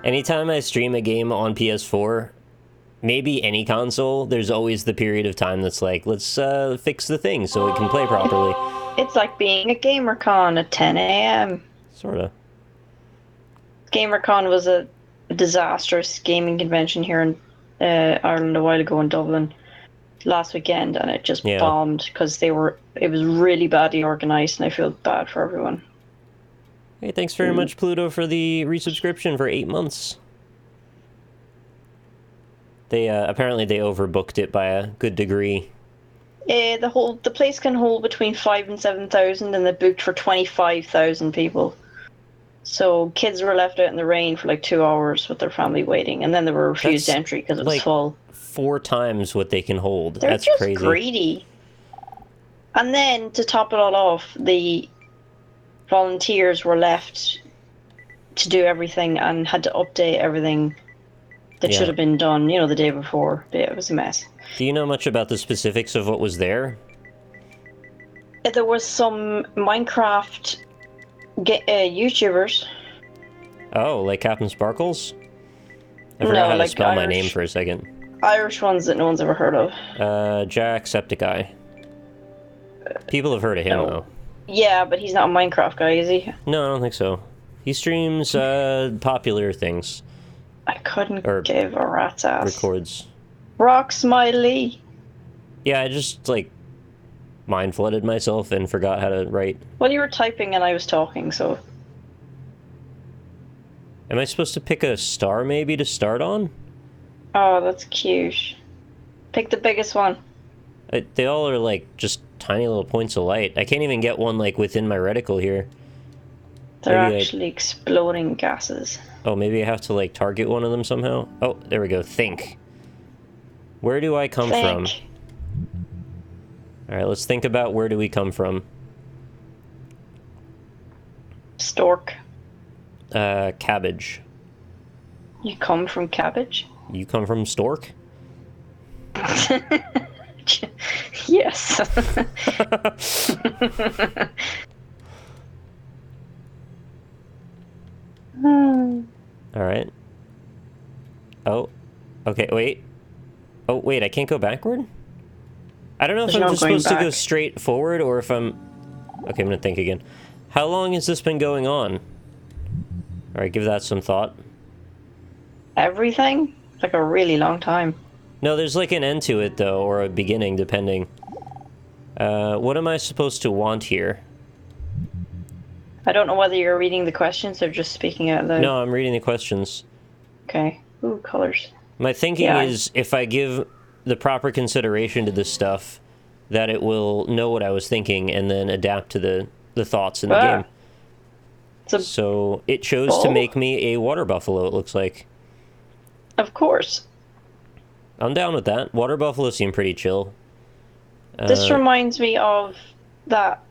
Anytime I stream a game on PS4, maybe any console, there's always the period of time that's like, let's fix the thing so it can play properly. It's like being a GamerCon at 10 a.m. Sorta. GamerCon was a disastrous gaming convention here in Ireland a while ago in Dublin last weekend, and it just bombed because it was really badly organized, and I feel bad for everyone. Hey, thanks very much, Pluto, for the resubscription for 8 months. They apparently they overbooked it by a good degree. The place can hold between 5,000 and 7,000, and they booked for 25,000 people. So kids were left out in the rain for like 2 hours with their family waiting, and then they were refused entry because it was full. 4 times what they can hold. That's just crazy. Greedy. And then to top it all off, the volunteers were left to do everything and had to update everything that should have been done, the day before. It was a mess. Do you know much about the specifics of what was there? There was some Minecraft YouTubers. Oh, like Captain Sparkles? I forgot how to spell my name for a second. Irish ones that no one's ever heard of. Jacksepticeye. People have heard of him, though. Yeah, but he's not a Minecraft guy, is he? No, I don't think so. He streams popular things. I couldn't give a rat's ass. Records. RockLeeSmile. Yeah, I just, mind flooded myself and forgot how to write. Well, you were typing and I was talking, so... Am I supposed to pick a star, maybe, to start on? Oh, that's cute. Pick the biggest one. They all are, just tiny little points of light. I can't even get one, within my reticle here. They're actually exploding gases. Oh, maybe I have to, target one of them somehow? Oh, there we go. Think. Where do I come from? Alright, let's think about where do we come from. Stork. Cabbage. You come from cabbage? You come from stork? Yes. Alright. Oh. Okay, wait. Oh, wait, I can't go backward? I don't know if I'm just supposed to go straight forward or if I'm... Okay, I'm gonna think again. How long has this been going on? Alright, give that some thought. Everything? Like a really long time. No, there's an end to it, though, or a beginning, depending. What am I supposed to want here? I don't know whether you're reading the questions or just speaking out loud. No, I'm reading the questions. Okay. Ooh, colors. My thinking is, if I give the proper consideration to this stuff, that it will know what I was thinking and then adapt to the thoughts in the game. So it chose to make me a water buffalo, it looks like. Of course. I'm down with that. Water buffalo seem pretty chill. This reminds me of that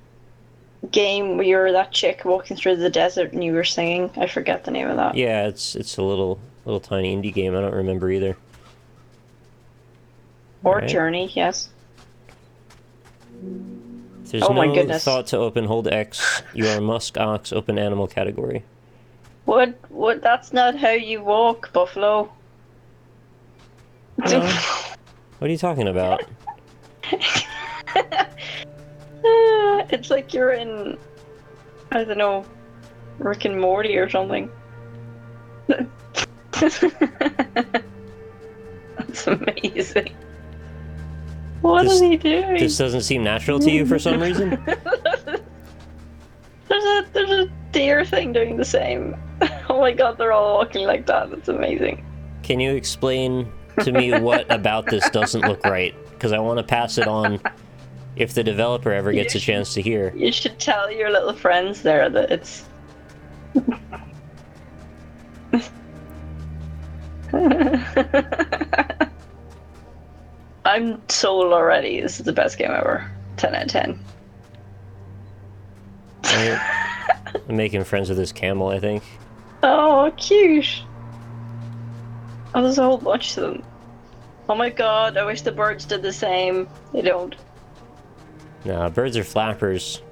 game where you're that chick walking through the desert and you were singing. I forget the name of that. Yeah, it's a little tiny indie game. I don't remember either. Or Journey, yes. There's no thought to open, hold X. You are musk ox, open animal category. What? That's not how you walk, buffalo. What are you talking about? It's like you're in, I don't know, Rick and Morty or something. That's amazing. What is he doing? This doesn't seem natural to you for some reason? There's a deer thing doing the same. Oh my god, they're all walking like that. That's amazing. Can you explain to me what about this doesn't look right? Because I want to pass it on if the developer ever gets a chance to hear. You should tell your little friends there that it's... I'm sold already. This is the best game ever. 10 out of 10. I'm making friends with this camel, I think. Oh, cute. Oh, there's a whole bunch of them. Oh my god, I wish the birds did the same. They don't. Nah, birds are flappers.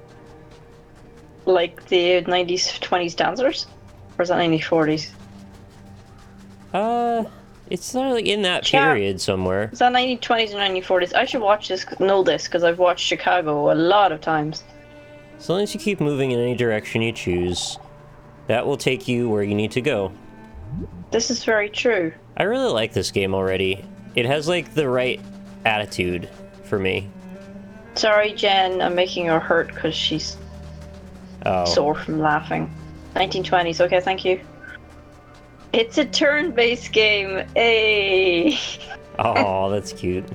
Like the 90s, 20s dancers? Or is that 90s, 40s? It's not like in that Chat. period somewhere. Is that 1920s or 1940s? I should watch this, know this, because I've watched Chicago a lot of times. As long as you keep moving in any direction you choose, that will take you where you need to go. This is very true. I really like this game already. It has, like, the right attitude for me. Sorry, Jen, I'm making her hurt because she's sore from laughing. 1920s, okay, thank you. It's a turn-based game, hey! Oh, that's cute.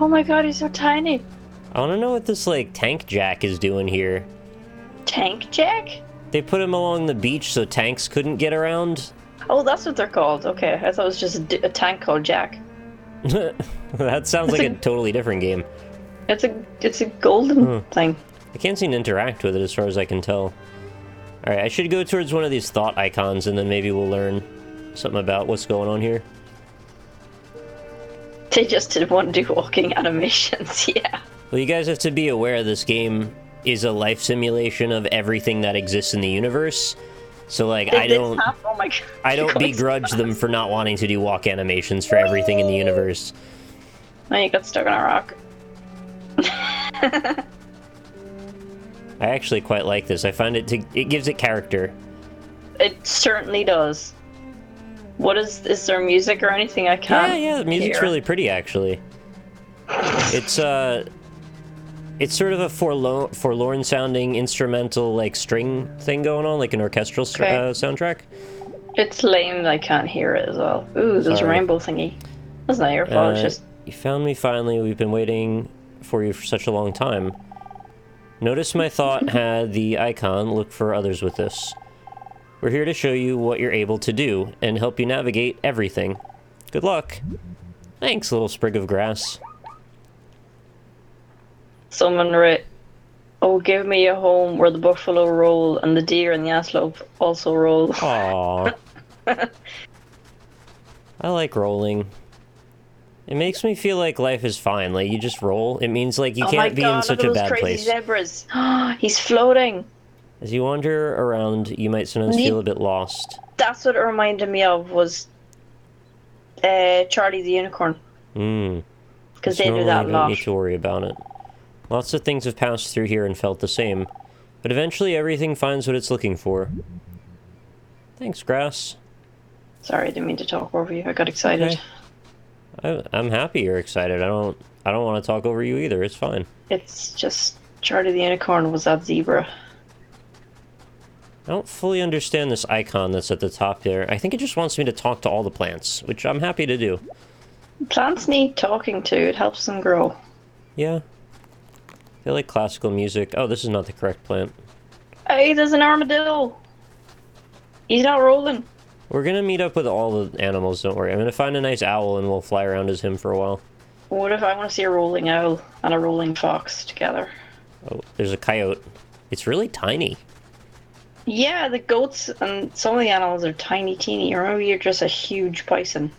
Oh my god, he's so tiny. I want to know what this, like, tank jack is doing here. Tank Jack? They put him along the beach so tanks couldn't get around? Oh, that's what they're called. Okay, I thought it was just a tank called Jack. That sounds like a totally different game. It's a golden thing. I can't seem to interact with it as far as I can tell. Alright, I should go towards one of these thought icons and then maybe we'll learn something about what's going on here. They just didn't want to do walking animations, yeah. Well, you guys have to be aware this game is a life simulation of everything that exists in the universe. So, like, I don't begrudge them for not wanting to do walk animations for everything in the universe. Oh, you got stuck on a rock. I actually quite like this. I find it gives it character. It certainly does. What is there music or anything I can't Yeah, the music's really pretty, actually. It's sort of a forlorn-sounding instrumental, like, string thing going on, like an orchestral soundtrack. It's lame I can't hear it as well. Ooh, there's a rainbow thingy. That's not your fault, it's just... You found me finally. We've been waiting for you for such a long time. Notice my thought had the icon. Look for others with this. We're here to show you what you're able to do and help you navigate everything. Good luck. Thanks, little sprig of grass. Someone wrote, "Oh, give me a home where the buffalo roll and the deer and the antelope also roll." Aww. I like rolling. It makes me feel like life is fine. Like, you just roll. It means, like, you can't be in such a bad place. Oh my god, look at those crazy zebras. He's floating. As you wander around, you might sometimes feel a bit lost. That's what it reminded me of, was Charlie the Unicorn. Because they do that a lot. Don't need to worry about it. Lots of things have passed through here and felt the same. But eventually everything finds what it's looking for. Thanks, grass. Sorry, I didn't mean to talk over you. I got excited. Okay. I'm happy you're excited. I don't want to talk over you either. It's fine. It's just Charlie the Unicorn was that zebra. I don't fully understand this icon that's at the top there. I think it just wants me to talk to all the plants, which I'm happy to do. Plants need talking to. It helps them grow. Yeah. They like classical music. Oh, this is not the correct plant. Hey, there's an armadillo. He's not rolling. We're gonna meet up with all the animals, don't worry. I'm gonna find a nice owl and we'll fly around as him for a while. What if I want to see a rolling owl and a rolling fox together? Oh, there's a coyote. It's really tiny. Yeah, the goats and some of the animals are tiny, teeny. Or maybe you're just a huge bison.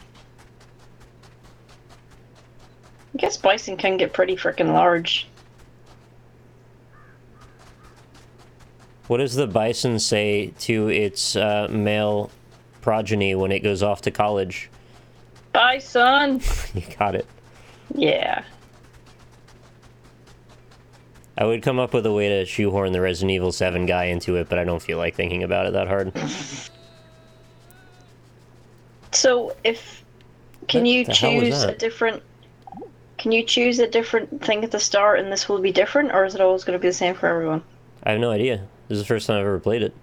I guess bison can get pretty freaking large. What does the bison say to its male progeny when it goes off to college? Bye, son! You got it. Yeah. I would come up with a way to shoehorn the Resident Evil 7 guy into it, but I don't feel like thinking about it that hard. So, can you choose a different thing at the start and this will be different, or is it always going to be the same for everyone? I have no idea. This is the first time I've ever played it.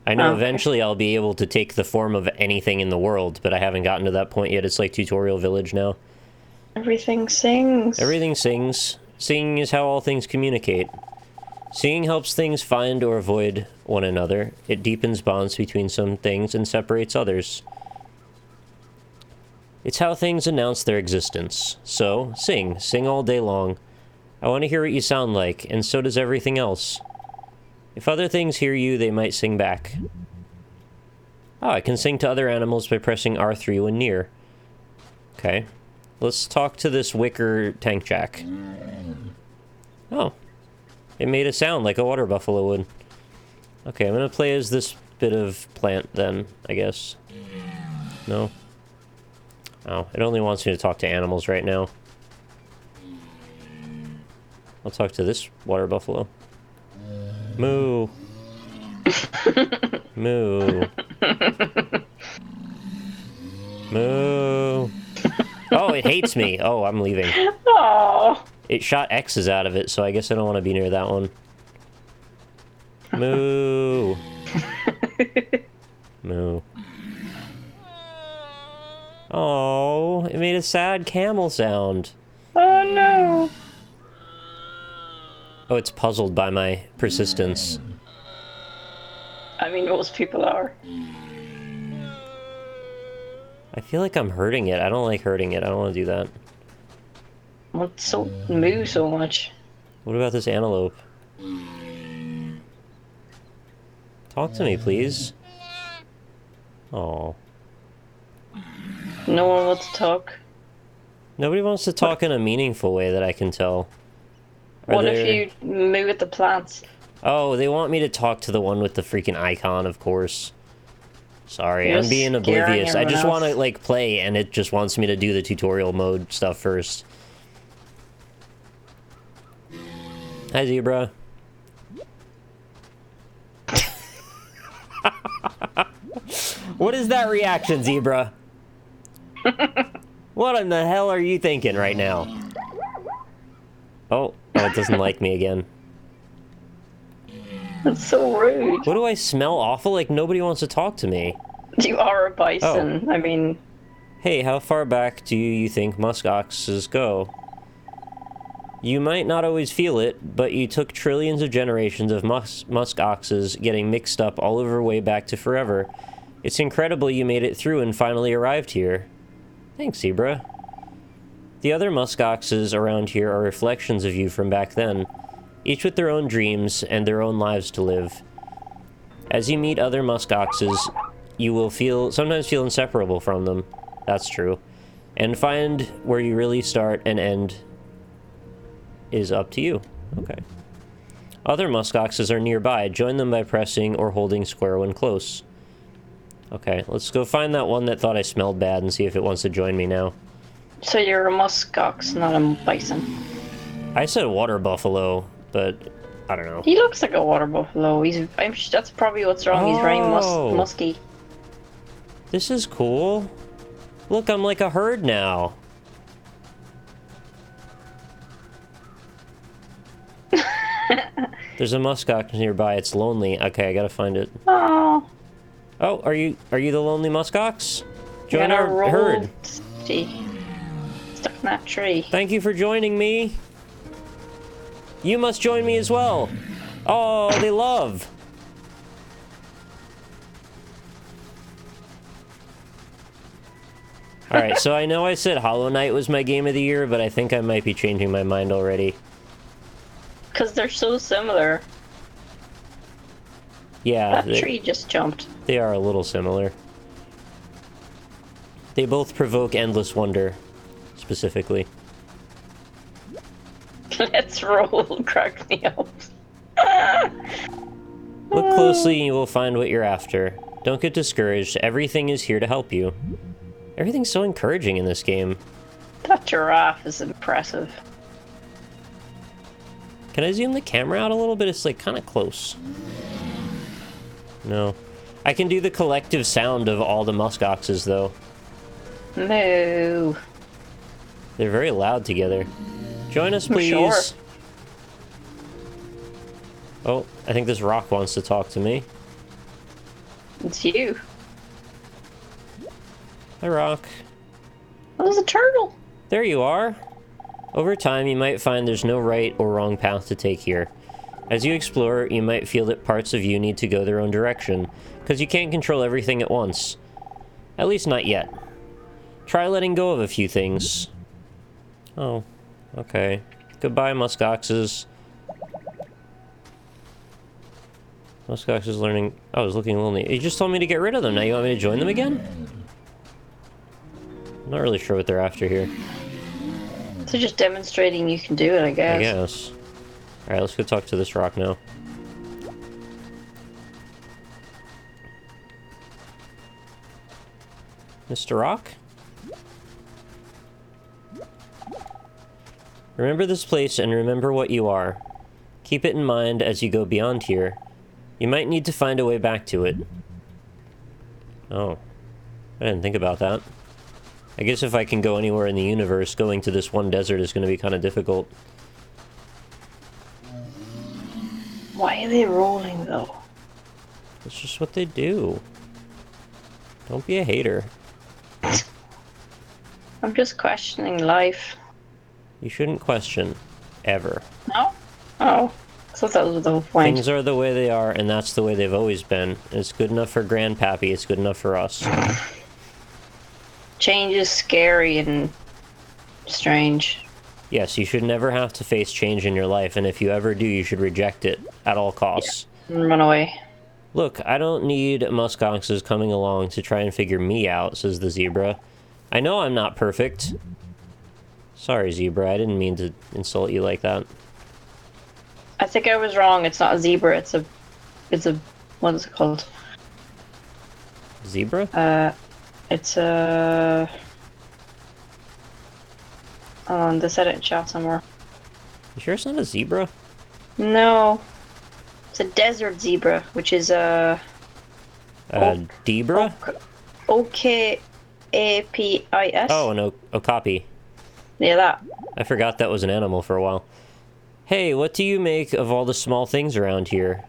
I know eventually I'll be able to take the form of anything in the world, but I haven't gotten to that point yet. It's like Tutorial Village now. Everything sings. Everything sings. Singing is how all things communicate. Singing helps things find or avoid one another. It deepens bonds between some things and separates others. It's how things announce their existence. So, sing. Sing all day long. I want to hear what you sound like, and so does everything else. If other things hear you, they might sing back. Oh, I can sing to other animals by pressing R3 when near. Okay. Let's talk to this wicker tank jack. Oh. It made a sound like a water buffalo would. Okay, I'm gonna play as this bit of plant then, I guess. No? Oh, it only wants me to talk to animals right now. I'll talk to this water buffalo. Moo. Moo. Moo. Oh, it hates me. Oh, I'm leaving. Oh. It shot X's out of it, so I guess I don't want to be near that one. Moo. Moo. Oh, it made a sad camel sound. Oh no. Oh, it's puzzled by my persistence. I mean, most people are. I feel like I'm hurting it. I don't like hurting it. I don't want to do that. What's so moo so much? What about this antelope? Talk to me, please. Oh. No one wants to talk. Nobody wants to talk in a meaningful way that I can tell. What if you moo at the plants? Oh, they want me to talk to the one with the freaking icon, of course. Sorry, You're I'm being scaring oblivious. I just everyone want to, else. like, play, and it just wants me to do the tutorial mode stuff first. Hi, Zebra. What is that reaction, Zebra? What in the hell are you thinking right now? Oh, it doesn't like me again. That's so rude. What do I smell awful? Like nobody wants to talk to me. You are a bison. I mean, Hey, how far back do you think musk oxes go? You might not always feel it, but you took trillions of generations of musk oxes getting mixed up all over way back to forever. It's incredible you made it through and finally arrived here. Thanks, Zebra. The other musk oxes around here are reflections of you from back then, each with their own dreams and their own lives to live. As you meet other musk oxes, you will sometimes feel inseparable from them. That's true. And find where you really start and end is up to you. Okay. Other musk oxes are nearby. Join them by pressing or holding square when close. Okay, let's go find that one that thought I smelled bad and see if it wants to join me now. so you're a musk ox, not a bison. I said water buffalo, but I don't know. He looks like a water buffalo. That's probably what's wrong. He's very Oh. musky. This is cool. Look, I'm like a herd now. There's a muskox nearby. It's lonely. Okay, I gotta find it. Oh. Oh, are you the lonely muskox? Join Gotta our roll. herd. Gee. Stuck in that tree. Thank you for joining me. You must join me as well. Oh, they love. Alright, so I know I said Hollow Knight was my game of the year, but I think I might be changing my mind already. Because they're so similar. Yeah, That tree just jumped. they are a little similar. They both provoke endless wonder, specifically. Let's roll. Crack me up. Look closely and you will find what you're after. Don't get discouraged. Everything is here to help you. Everything's so encouraging in this game. That giraffe is impressive. Can I zoom the camera out a little bit? It's like kind of close. No. I can do the collective sound of all the muskoxes though. Moo. They're very loud together. Join us, For please. sure. Oh, I think this rock wants to talk to me. It's you. Hi, rock. Oh, there's a turtle. There you are. Over time, you might find there's no right or wrong path to take here. As you explore, you might feel that parts of you need to go their own direction, because you can't control everything at once. At least not yet. Try letting go of a few things. Oh, okay. Goodbye, muskoxes. Muskox is learning... Oh, I was looking lonely. You just told me to get rid of them. Now you want me to join them again? I'm not really sure what they're after here. So just demonstrating you can do it, I guess. I guess. Alright, let's go talk to this rock now. Mr. Rock? Remember this place and remember what you are. Keep it in mind as you go beyond here. You might need to find a way back to it. Oh. I didn't think about that. I guess if I can go anywhere in the universe, going to this one desert is going to be kind of difficult. Why are they rolling, though? It's just what they do. Don't be a hater. I'm just questioning life. You shouldn't question. Ever. No? Oh. I thought that was the whole point. Things are the way they are, and that's the way they've always been. It's good enough for Grandpappy, it's good enough for us. Change is scary and strange. Yes, you should never have to face change in your life, and if you ever do, you should reject it at all costs. Yeah. Run away. Look, I don't need muskoxes coming along to try and figure me out, says the zebra. I know I'm not perfect. Sorry, zebra, I didn't mean to insult you like that. I think I was wrong. It's not a zebra, it's a... what is it called? Zebra? It's a... they said it in chat somewhere. You sure it's not a zebra? No. It's a desert zebra, which is a... Debra? O-K-A-P-I-S? Oh, an okapi. Yeah, that. I forgot that was an animal for a while. Hey, what do you make of all the small things around here?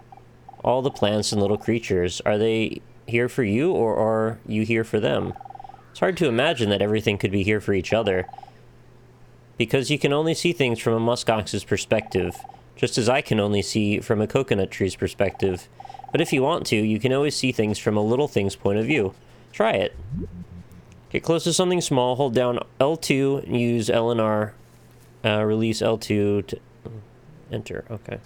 All the plants and little creatures. Are they here for you, or are you here for them? It's hard to imagine that everything could be here for each other. Because you can only see things from a muskox's perspective, just as I can only see from a coconut tree's perspective. But if you want to, you can always see things from a little thing's point of view. Try it. Get close to something small, hold down L2, and use L and R. Release L2 to... Enter, okay.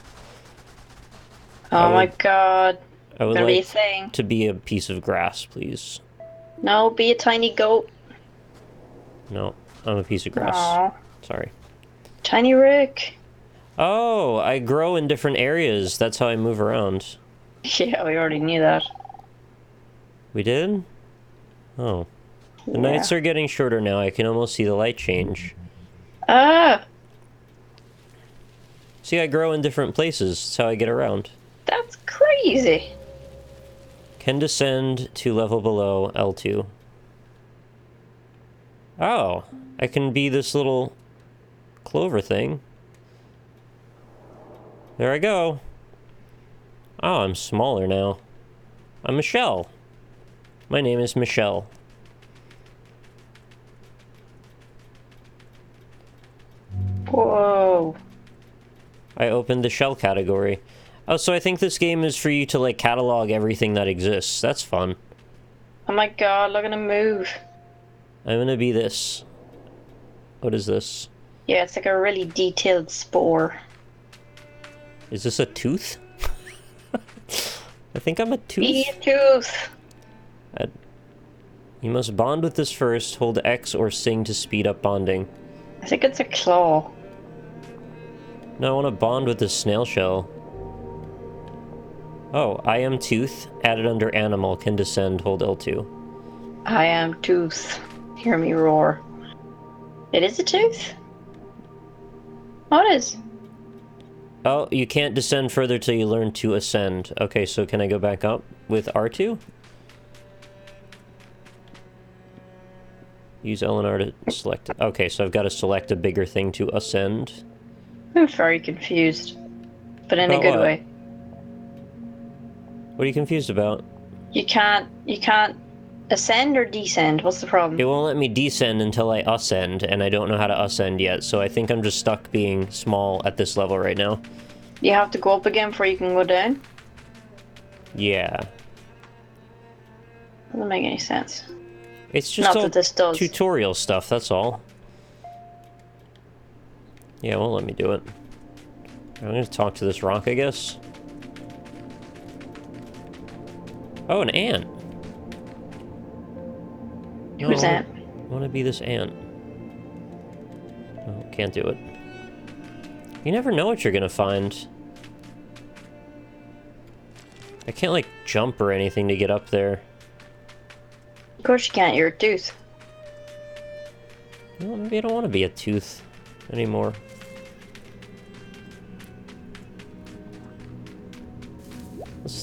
Oh my god. I would Gonna be a like thing. to be a piece of grass, please. No, be a tiny goat. No, I'm a piece of grass. Aww. Sorry. Tiny Rick. Oh, I grow in different areas. That's how I move around. Yeah, we already knew that. We did? Oh. The nights are getting shorter now. I can almost see the light change. Ah! See, I grow in different places. That's how I get around. That's crazy. Can descend to level below L2. Oh, I can be this little clover thing. There I go. Oh, I'm smaller now. I'm Michelle. My name is Michelle. Whoa. I opened the shell category. Oh, so I think this game is for you to, like, catalog everything that exists. That's fun. Oh my god, look at him move. I'm gonna be this. What is this? Yeah, it's like a really detailed spore. Is this a tooth? I think I'm a tooth. Be a tooth. You must bond with this first. Hold X or sing to speed up bonding. I think it's a claw. No, I want to bond with this snail shell. Oh, I am tooth. Added under animal. Can descend. Hold L2. I am tooth. Hear me roar. It is a tooth? What is? Oh, you can't descend further till you learn to ascend. Okay, so can I go back up with R2? Use L and R to select it. Okay, so I've got to select a bigger thing to ascend. I'm very confused. But in a About good what? way. What are you confused about? You can't ascend or descend. What's the problem? It won't let me descend until I ascend, and I don't know how to ascend yet, so I think I'm just stuck being small at this level right now. You have to go up again before you can go down? Yeah. Doesn't make any sense. It's just Not all that this does. tutorial stuff, that's all. Yeah, it won't let me do it. I'm gonna talk to this rock, I guess. Oh, an ant. Who's No, that? I want to be this ant. Oh, can't do it. You never know what you're gonna find. I can't, like, jump or anything to get up there. Of course you can't, you're a tooth. Well, maybe I don't want to be a tooth anymore.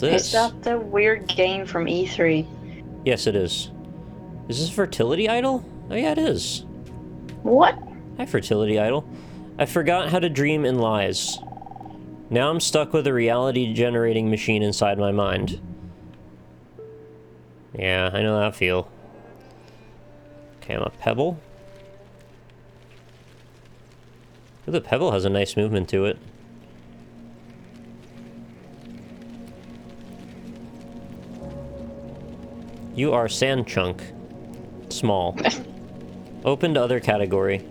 this? Is that the weird game from E3? Yes, it is. Is this a fertility idol? Oh yeah, it is. What? Hi, fertility idol. I forgot how to dream in lies. Now I'm stuck with a reality-generating machine inside my mind. Yeah, I know that feel. Okay, I'm a pebble. Ooh, the pebble has a nice movement to it. You are sand chunk. Small. Open to other category.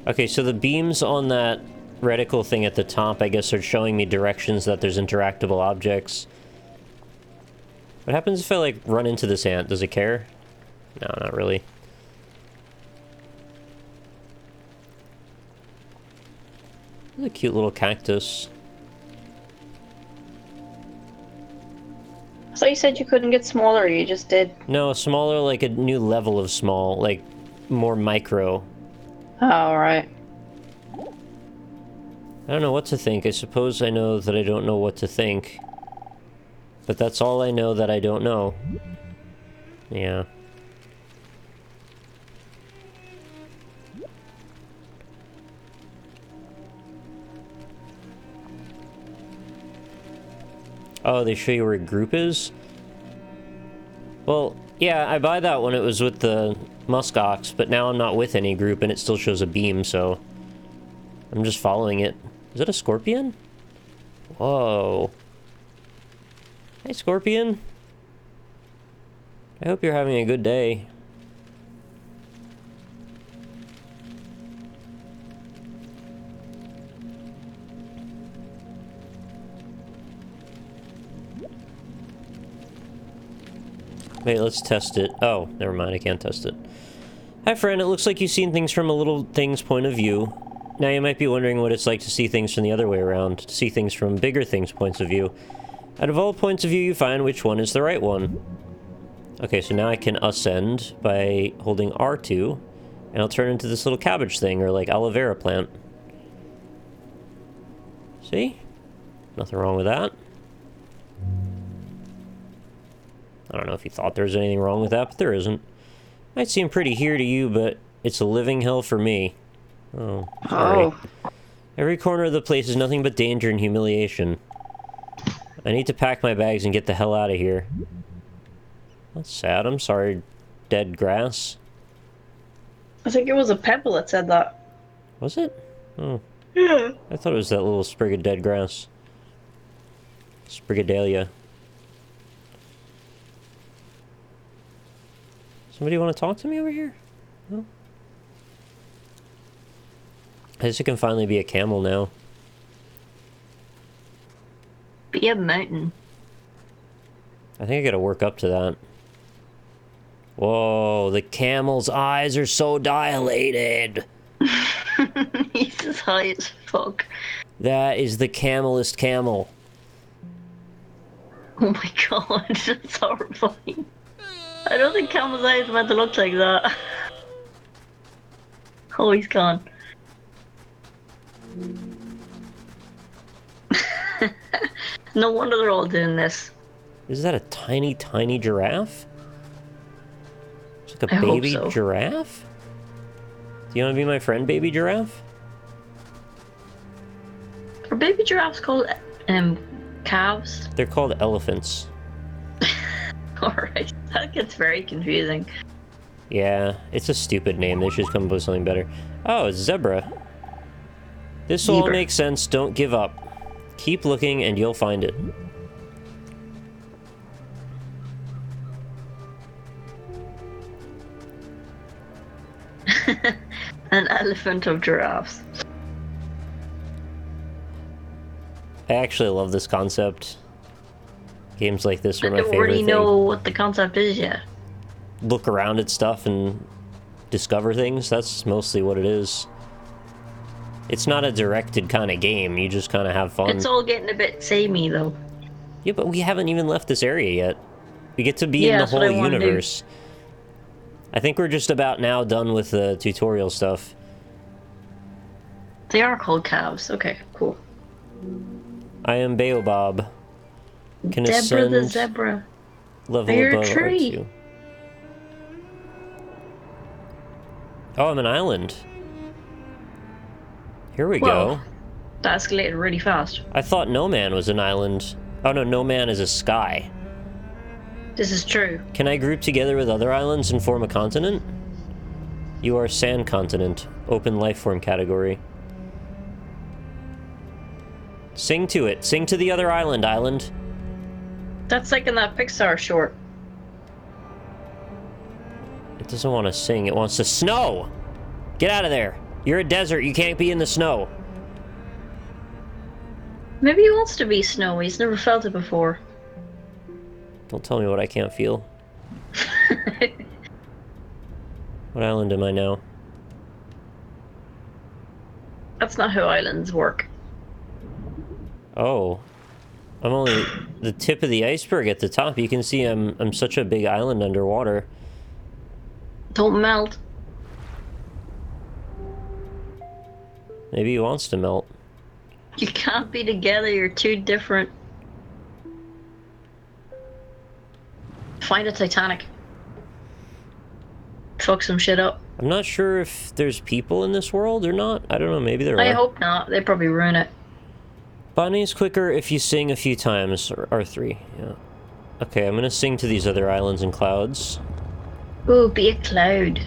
Okay, so the beams on that reticle thing at the top, I guess, are showing me directions that there's interactable objects. What happens if I, like, run into this ant? Does it care? No, not really. This is a cute little cactus. I thought you said you couldn't get smaller, you just did. No, smaller, like a new level of small, like more micro. Oh, alright. I don't know what to think. I suppose I know that I don't know what to think. But that's all I know that I don't know. Yeah. Oh, they show you where a group is? Well, yeah, I buy that when it was with the muskox, but now I'm not with any group and it still shows a beam, so I'm just following it. Is it a scorpion? Whoa. Hey, scorpion. I hope you're having a good day. Wait, let's test it. Oh, never mind, I can't test it. Hi, friend. It looks like you've seen things from a little thing's point of view. Now you might be wondering what it's like to see things from the other way around, to see things from bigger things' points of view. Out of all points of view, you find which one is the right one. Okay, so now I can ascend by holding R2, and I'll turn into this little cabbage thing, or like aloe vera plant. See? Nothing wrong with that. I don't know if you thought there was anything wrong with that, but there isn't. Might seem pretty here to you, but it's a living hell for me. Oh, sorry. Oh. Every corner of the place is nothing but danger and humiliation. I need to pack my bags and get the hell out of here. That's sad. I'm sorry, dead grass. I think it was a pebble that said that. Was it? Oh. Yeah. I thought it was that little sprig of dead grass. Sprigadelia. Somebody want to talk to me over here? No? I guess it can finally be a camel now. Be a mountain. I think I gotta work up to that. Whoa, the camel's eyes are so dilated. He's as high as fuck. That is the camelest camel. Oh my god, that's horrifying. I don't think camel's eyes are meant to look like that. Oh, he's gone. No wonder they're all doing this. Is that a tiny, tiny giraffe? It's like a I hope baby so. giraffe? Do you want to be my friend, baby giraffe? Are baby giraffes called calves? They're called elephants. Alright, that gets very confusing. Yeah, it's a stupid name. They should come up with something better. Oh, it's zebra. This all Zebra. makes sense. Don't give up. Keep looking and you'll find it. An elephant of giraffes. I actually love this concept. Games like this are my I don't favorite already thing. know what the concept is yet. Look around at stuff and discover things. That's mostly what it is. It's not a directed kind of game. You just kind of have fun. It's all getting a bit samey though. Yeah, but we haven't even left this area yet. We get to be in the that's what whole I wanna do. universe. I think we're just about now done with the tutorial stuff. I They are called calves. Okay, cool. I am Baobab. Can Deborah ascend the zebra. level You're a above tree. R2. Oh, I'm an island. Here we go. That escalated really fast. I thought No Man was an island. Oh no, No Man is a sky. This is true. Can I group together with other islands and form a continent? You are sand continent. Open life form category. Sing to it. Sing to the other island, island. That's like in that Pixar short. It doesn't want to sing. It wants to snow! Get out of there. You're a desert. You can't be in the snow. Maybe he wants to be snowy. He's never felt it before. Don't tell me what I can't feel. What island am I now? That's not how islands work. Oh. I'm only the tip of the iceberg at the top. You can see I'm such a big island underwater. Don't melt. Maybe he wants to melt. You can't be together. You're too different. Find a Titanic. Fuck some shit up. I'm not sure if there's people in this world or not. I don't know. Maybe there are. I hope not. They'd probably ruin it. Botany's quicker if you sing a few times. Or R3. Yeah. Okay, I'm gonna sing to these other islands and clouds. Ooh, be a cloud.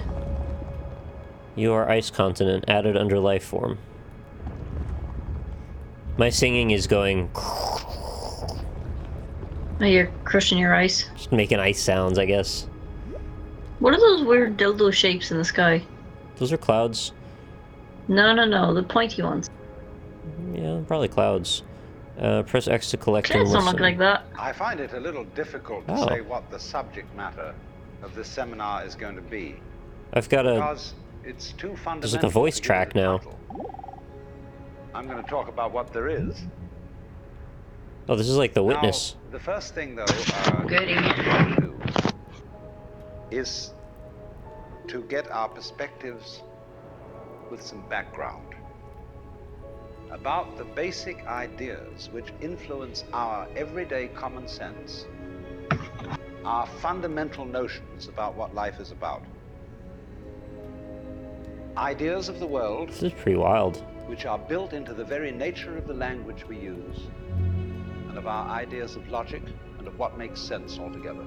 You are ice continent, added under life form. My singing is going... Oh, you're crushing your ice. Just making ice sounds, I guess. What are those weird dildo shapes in the sky? Those are clouds. No, the pointy ones. Yeah, probably clouds. Press X to collect and Clouds listen. don't look like that. I find it a little difficult to say what the subject matter of this seminar is going to be. I've got a... Because it's too fundamental. There's like a voice track now. I'm going to talk about what there is. Oh, this is like The Witness. Now, the first thing, though, Goody. to do is to get our perspectives with some background about the basic ideas which influence our everyday common sense, our fundamental notions about what life is about. Ideas of the world. This is pretty wild. Which are built into the very nature of the language we use, and of our ideas of logic and of what makes sense altogether.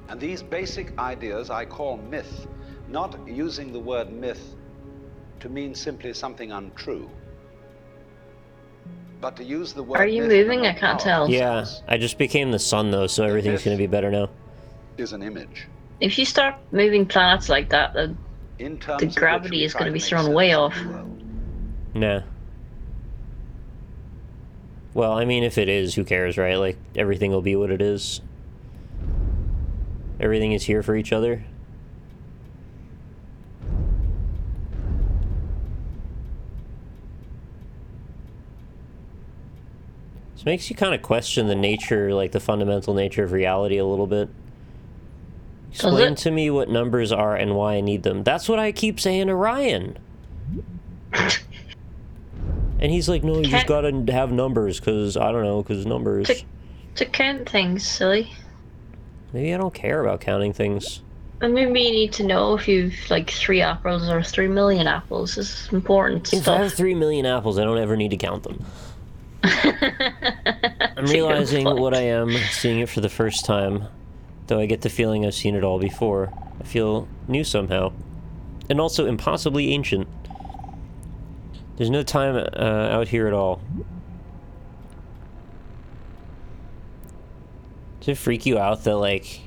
And these basic ideas I call myth, not using the word myth to mean simply something untrue, but to use the word. Are you moving? I can't tell. Yeah, I just became the sun though, so everything's gonna be better now. Is an image. If you start moving planets like that, the gravity is going to be thrown way off. Nah. Well, I mean, if it is, who cares, right? Like, everything will be what it is. Everything is here for each other. This makes you kind of question the nature, like the fundamental nature of reality a little bit. Explain to me what numbers are and why I need them. That's what I keep saying to Ryan. And he's like, no, you just gotta have numbers, because, I don't know, because numbers. To count things, silly. Maybe I don't care about counting things. And maybe you need to know if you've, like, 3 apples or 3 million apples. This is important stuff. If I have 3 million apples, I don't ever need to count them. I'm realizing what I am, seeing it for the first time. Though I get the feeling I've seen it all before. I feel new somehow. And also impossibly ancient. There's no time out here at all. Does it freak you out that, like,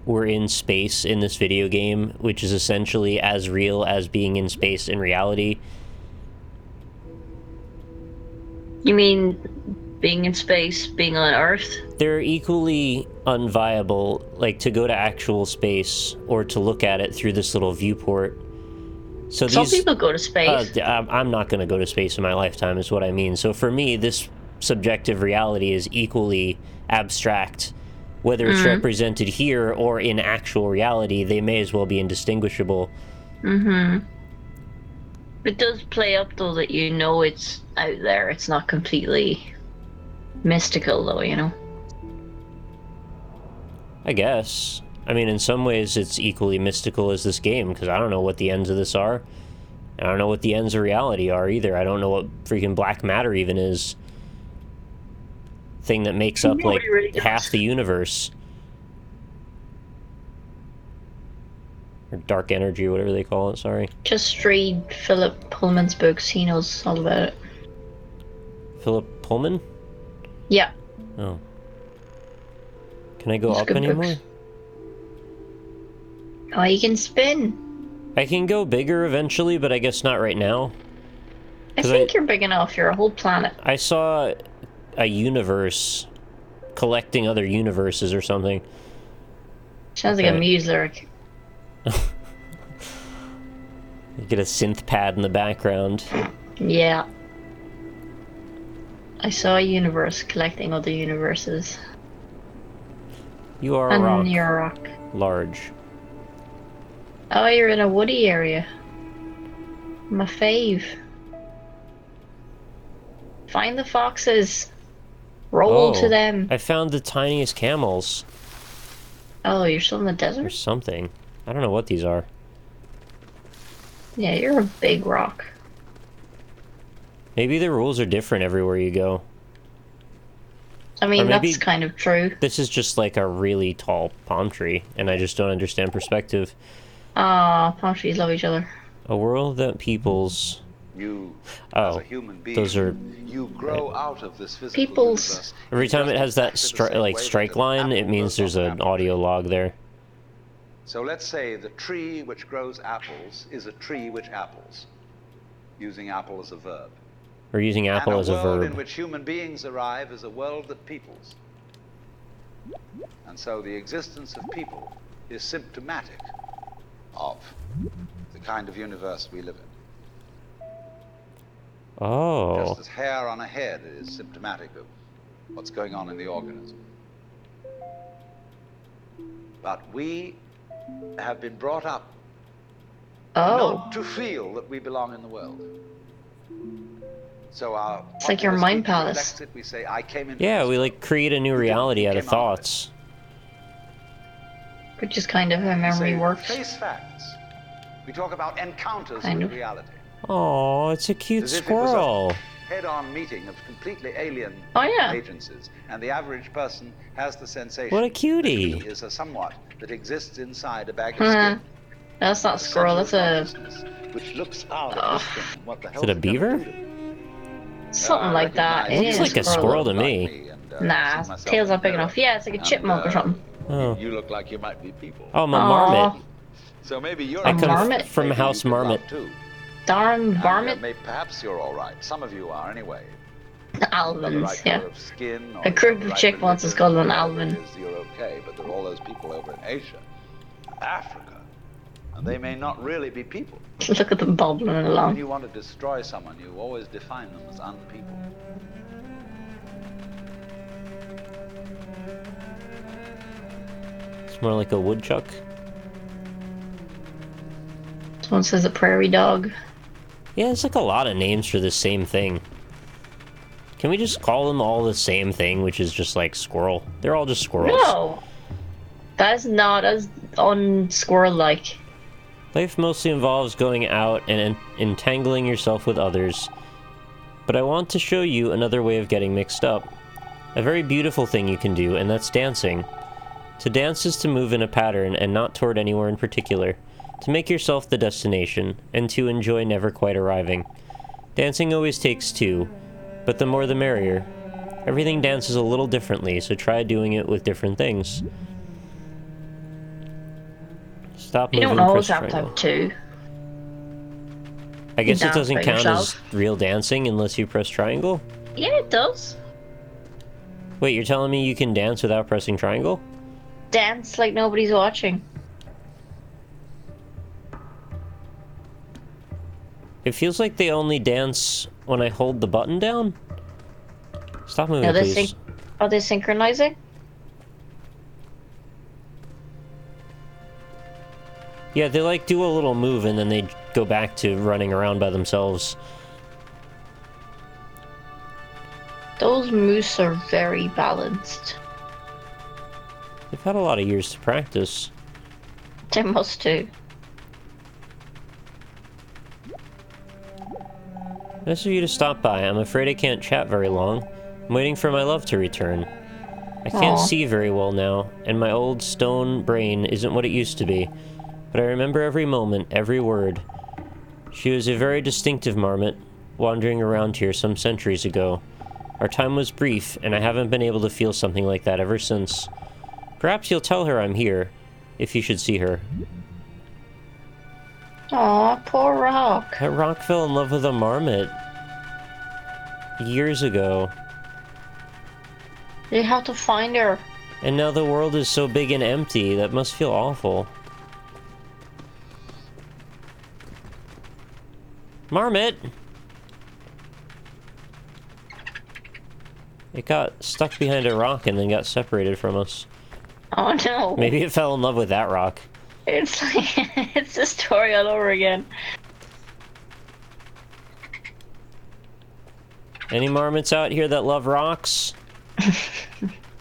we're in space in this video game, which is essentially as real as being in space in reality? You mean being in space, being on Earth? They're equally unviable, like, to go to actual space or to look at it through this little viewport. So some people go to space. I'm not going to go to space in my lifetime, is what I mean. So for me, this subjective reality is equally abstract. Whether it's represented here or in actual reality, they may as well be indistinguishable. It does play up though that you know it's out there. It's not completely mystical though, you know. I guess. I mean, in some ways, it's equally mystical as this game, because I don't know what the ends of this are. And I don't know what the ends of reality are, either. I don't know what freaking black matter even is. Thing that makes up, like, really half the universe. Or dark energy, whatever they call it, sorry. Just read Philip Pullman's books. He knows all about it. Philip Pullman? Yeah. Oh. Can I go Those up good anymore? books. Oh, you can spin. I can go bigger eventually, but I guess not right now. I think you're big enough. You're a whole planet. I saw a universe collecting other universes or something. Sounds like a Muse lyric. You get a synth pad in the background. Yeah. I saw a universe collecting other universes. You are a rock. And you're a rock. Large. Oh, you're in a woody area. My fave. Find the foxes. Roll to them. I found the tiniest camels. Oh, you're still in the desert? Or something. I don't know what these are. Yeah, you're a big rock. Maybe the rules are different everywhere you go. I mean, that's kind of true. This is just like a really tall palm tree, and I just don't understand perspective. Ah, palm trees love each other. A world that peoples... You, as a human being, those are... You grow out of this physical peoples. universe. Every time it has that strike line, it means there's an audio log there. So let's say the tree which grows apples is a tree which apples, using apple as a verb. Or using apple as a verb. And a world in which human beings arrive is a world that peoples. And so the existence of people is symptomatic of the kind of universe we live in. Oh. Just as hair on a head is symptomatic of what's going on in the organism. But we have been brought up not to feel that we belong in the world. So it's like your mind palace. We say, I came into we like create a new reality out of thoughts. Which is kind of how memory works. Face facts. We talk about encounters with reality. Oh, it's a cute squirrel. Head-on meeting of completely alien agencies, and the average person has the sensation. What a cutie! That he is a somewhat that exists inside a bag of skin. That's not a squirrel. That's a. Which looks out at this thing. What the hell? Is it a beaver? Something like that. It looks like a squirrel to me. Nah, tail's not big enough. Yeah, it's like a chipmunk or something. Oh. You look like you might be people. Oh, I'm a marmot. So maybe you're I come from House Marmot. Darn varmint. Perhaps you're all right. Some of you are anyway. Alvins, yeah. A group of chick wants is called an alvin. You're okay, but there are all those people over in Asia, Africa, and they may not really be people. Look at them bobbling along. When you want to destroy someone, you always define them as unpeople. It's more like a woodchuck. Someone says a prairie dog. Yeah, it's like a lot of names for the same thing. Can we just call them all the same thing, which is just like squirrel? They're all just squirrels. No! That is not as unsquirrel-like. Life mostly involves going out and entangling yourself with others. But I want to show you another way of getting mixed up. A very beautiful thing you can do, and that's dancing. To dance is to move in a pattern and not toward anywhere in particular. To make yourself the destination, and to enjoy never quite arriving. Dancing always takes two, but the more the merrier. Everything dances a little differently, so try doing it with different things. Stop moving. You don't always have to have two. I guess it doesn't count as real dancing unless you press triangle? Yeah, it does. Wait, you're telling me you can dance without pressing triangle? Dance like nobody's watching. It feels like they only dance when I hold the button down. Stop moving, please. Are they synchronizing? Yeah, they like do a little move and then they go back to running around by themselves. Those moose are very balanced. They've had a lot of years to practice. They must do. Nice of you to stop by. I'm afraid I can't chat very long. I'm waiting for my love to return. I can't see very well now, and my old stone brain isn't what it used to be. But I remember every moment, every word. She was a very distinctive marmot, wandering around here some centuries ago. Our time was brief, and I haven't been able to feel something like that ever since. Perhaps you'll tell her I'm here, if you should see her. Aw, poor Rock. That Rock fell in love with a marmot. Years ago. You have to find her. And now the world is so big and empty, that must feel awful. Marmot! It got stuck behind a rock and then got separated from us. Oh no. Maybe it fell in love with that rock. It's like, it's the story all over again. Any marmots out here that love rocks?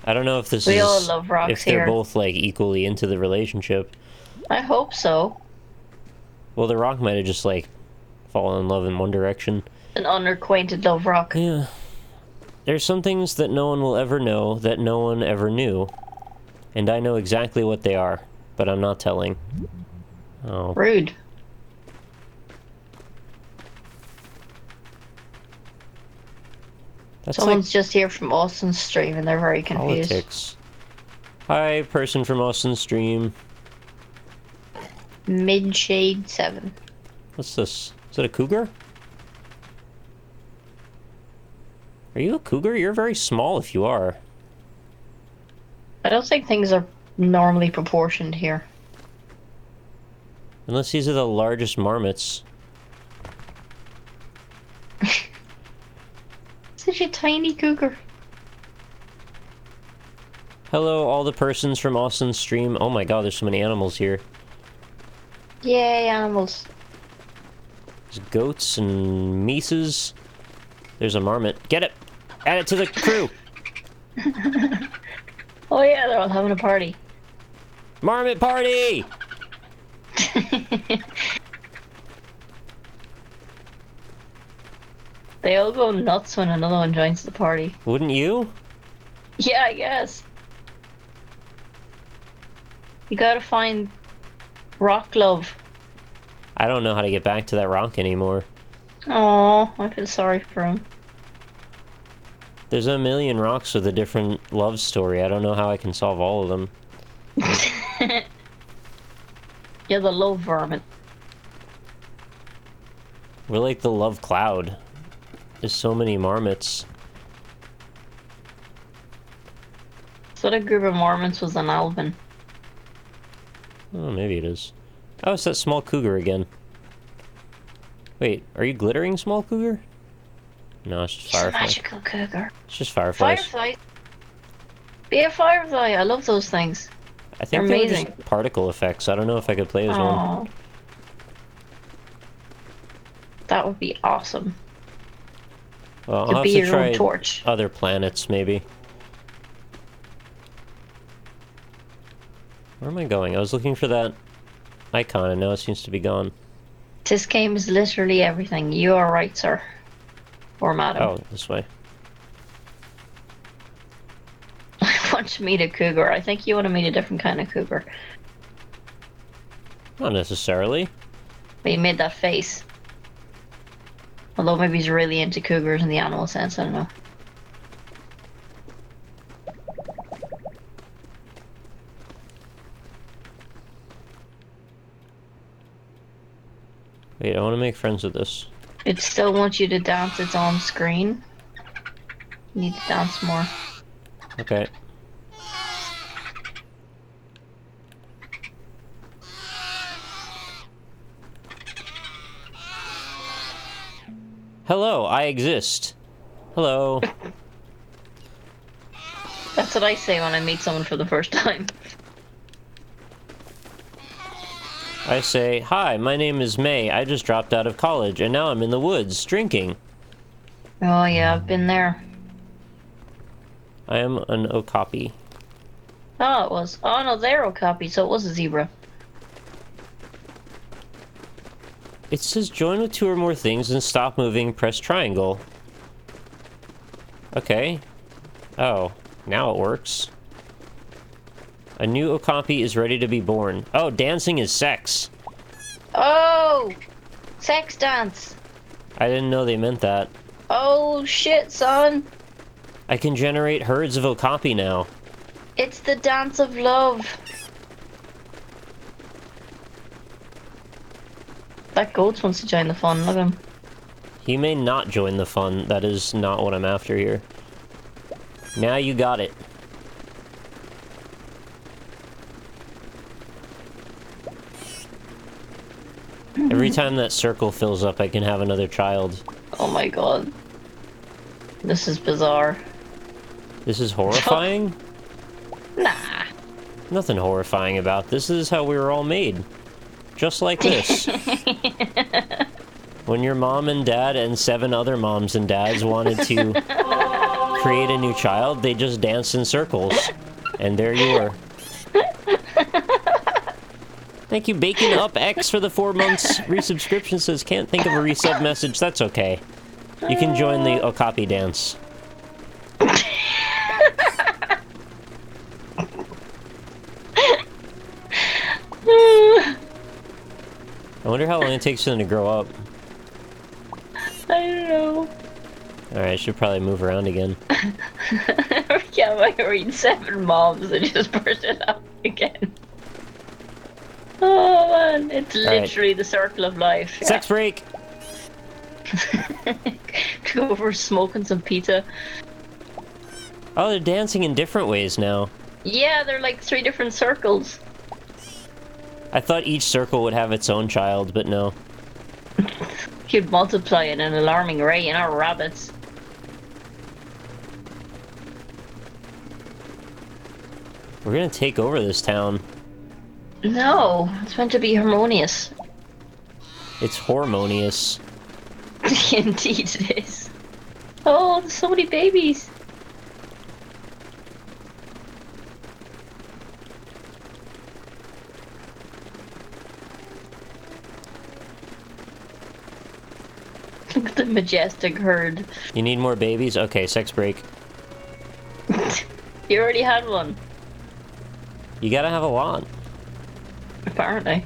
I don't know if this We is... all love rocks if they're here. both, like, equally into the relationship. I hope so. Well, the rock might have just, like, fallen in love in one direction. An unacquainted love rock. Yeah. There's some things that no one will ever know that no one ever knew. And I know exactly what they are, but I'm not telling. Oh. Rude. That's Someone's like just here from Austin's stream and they're very confused. politics. Hi, person from Austin's stream. Midshade 7. What's this? Is it a cougar? Are you a cougar? You're very small if you are. I don't think things are normally proportioned here. Unless these are the largest marmots. Such a tiny cougar. Hello, all the persons from Austin's stream. Oh my god, there's so many animals here. Yay, animals. There's goats and mises. There's a marmot. Get it! Add it to the crew! Oh yeah, they're all having a party. Marmot party! They all go nuts when another one joins the party. Wouldn't you? Yeah, I guess. You gotta find Rock Love. I don't know how to get back to that rock anymore. Oh, I feel sorry for him. There's a million rocks with a different love story. I don't know how I can solve all of them. You're the love vermin. We're like the love cloud. There's so many marmots. So the group of Mormons was an Alvin. Oh, maybe it is. Oh, it's that small cougar again. Wait, are you glittering, small cougar? No, it's just He's a firefly. magical cougar. It's just fireflies. Firefly. Be a firefly. I love those things. I think They're they were amazing. just particle effects. I don't know if I could play as one. Oh. That would be awesome. Well, To I'll have be to your try own torch. other planets, maybe. Where am I going? I was looking for that icon, and now it seems to be gone. This game is literally everything. You are right, sir. Or madam. Oh, this way. I want to meet a cougar. I think you want to meet a different kind of cougar. Not necessarily. But he made that face. Although maybe he's really into cougars in the animal sense, I don't know. Wait, I want to make friends with this. It still wants you to dance its own screen. You need to dance more. Okay. Hello, I exist. Hello. That's what I say when I meet someone for the first time. I say, hi, my name is May. I just dropped out of college, and now I'm in the woods, drinking. Oh, yeah, I've been there. I am an okapi. Oh, it was. Oh, no, they're okapi, so it was a zebra. It says join with 2 or more things and stop moving, press triangle. Okay. Oh, now it works. A new okapi is ready to be born. Oh, dancing is sex. Oh! Sex dance! I didn't know they meant that. Oh, shit, son! I can generate herds of okapi now. It's the dance of love. That goat wants to join the fun, look at him. He may not join the fun. That is not what I'm after here. Now you got it. Every time that circle fills up, I can have another child. Oh my god. This is bizarre. This is horrifying? Nah. Nothing horrifying about this. This is how we were all made. Just like this. When your mom and dad and 7 other moms and dads wanted to create a new child, they just danced in circles. And there you were. Thank you, Bacon Up X for the 4 months. Resubscription says, can't think of a resub message. That's okay. You can join the okapi dance. I wonder how long it takes for them to grow up. I don't know. Alright, I should probably move around again. Yeah, I read 7 moms and just burst it out again. Oh man, it's literally the circle of life. Yeah. Sex break! Go for smoking some pizza. Oh, they're dancing in different ways now. Yeah, they're like 3 different circles. I thought each circle would have its own child, but no. You'd multiply at an alarming rate, you know, rabbits. We're gonna take over this town. No, it's meant to be harmonious. It's harmonious. Indeed it is. Oh, there's so many babies. Look at the majestic herd. You need more babies? Okay, sex break. You already had one. You gotta have a lot. Apparently.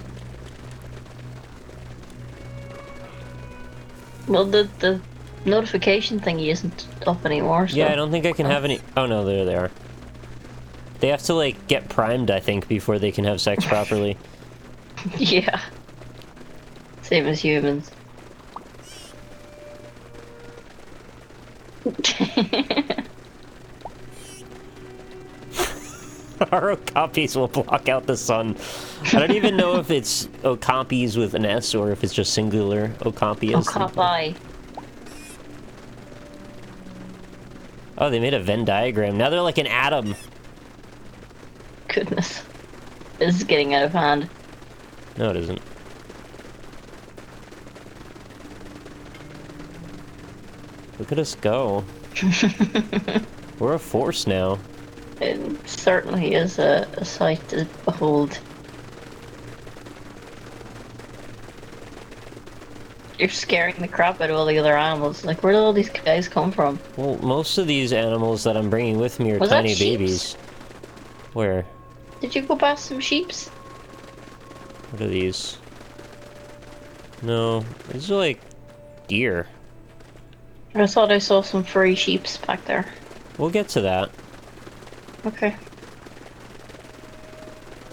Well, the notification thingy isn't up anymore, so... Yeah, I don't think I can have any... Oh no, there they are. They have to, like, get primed, I think, before they can have sex properly. Yeah. Same as humans. Our okapis will block out the sun. I don't even know if it's okapis with an S or if it's just singular okapi. Okapi. Oh, they made a Venn diagram. Now they're like an atom. Goodness. This is getting out of hand. No, it isn't. Look at us go. We're a force now. It certainly is a sight to behold. You're scaring the crap out of all the other animals. Like, where did all these guys come from? Well, most of these animals that I'm bringing with me are Was tiny that sheeps? babies. Where? Did you go past some sheeps? What are these? No, these are like deer. I thought I saw some furry sheeps back there. We'll get to that. Okay.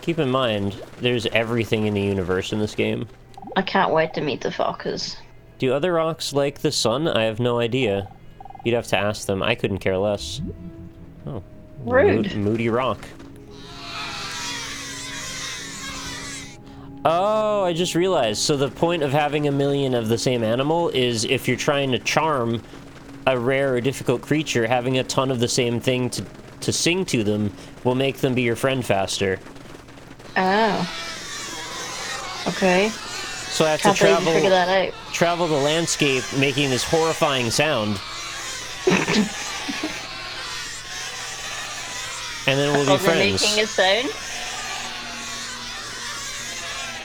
Keep in mind, there's everything in the universe in this game. I can't wait to meet the foxes. Do other rocks like the sun? I have no idea. You'd have to ask them. I couldn't care less. Oh. Rude. Moody rock. Oh, I just realized. So the point of having a million of the same animal is if you're trying to charm a rare or difficult creature, having a ton of the same thing to sing to them will make them be your friend faster. Oh. Okay. So I have Can't to believe you figure that out. travel the landscape making this horrifying sound. And then we'll be friends. Making a sound?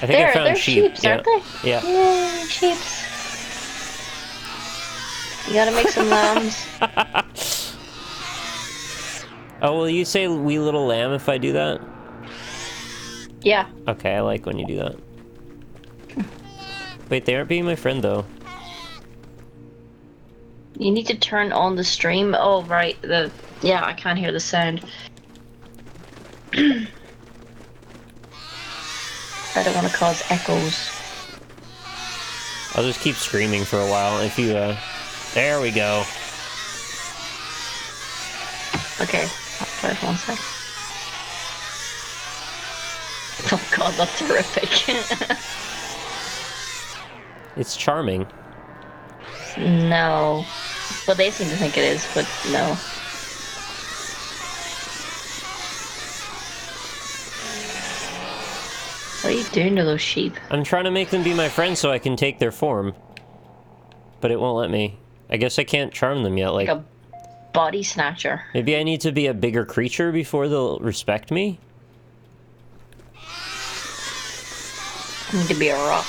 I think I found sheep. Sheeps, aren't they? Yeah. Yay, sheeps. You gotta make some lambs. Oh, will you say wee little lamb if I do that? Yeah. Okay, I like when you do that. Wait, they aren't being my friend, though. You need to turn on the stream. Oh, right. Yeah, I can't hear the sound. I don't want to cause echoes. I'll just keep screaming for a while. If you, there we go. Okay. Sorry, 1 sec. Oh god, that's horrific. It's charming. No. Well, they seem to think it is, but no. What are you doing to those sheep? I'm trying to make them be my friends so I can take their form. But it won't let me. I guess I can't charm them yet, Like a body snatcher. Maybe I need to be a bigger creature before they'll respect me? I need to be a rock.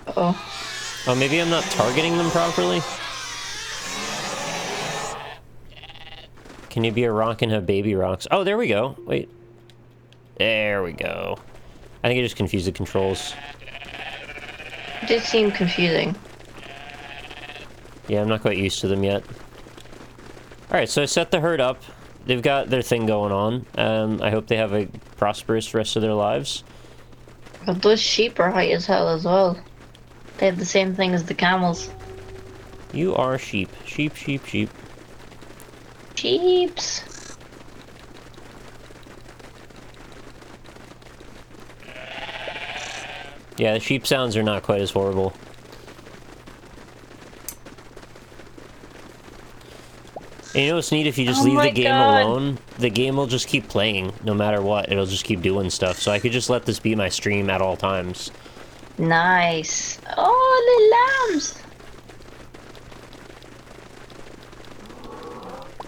Uh-oh. Oh, maybe I'm not targeting them properly? Can you be a rock and have baby rocks? Oh, there we go. Wait. There we go. I think I just confused the controls. It did seem confusing. Yeah, I'm not quite used to them yet. Alright, so I set the herd up. They've got their thing going on. I hope they have a prosperous rest of their lives. But those sheep are high as hell as well. They have the same thing as the camels. You are sheep. Sheep, sheep, sheep. Sheeps. Yeah, the sheep sounds are not quite as horrible. And you know what's neat? If you just leave the game alone, the game will just keep playing no matter what. It'll just keep doing stuff. So I could just let this be my stream at all times. Nice. Oh, the lambs.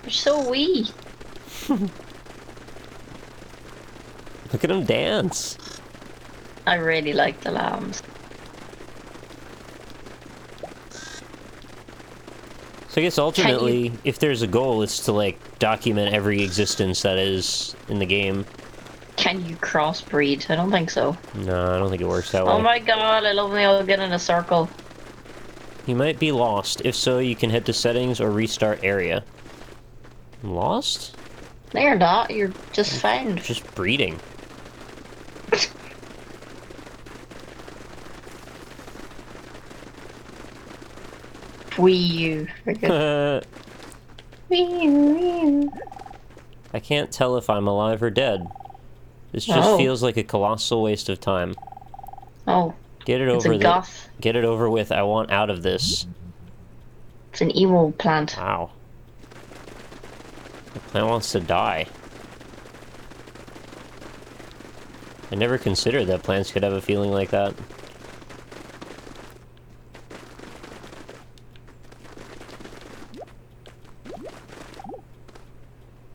They're so wee. Look at them dance. I really like the lambs. So I guess ultimately, if there's a goal, it's to like document every existence that is in the game. Can you crossbreed? I don't think so. No, I don't think it works that way. Oh my god, I love when they all get in a circle. You might be lost. If so, you can head to settings or restart area. I'm lost? No, you're not. You're just found. Just breeding. Wee you. Wee. I can't tell if I'm alive or dead. This just feels like a colossal waste of time. Oh. Get it over with. Get it over with. I want out of this. It's an emo plant. Wow. The plant wants to die. I never considered that plants could have a feeling like that.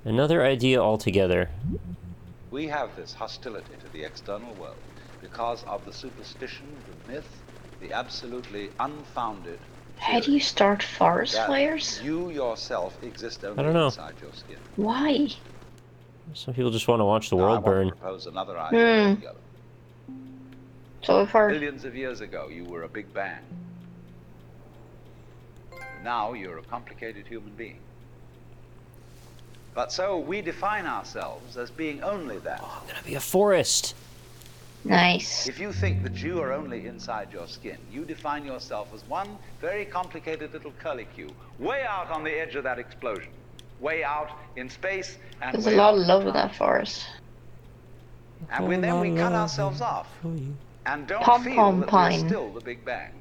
Another idea altogether. We have this hostility to the external world because of the superstition, the myth, the absolutely unfounded. How do you start forest fires? You yourself exist only I don't know. inside your skin. Why? Some people just want to watch the world burn. I want to propose another idea altogether. So far. Billions of years ago, you were a big bang. Now you're a complicated human being. But so we define ourselves as being only that. Oh, I'm gonna be a forest. Nice. If you think that you are only inside your skin, you define yourself as one very complicated little curlicue, way out on the edge of that explosion, way out in space, and there's a lot of love with that forest. And then we cut ourselves off and don't feel that we're still the Big Bang.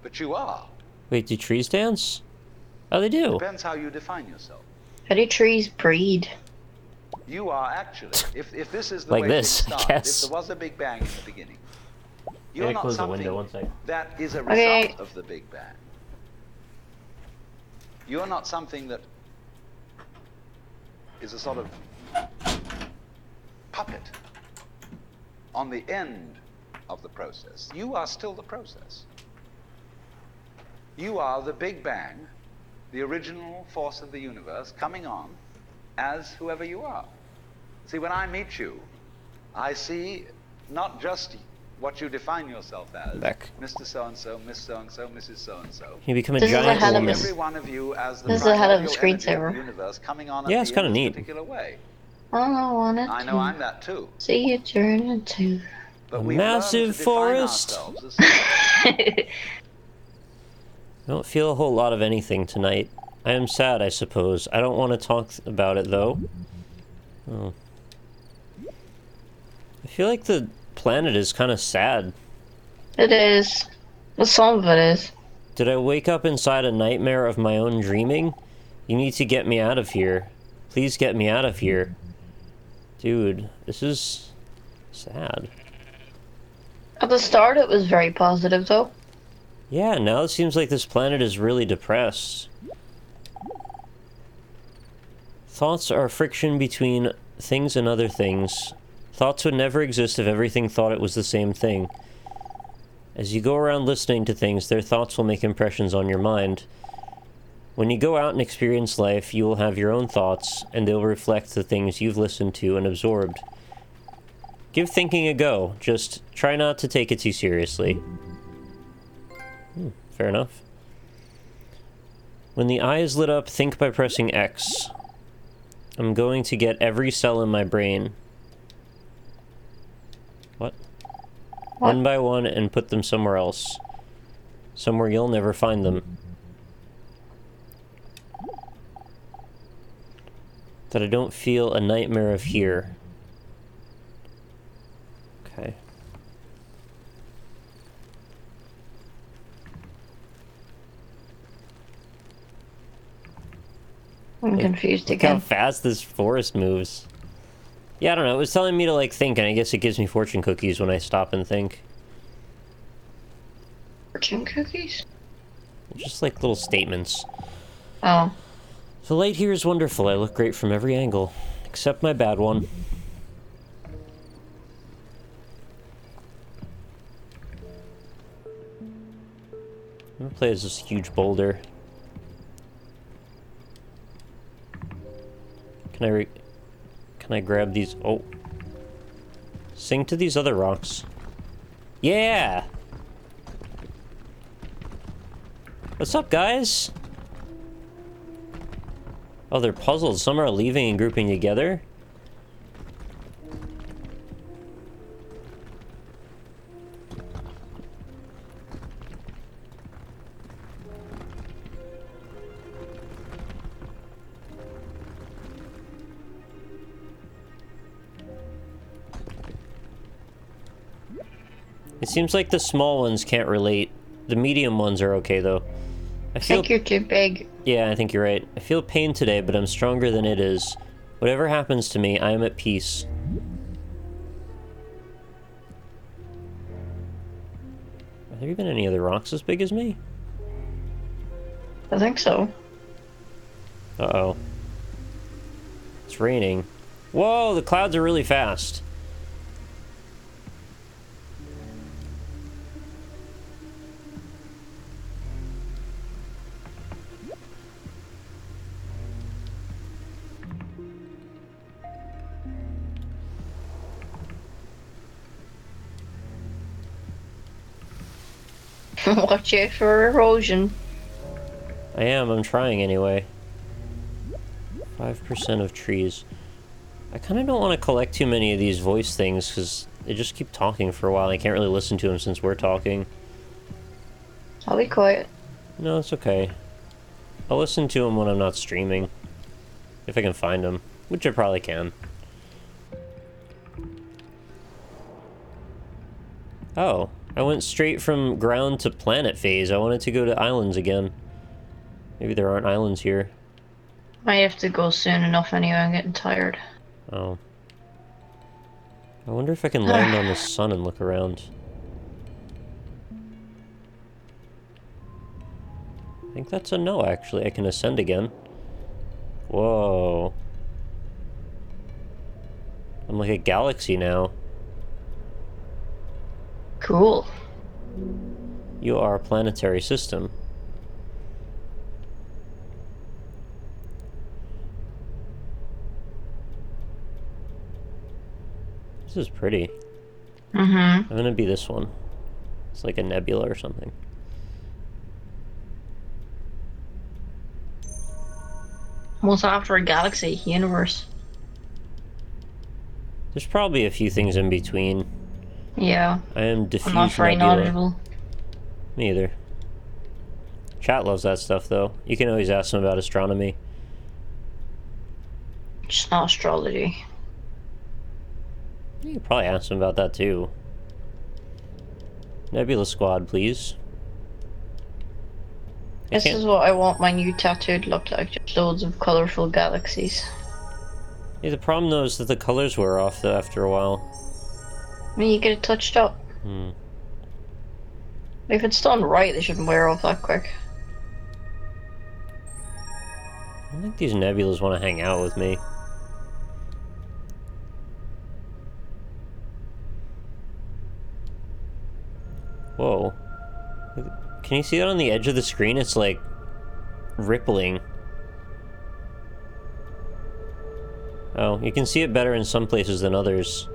But you are. Wait, do trees dance? Oh, they do. Depends how you define yourself. How do trees breed? You are actually, if this is the Like way this, things I started, guess. if there was a Big Bang in the beginning, you're Yeah, not close the something window, one second. that is a Okay. result of the Big Bang. You're not something that is a sort of puppet on the end of the process. You are still the process. You are the Big Bang, the original force of the universe, coming on as whoever you are. See, when I meet you, I see not just what you define yourself as, Back. Mr. So-and-so, Miss So-and-so, Mrs. So-and-so. You become a This is a giant hell of a woman. Every one of you as the This is a hell of a primordial energy of screensaver. the universe coming on Yeah, at it's me kinda in this neat. particular way. I wanted I know I'm that too. see you turn into. But A we've learned massive to define forest. ourselves as something. I don't feel a whole lot of anything tonight. I am sad, I suppose. I don't want to talk about it, though. Oh. I feel like the planet is kind of sad. It is. Well, some of it is. Did I wake up inside a nightmare of my own dreaming? You need to get me out of here. Please get me out of here. Dude, this is sad. At the start, it was very positive, though. Yeah, now it seems like this planet is really depressed. Thoughts are friction between things and other things. Thoughts would never exist if everything thought it was the same thing. As you go around listening to things, their thoughts will make impressions on your mind. When you go out and experience life, you will have your own thoughts, and they'll reflect the things you've listened to and absorbed. Give thinking a go. Just try not to take it too seriously. Fair enough. When the eye is lit up, think by pressing X. I'm going to get every cell in my brain. What? One by one and put them somewhere else. Somewhere you'll never find them. That I don't feel a nightmare of here. Okay. I'm confused Look how again. fast this forest moves. Yeah, I don't know. It was telling me to, like, think, and I guess it gives me fortune cookies when I stop and think. Fortune cookies? Just like little statements. Oh. The light here is wonderful. I look great from every angle. Except my bad one. I'm gonna play as this huge boulder. Can I grab these? Oh. Sing to these other rocks. Yeah! What's up, guys? Oh, they're puzzles. Some are leaving and grouping together. It seems like the small ones can't relate. The medium ones are okay, though. I think you're too big. Yeah, I think you're right. I feel pain today, but I'm stronger than it is. Whatever happens to me, I am at peace. Are there even any other rocks as big as me? I think so. Uh-oh. It's raining. Whoa, the clouds are really fast. Watch out for erosion. I'm trying anyway. 5% of trees. I kind of don't want to collect too many of these voice things, because they just keep talking for a while. I can't really listen to them since we're talking. I'll be quiet. No, it's okay. I'll listen to them when I'm not streaming. If I can find them, which I probably can. Oh, I went straight from ground to planet phase. I wanted to go to islands again. Maybe there aren't islands here. I have to go soon enough anyway, I'm getting tired. Oh. I wonder if I can land on the sun and look around. I think that's a no, actually. I can ascend again. Whoa. I'm like a galaxy now. Cool. You are a planetary system. This is pretty. Mm-hmm. I'm gonna be this one. It's like a nebula or something. What's after a galaxy? Universe. There's probably a few things in between. Yeah. I am I'm diffuse not very nebula. knowledgeable. Me either. Chat loves that stuff, though. You can always ask them about astronomy. Just not astrology. You can probably ask them about that, too. Nebula Squad, please. This is what I want my new tattoo to look like. Just loads of colourful galaxies. Yeah, the problem, though, is that the colors wear off, though, after a while. I mean, you get it touched up. Hmm. If it's done right, they shouldn't wear off that quick. I don't think these nebulas want to hang out with me. Whoa. Can you see that on the edge of the screen? It's like rippling. Oh, you can see it better in some places than others.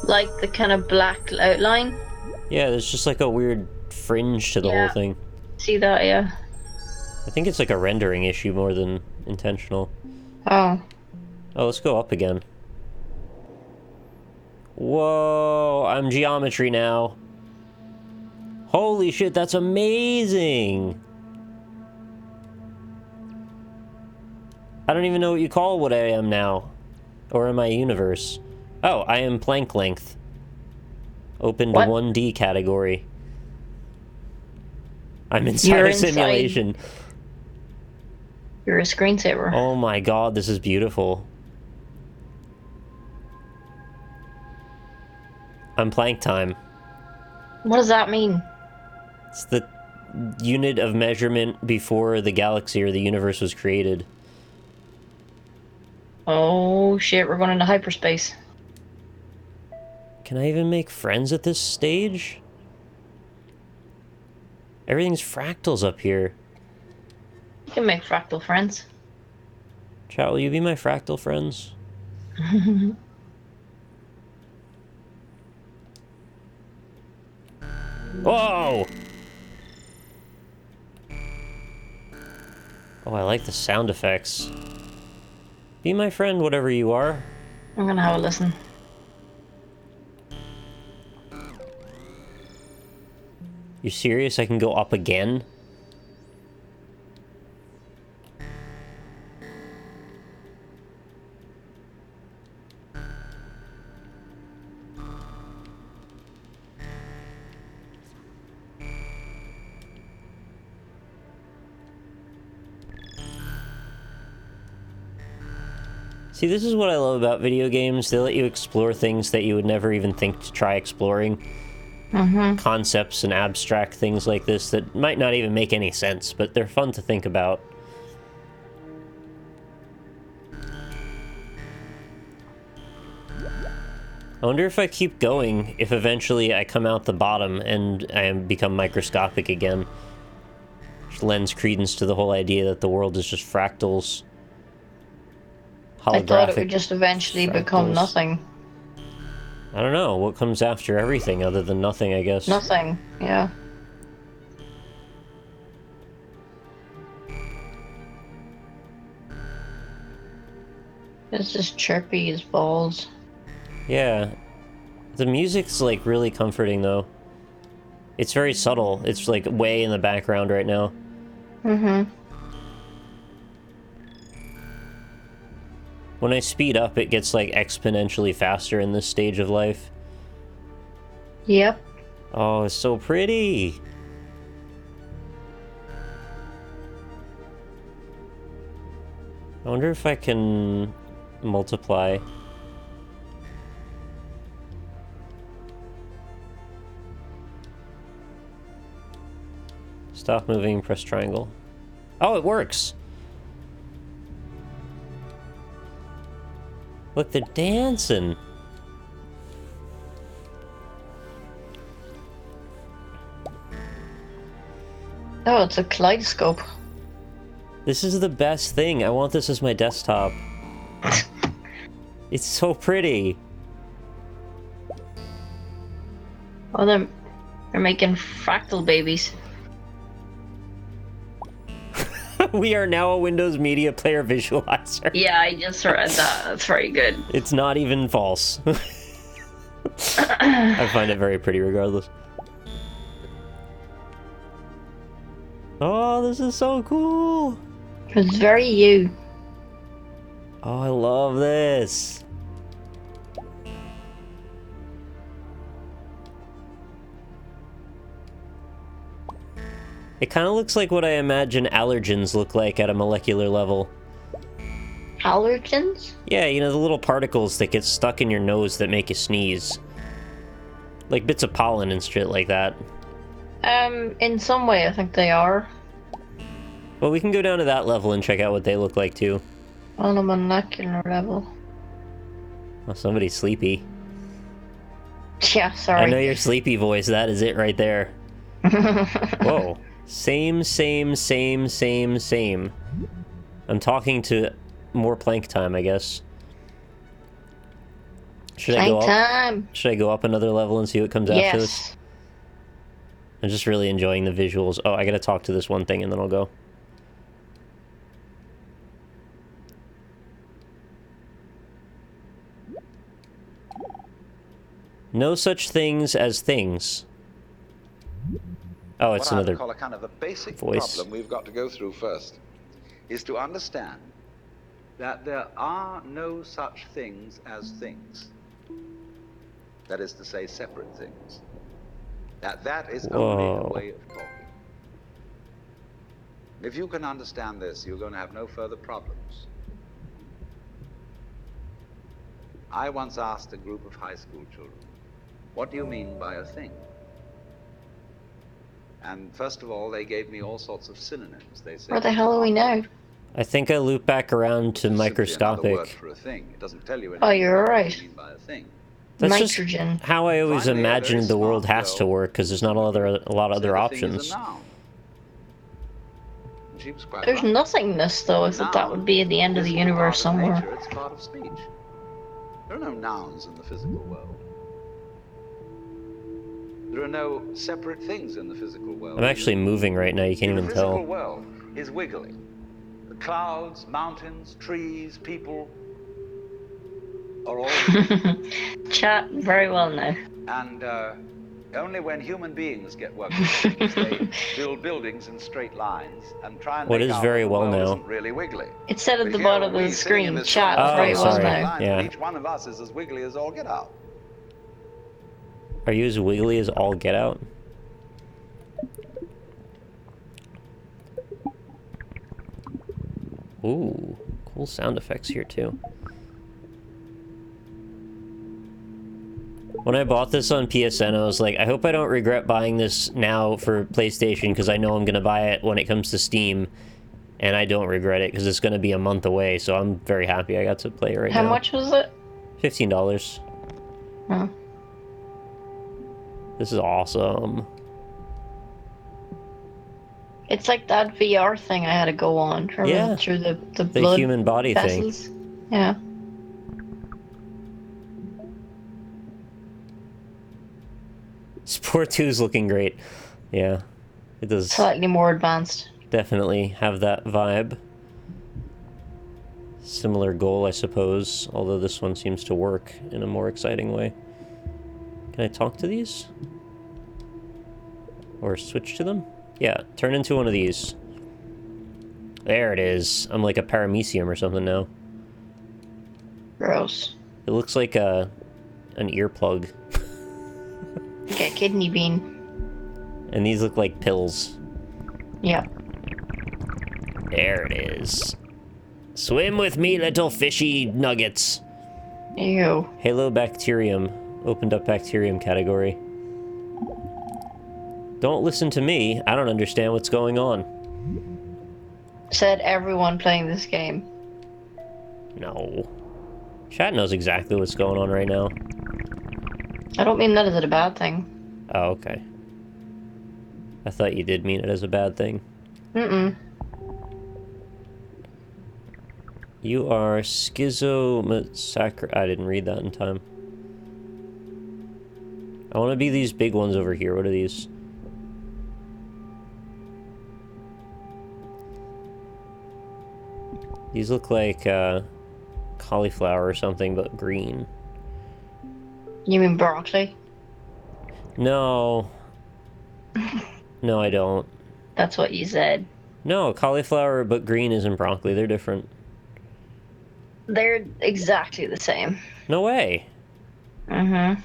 Like the kind of black outline? Yeah, there's just like a weird fringe to the whole thing. See that, yeah. I think it's like a rendering issue more than intentional. Oh. Oh, let's go up again. Whoa, I'm geometry now. Holy shit, that's amazing! I don't even know what you call what I am now. Or in my universe. Oh, I am Planck length. Open to 1D category. I'm inside a simulation. You're a screensaver. Oh my god, this is beautiful. I'm Planck time. What does that mean? It's the unit of measurement before the galaxy or the universe was created. Oh shit, we're going into hyperspace. Can I even make friends at this stage? Everything's fractals up here. You can make fractal friends. Chat, will you be my fractal friends? Whoa! Oh, I like the sound effects. Be my friend, whatever you are. I'm gonna have a listen. You serious? I can go up again? See, this is what I love about video games. They let you explore things that you would never even think to try exploring. Concepts and abstract things like this that might not even make any sense, but they're fun to think about. I wonder if I keep going, if eventually I come out the bottom and I become microscopic again. Which lends credence to the whole idea that the world is just fractals. I thought it would just eventually become nothing. I don't know. What comes after everything other than nothing, I guess? Nothing, yeah. It's just chirpy as balls. Yeah. The music's, like, really comforting, though. It's very subtle. It's, like, way in the background right now. When I speed up, it gets, like, exponentially faster in this stage of life. Yep. Oh, it's so pretty! I wonder if I can multiply. Stop moving, press triangle. Oh, it works! Look, they're dancing! Oh, it's a kaleidoscope. This is the best thing. I want this as my desktop. It's so pretty. Oh, they're making fractal babies. We are now a Windows Media Player visualizer. Yeah, I just read that. That's very good. It's not even false. I find it very pretty regardless. Oh, this is so cool! It's very you. Oh, I love this. It kind of looks like what I imagine allergens look like at a molecular level. Allergens? Yeah, you know, the little particles that get stuck in your nose that make you sneeze. Like bits of pollen and shit like that. In some way I think they are. Well, we can go down to that level and check out what they look like, too. On a molecular level. Oh, somebody's sleepy. Yeah, sorry. I know your sleepy voice. That is it right there. Whoa. Same. I'm talking to more plank time, I guess. Should I go up? Should I go up another level and see what comes after this? I'm just really enjoying the visuals. Oh, I gotta talk to this one thing and then I'll go. No such things as things. Oh, it's another what I call a kind of a basic voice. problem we've got to go through first is to understand that there are no such things as things. That is to say, separate things. That is only a way of talking. If you can understand this, you're going to have no further problems. I once asked a group of high school children, what do you mean by a thing? And first of all, they gave me all sorts of synonyms. They said, where the hell are we now? I think I loop back around to microscopic. Word for a thing. It doesn't tell you anything. Oh, you're right. What you mean by a thing. That's nitrogen. Just how I always Finally, imagined the world has to work, because there's not a lot of other options. She was quite There's right. nothingness, though. I thought that would be at the end of the Isn't universe part of somewhere. nature, it's part of speech. There are no nouns in the physical world. There are no separate things in the physical world. I'm actually moving right now, you can't even The tell. physical world is wiggly. The clouds, mountains, trees, people are all Chat very well now. and only when human beings get working on things, they build buildings in straight lines and try and What make is out very that the well world now? isn't really wiggly. It said at But the here bottom we of the sitting in screen, this chat room, very well sorry. now. Yeah. Each one of us is as wiggly as all get out. Are you as wiggly as all get out? Ooh, cool sound effects here too. When I bought this on PSN, I was like, I hope I don't regret buying this now for PlayStation, because I know I'm going to buy it when it comes to Steam, and I don't regret it, because it's going to be a month away, so I'm very happy I got to play it right now. How much was it? $15. Huh. This is awesome. It's like that VR thing I had to go on. Remember, Yeah. through the The blood human body thing. vessels. Yeah. Sport 2 is looking great. Yeah, it does Slightly more advanced. definitely have that vibe. Similar goal, I suppose, although this one seems to work in a more exciting way. Can I talk to these? Or switch to them? Yeah, turn into one of these. There it is. I'm like a paramecium or something now. Gross. It looks like an earplug. Get kidney bean. And these look like pills. Yeah. There it is. Swim with me, little fishy nuggets. Ew. Halobacterium. Opened up bacterium category. Don't listen to me. I don't understand what's going on. Said everyone playing this game. No. Chat knows exactly what's going on right now. I don't mean that as a bad thing. Oh, okay. I thought you did mean it as a bad thing. Mm-mm. You are schizomassacre. I didn't read that in time. I want to be these big ones over here. What are these? These look like cauliflower or something, but green. You mean broccoli? No. No, I don't. That's what you said. No, cauliflower, but green isn't broccoli. They're different. They're exactly the same. No way. Mm-hmm.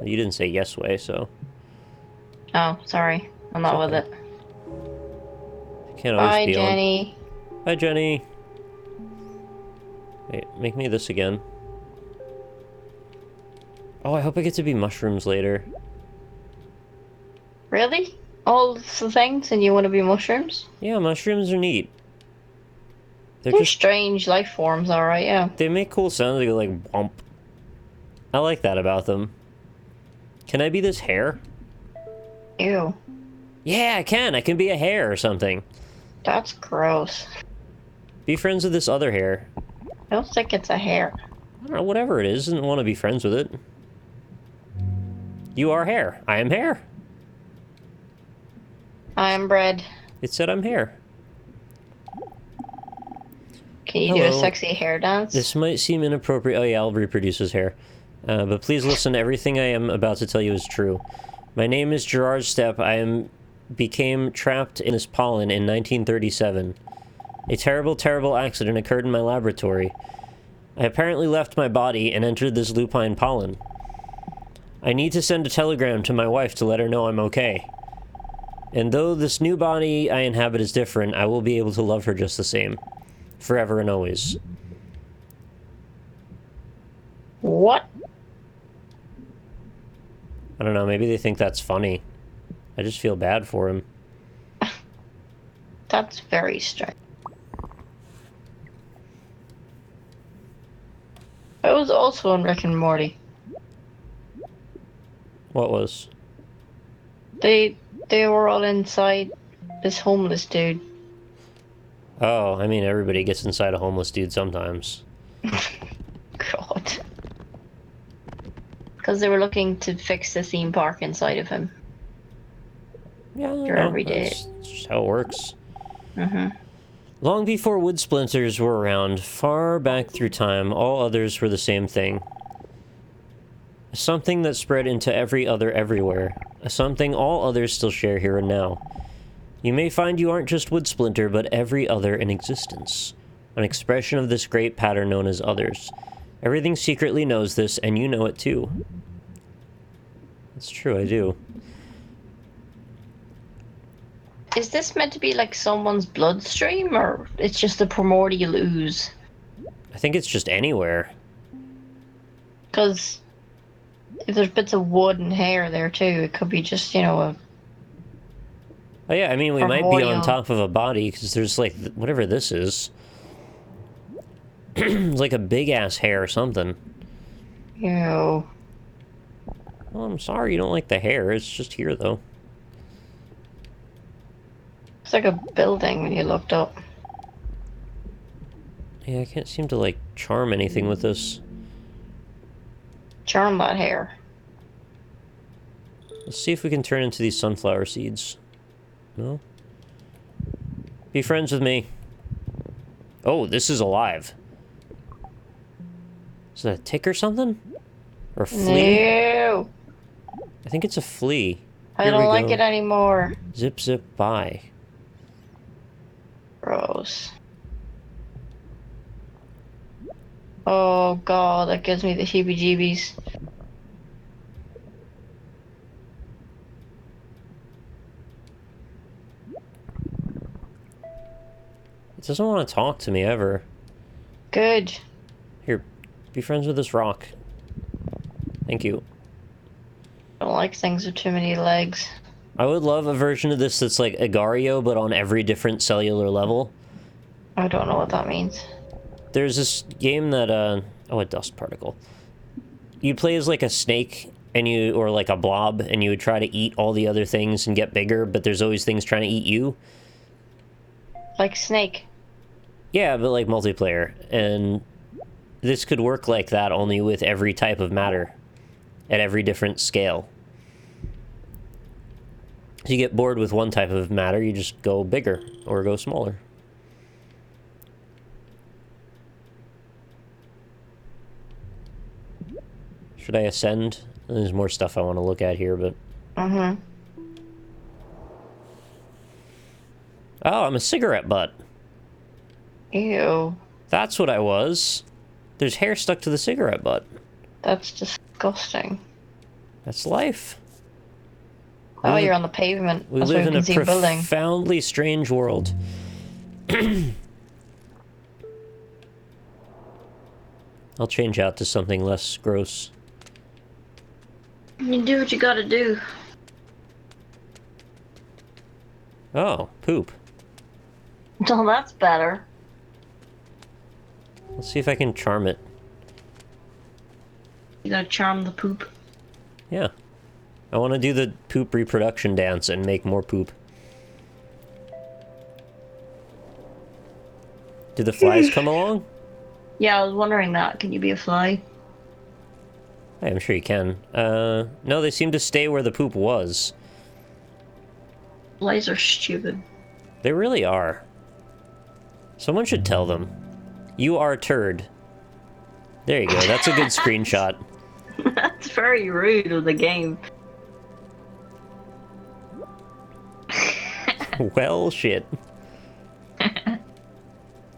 You didn't say yes way, so. Oh, sorry. I'm not with okay. it. Can't always Bye, be Jenny. on. Bye, Jenny. Wait, make me this again. Oh, I hope I get to be mushrooms later. Really? All the things, and you want to be mushrooms? Yeah, mushrooms are neat. They're just strange life forms, alright, yeah. They make cool sounds. They go like bump. I like that about them. Can I be this hare? Ew. Yeah, I can. I can be a hare or something. That's gross. Be friends with this other hare. I don't think it's a hare. I don't know, whatever it is. I don't want to be friends with it. You are hare. I am hare. I am bread. It said I'm hare. Can you do a sexy hair dance? This might seem inappropriate. Oh yeah, I'll reproduce his hair. But please listen, everything I am about to tell you is true. My name is Gerard Stepp. Became trapped in this pollen in 1937. A terrible, terrible accident occurred in my laboratory. I apparently left my body and entered this lupine pollen. I need to send a telegram to my wife to let her know I'm okay. And though this new body I inhabit is different, I will be able to love her just the same. Forever and always. What? I don't know, maybe they think that's funny. I just feel bad for him. That's very strange. I was also on Rick and Morty. What was? They were all inside this homeless dude. Oh, I mean, everybody gets inside a homeless dude sometimes. God. Because they were looking to fix the theme park inside of him. Yeah, every day. That's just how it works. Mm-hmm. Long before wood splinters were around, far back through time, all others were the same thing. Something that spread into every other everywhere. Something all others still share here and now. You may find you aren't just wood splinter, but every other in existence. An expression of this great pattern known as others. Everything secretly knows this, and you know it too. That's true, I do. Is this meant to be like someone's bloodstream, or it's just a primordial ooze? I think it's just anywhere. Because if there's bits of wood and hair there too, it could be just, you know, a... Oh yeah, I mean, we might be on top of a body, because there's like, whatever this is. It's like a big-ass hair or something. Ew. Well, I'm sorry you don't like the hair, it's just here, though. It's like a building when you looked up. Yeah, I can't seem to, like, charm anything with this. Charm that hair. Let's see if we can turn into these sunflower seeds. No? Be friends with me. Oh, this is alive. Is that a tick or something? Or a flea? No! I think it's a flea. I don't like it anymore. Zip, zip, bye. Gross. Oh god, that gives me the heebie-jeebies. It doesn't want to talk to me ever. Good. Here, be friends with this rock. Thank you. I don't like things with too many legs. I would love a version of this that's like Agario, but on every different cellular level. I don't know what that means. There's this game that, oh, a dust particle. You play as like a snake, or like a blob, and you would try to eat all the other things and get bigger, but there's always things trying to eat you. Like Snake. Yeah, but like multiplayer. And this could work like that, only with every type of matter. At every different scale. If you get bored with one type of matter, you just go bigger, or go smaller. Should I ascend? There's more stuff I want to look at here, but... Mm-hmm. Oh, I'm a cigarette butt. Ew. That's what I was. There's hair stuck to the cigarette butt. That's disgusting. That's life. Oh, you're on the pavement. We That's live why in we a can see building. profoundly strange world. I'll change out to something less gross. You do what you gotta do. Oh, poop. Oh, that's better. Let's see if I can charm it. You gotta charm the poop. Yeah. I want to do the poop reproduction dance and make more poop. Do the flies come along? Yeah, I was wondering that. Can you be a fly? I'm sure you can. No, they seem to stay where the poop was. Flies are stupid. They really are. Someone should tell them. You are a turd. There you go, that's a good screenshot. That's very rude of the game. Well, shit.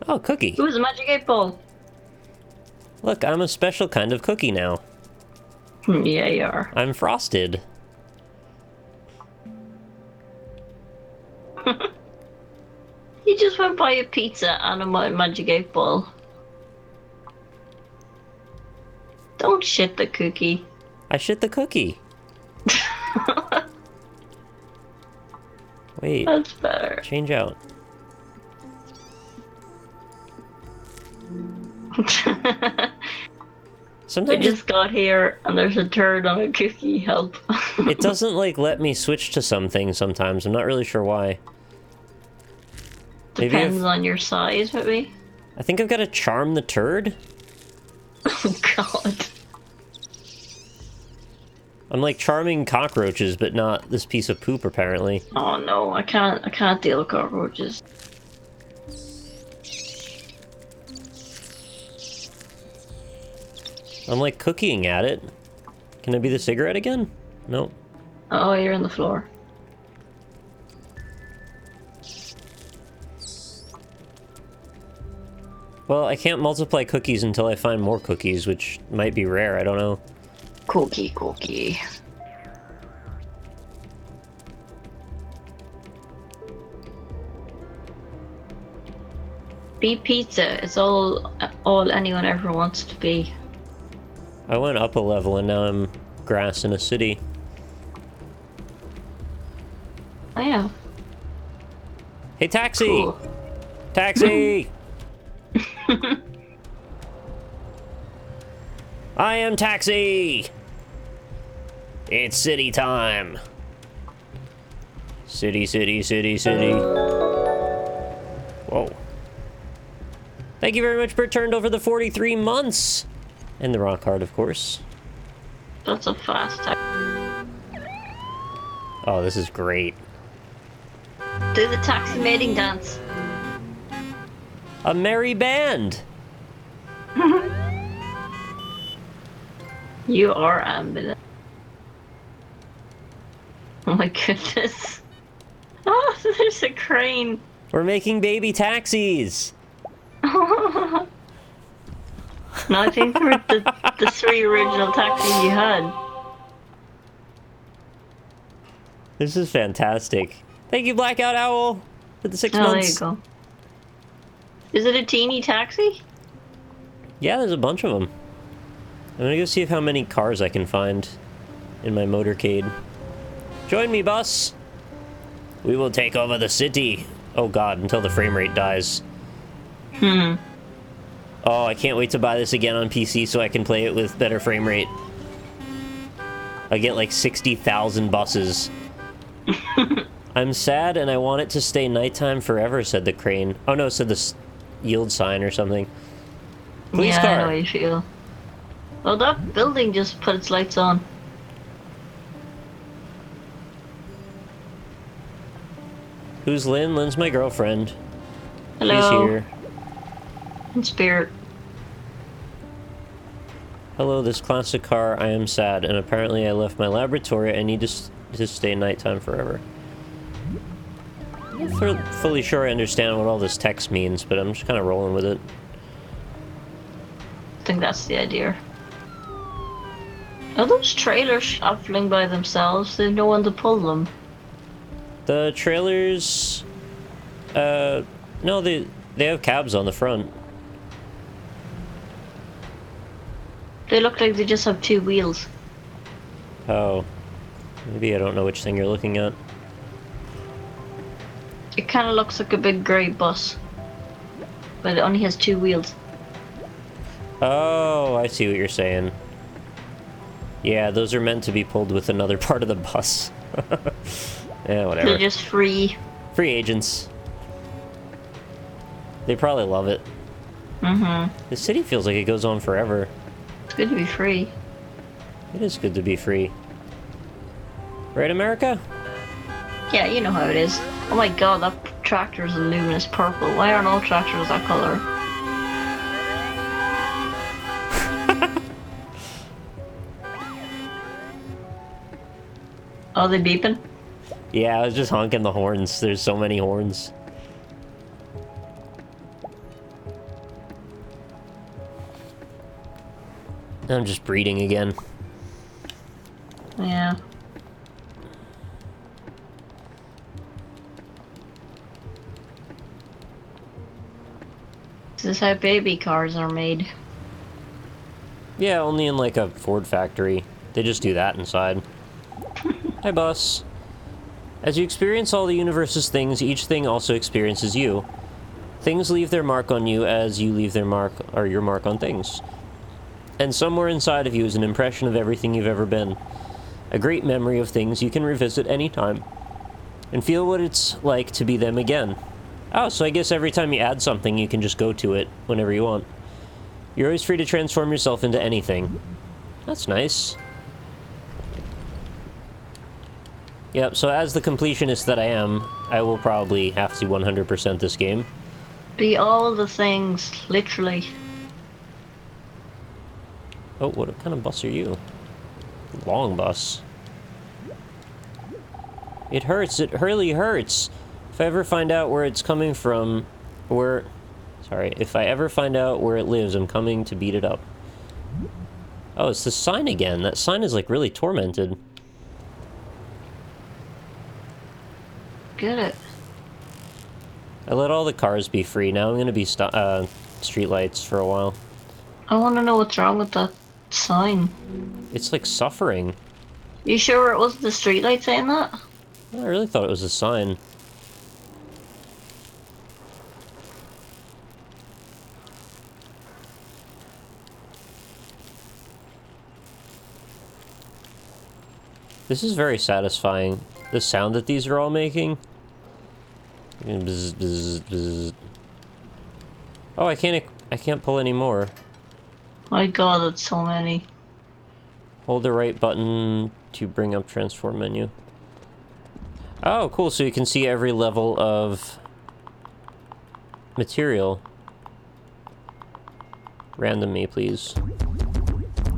Oh, cookie. Who's a Magic 8 Ball? Look, I'm a special kind of cookie now. Yeah, you are. I'm frosted. You just went by a pizza and a Magic 8 Ball. Don't shit the cookie. I shit the cookie. Wait. That's better. Change out. I Sometimes just got here and there's a turd on a cookie. Help. it doesn't, like, let me switch to some things sometimes. I'm not really sure why. Maybe Depends on your size, maybe. I think I've got to charm the turd. Oh god. I'm, like, charming cockroaches, but not this piece of poop, apparently. Oh no, I can't deal with cockroaches. I'm, like, cookieing at it. Can I be the cigarette again? No. Oh, you're on the floor. Well, I can't multiply cookies until I find more cookies, which might be rare, I don't know. Cookie. Be pizza. It's all anyone ever wants to be. I went up a level and now I'm grass in a city. Oh yeah. Hey, taxi! Cool. Taxi! I am taxi! It's city time. City. Whoa. Thank you very much for turned over the 43 months. And the rock hard, of course. That's a fast time. Oh, this is great. Do the taxi mating dance. A merry band! You are ambulance. Oh my goodness. Oh, there's a crane. We're making baby taxis! No, I think they were the 3 original taxis you had. This is fantastic. Thank you, Blackout Owl, for the 6 Oh, there you months. go. Is it a teeny taxi? Yeah, there's a bunch of them. I'm gonna go see how many cars I can find in my motorcade. Join me, bus! We will take over the city. Oh god, until the frame rate dies. Hmm. Oh, I can't wait to buy this again on PC so I can play it with better frame rate. I get like 60,000 buses. I'm sad and I want it to stay nighttime forever, said the crane. Oh no, it said the yield sign or something. Police car. I know how you feel. Well, that building just put its lights on. Who's Lynn? Lynn's my girlfriend. Hello. She's here. In spirit. Hello, this classic car. I am sad, and apparently I left my laboratory. I need to stay nighttime forever. I'm not fully sure I understand what all this text means, but I'm just kind of rolling with it. I think that's the idea. Are those trailers shuffling by themselves? There's no one to pull them. The trailers... no, they have cabs on the front. They look like they just have two wheels. Oh. Maybe I don't know which thing you're looking at. It kind of looks like a big grey bus. But it only has two wheels. Oh, I see what you're saying. Yeah, those are meant to be pulled with another part of the bus. Yeah, whatever. They're just free. Free agents. They probably love it. Mm-hmm. The city feels like it goes on forever. It's good to be free. It is good to be free. Right, America? Yeah, you know how it is. Oh my god, that tractor is a luminous purple. Why aren't all tractors that color? Are they beeping? Yeah, I was just honking the horns. There's so many horns. I'm just breeding again. Yeah. This is how baby cars are made. Yeah, only in like a Ford factory. They just do that inside. Hi, bus. As you experience all the universe's things, each thing also experiences you. Things leave their mark on you as you leave their mark, or your mark on things. And somewhere inside of you is an impression of everything you've ever been. A great memory of things you can revisit anytime. And feel what it's like to be them again. Oh, so I guess every time you add something, you can just go to it whenever you want. You're always free to transform yourself into anything. That's nice. Yep, so as the completionist that I am, I will probably have to 100% this game. Be all the things, literally. Oh, what kind of bus are you? Long bus. It hurts, it really hurts. If I ever find out where it's coming from, if I ever find out where it lives, I'm coming to beat it up. Oh, it's the sign again. That sign is like really tormented. Get it. I let all the cars be free. Now I'm gonna be streetlights for a while. I want to know what's wrong with that sign. It's like suffering. You sure it wasn't the streetlight saying that? I really thought it was a sign. This is very satisfying. The sound that these are all making. Bzz, bzz, bzz. Oh, I can't pull any more. My god, that's so many. Hold the right button to bring up transform menu. Oh, cool, so you can see every level of material. Random me, please.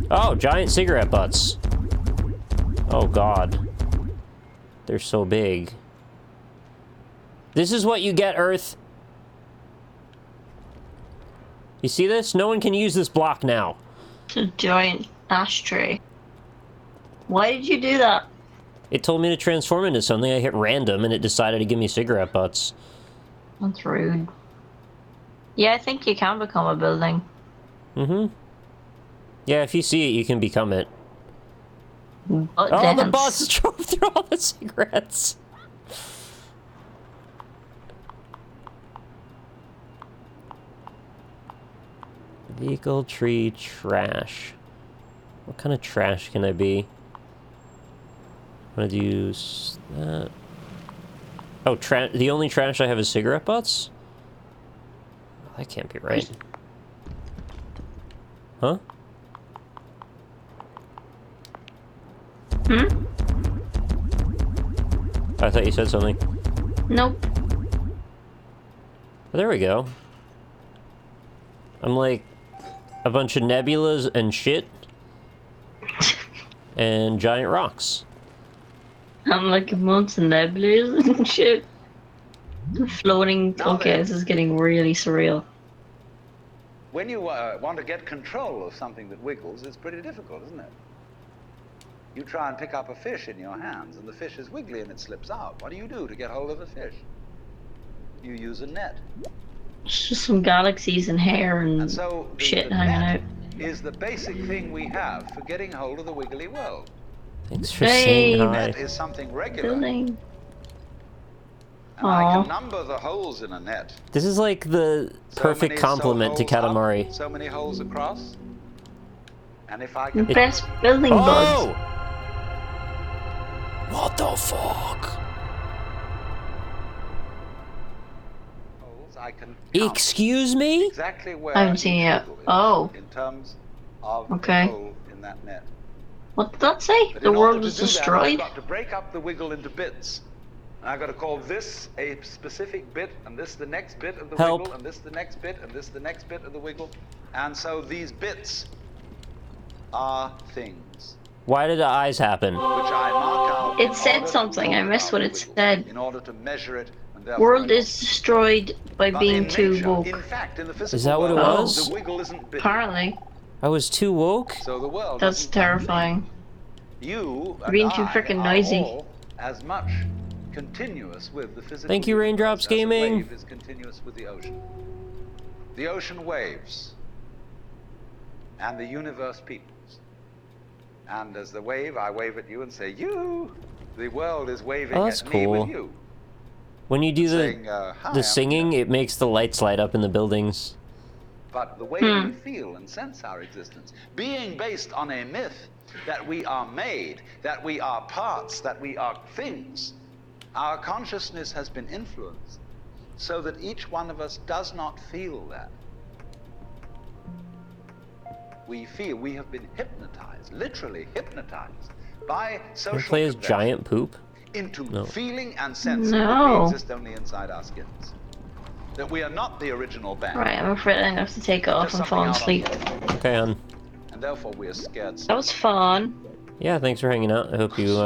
Oh, giant cigarette butts. Oh god. They're so big. This is what you get, Earth. You see this? No one can use this block now. It's a giant ashtray. Why did you do that? It told me to transform into something. I hit random and it decided to give me cigarette butts. That's rude. Yeah, I think you can become a building. Mm-hmm. Yeah, if you see it, you can become it. But Oh, dance. the bus drove through all the cigarettes. Vehicle, tree, trash. What kind of trash can I be? I'm gonna do that. Oh, the only trash I have is cigarette butts? That can't be right. Huh? Hmm? I thought you said something. Nope. Oh, there we go. I'm like a bunch of nebulas and shit. And giant rocks. I'm like a monster nebulas and shit. Floating. Okay, this is getting really surreal. When you want to get control of something that wiggles, it's pretty difficult, isn't it? You try and pick up a fish in your hands, and the fish is wiggly and it slips out. What do you do to get hold of the fish? You use a net. It's just some galaxies and hair and so shit the hanging net out. Is the basic thing we have for getting hold of the wiggly world. Thanks for saying hi. The net is something regular. Building. And I can number the holes in a net. This is like the perfect complement to Katamari. So many holes across. And if I can best building bugs. What the fuck? I can excuse me? Exactly where I haven't seen it yet. Oh. In terms of okay. the hole in that net. What did that say? The world was destroyed? I've got to break up the wiggle into bits. I've got to call this a specific bit, and this the next bit of the wiggle, and this the next bit, and this the next bit of the wiggle. And so these bits are things. Why did the eyes happen? Which I mark out. It said something. I missed what it said. In order to measure it. World is destroyed by being too woke. In fact, in the physical is that what it was? The wiggle isn't big. Apparently. I was too woke? So the world That's terrifying. You being too freaking noisy. As much continuous with the physical. Thank you, Raindrops Gaming. Wave is continuous with the ocean. The ocean waves. And the universe peoples. And as the wave, I wave at you and say, you. The world is waving at me with you. When you do the singing, it makes the lights light up in the buildings. But the way we feel and sense our existence, being based on a myth that we are made, that we are parts, that we are things, our consciousness has been influenced so that each one of us does not feel that. We feel we have been hypnotized, literally hypnotized, by social Can I play as giant poop? Into feeling and sensing that we exist only inside our skins. That we are not the original band. Right, I'm afraid I have to take it off and fall asleep. Okay, on. And therefore we are scared. That was fun. Yeah, thanks for hanging out. I hope you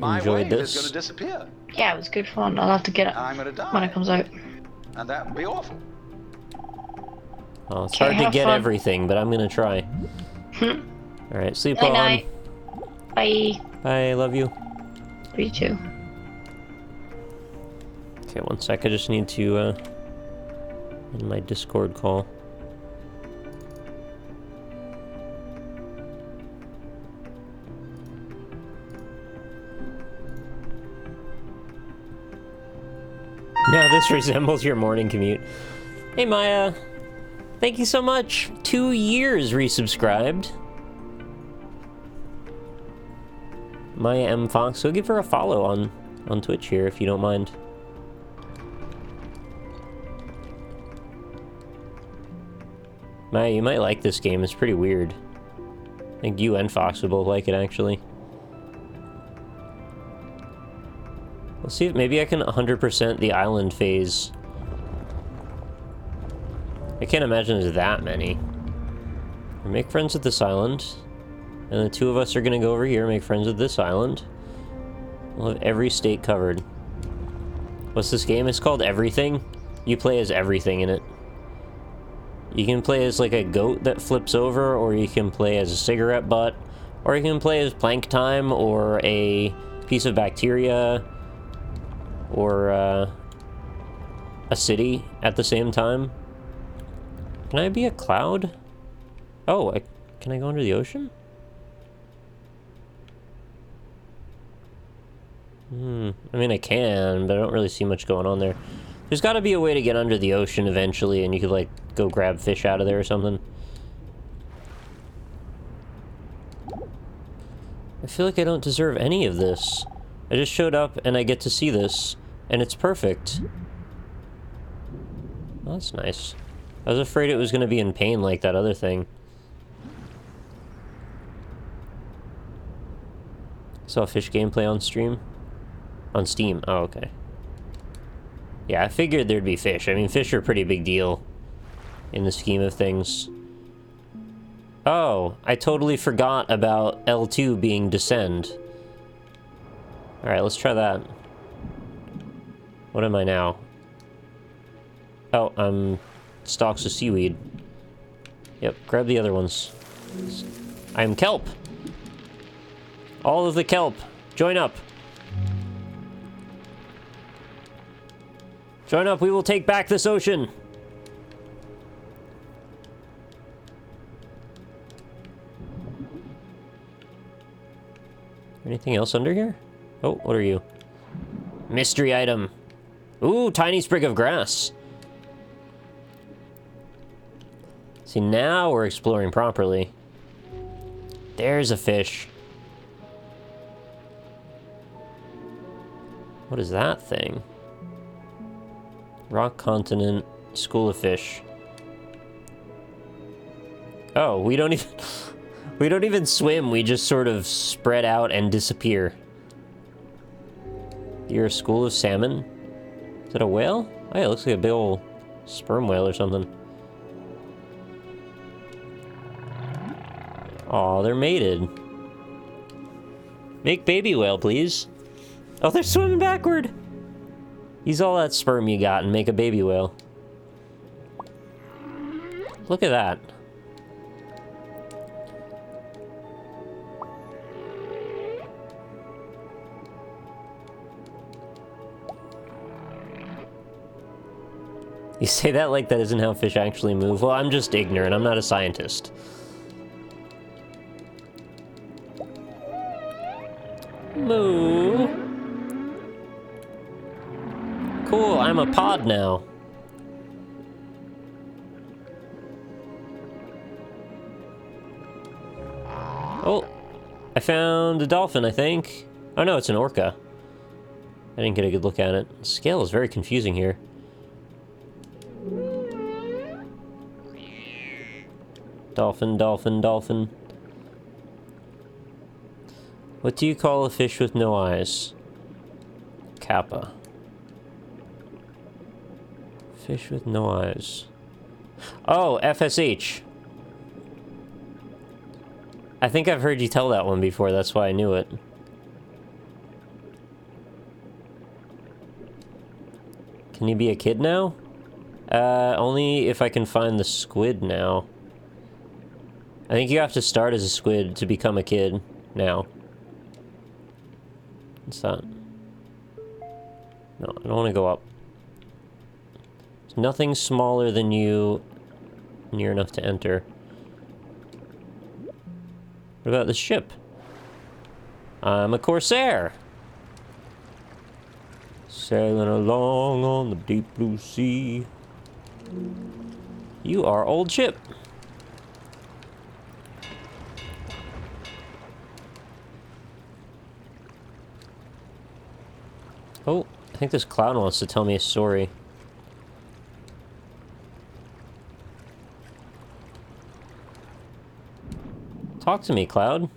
enjoyed this. Is going to disappear. Yeah, it was good fun. I'll have to get it when it comes out. And that would be awful. Well, it's hard to get everything, but I'm gonna try. Alright, sleep well. Night. Bye. Bye, love you. You too. Okay, one sec. I just need to end my Discord call. Now this resembles your morning commute. Hey Maya, thank you so much. 2 years resubscribed. Maya M. Fox, go give her a follow on Twitch here if you don't mind. Maya, you might like this game. It's pretty weird. I think you and Fox would both like it, actually. Let's see if maybe I can 100% the island phase. I can't imagine there's that many. Make friends with this island. And the two of us are gonna go over here, make friends with this island. We'll have every state covered. What's this game? It's called Everything. You play as everything in it. You can play as like a goat that flips over, or you can play as a cigarette butt, or you can play as plank time, or a piece of bacteria, or a city at the same time. Can I be a cloud? Oh, can I go under the ocean? I mean, I can, but I don't really see much going on there. There's got to be a way to get under the ocean eventually, and you could, like, go grab fish out of there or something. I feel like I don't deserve any of this. I just showed up, and I get to see this, and it's perfect. Well, that's nice. I was afraid it was going to be in pain like that other thing. Saw fish gameplay on stream? On Steam. Oh, okay. Yeah, I figured there'd be fish. I mean, fish are a pretty big deal in the scheme of things. Oh, I totally forgot about L2 being descend. Alright, let's try that. What am I now? Oh, I'm stalks of seaweed. Yep, grab the other ones. I'm kelp! All of the kelp! Join up! Join up, we will take back this ocean! Anything else under here? Oh, what are you? Mystery item. Ooh, tiny sprig of grass. See, now we're exploring properly. There's a fish. What is that thing? Rock continent, school of fish. Oh, we don't even... we don't even swim, we just sort of spread out and disappear. You're a school of salmon? Is that a whale? Oh yeah, it looks like a big old sperm whale or something. Aw, they're mated. Make baby whale, please. Oh, they're swimming backward! Use all that sperm you got and make a baby whale. Look at that. You say that like that isn't how fish actually move? Well, I'm just ignorant. I'm not a scientist. Moo. Cool, I'm a pod now. Oh, I found a dolphin, I think. Oh no, it's an orca. I didn't get a good look at it. The scale is very confusing here. Dolphin, dolphin, dolphin. What do you call a fish with no eyes? Kappa. Fish with no eyes. Oh, FSH. I think I've heard you tell that one before, that's why I knew it. Can you be a kid now? Only if I can find the squid now. I think you have to start as a squid to become a kid now. What's that? No, I don't want to go up. There's nothing smaller than you near enough to enter. What about the ship? I'm a corsair! Sailing along on the deep blue sea. You are old ship. Oh, I think this clown wants to tell me a story. Talk to me, Cloud.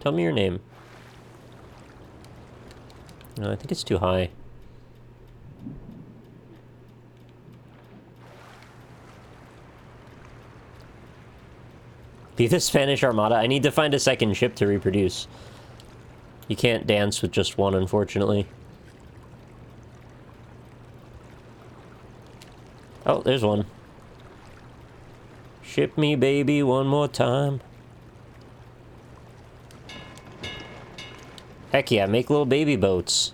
Tell me your name. No, I think it's too high. Be the Spanish Armada. I need to find a second ship to reproduce. You can't dance with just one, unfortunately. Oh, there's one. Ship me, baby, one more time. Heck yeah, make little baby boats.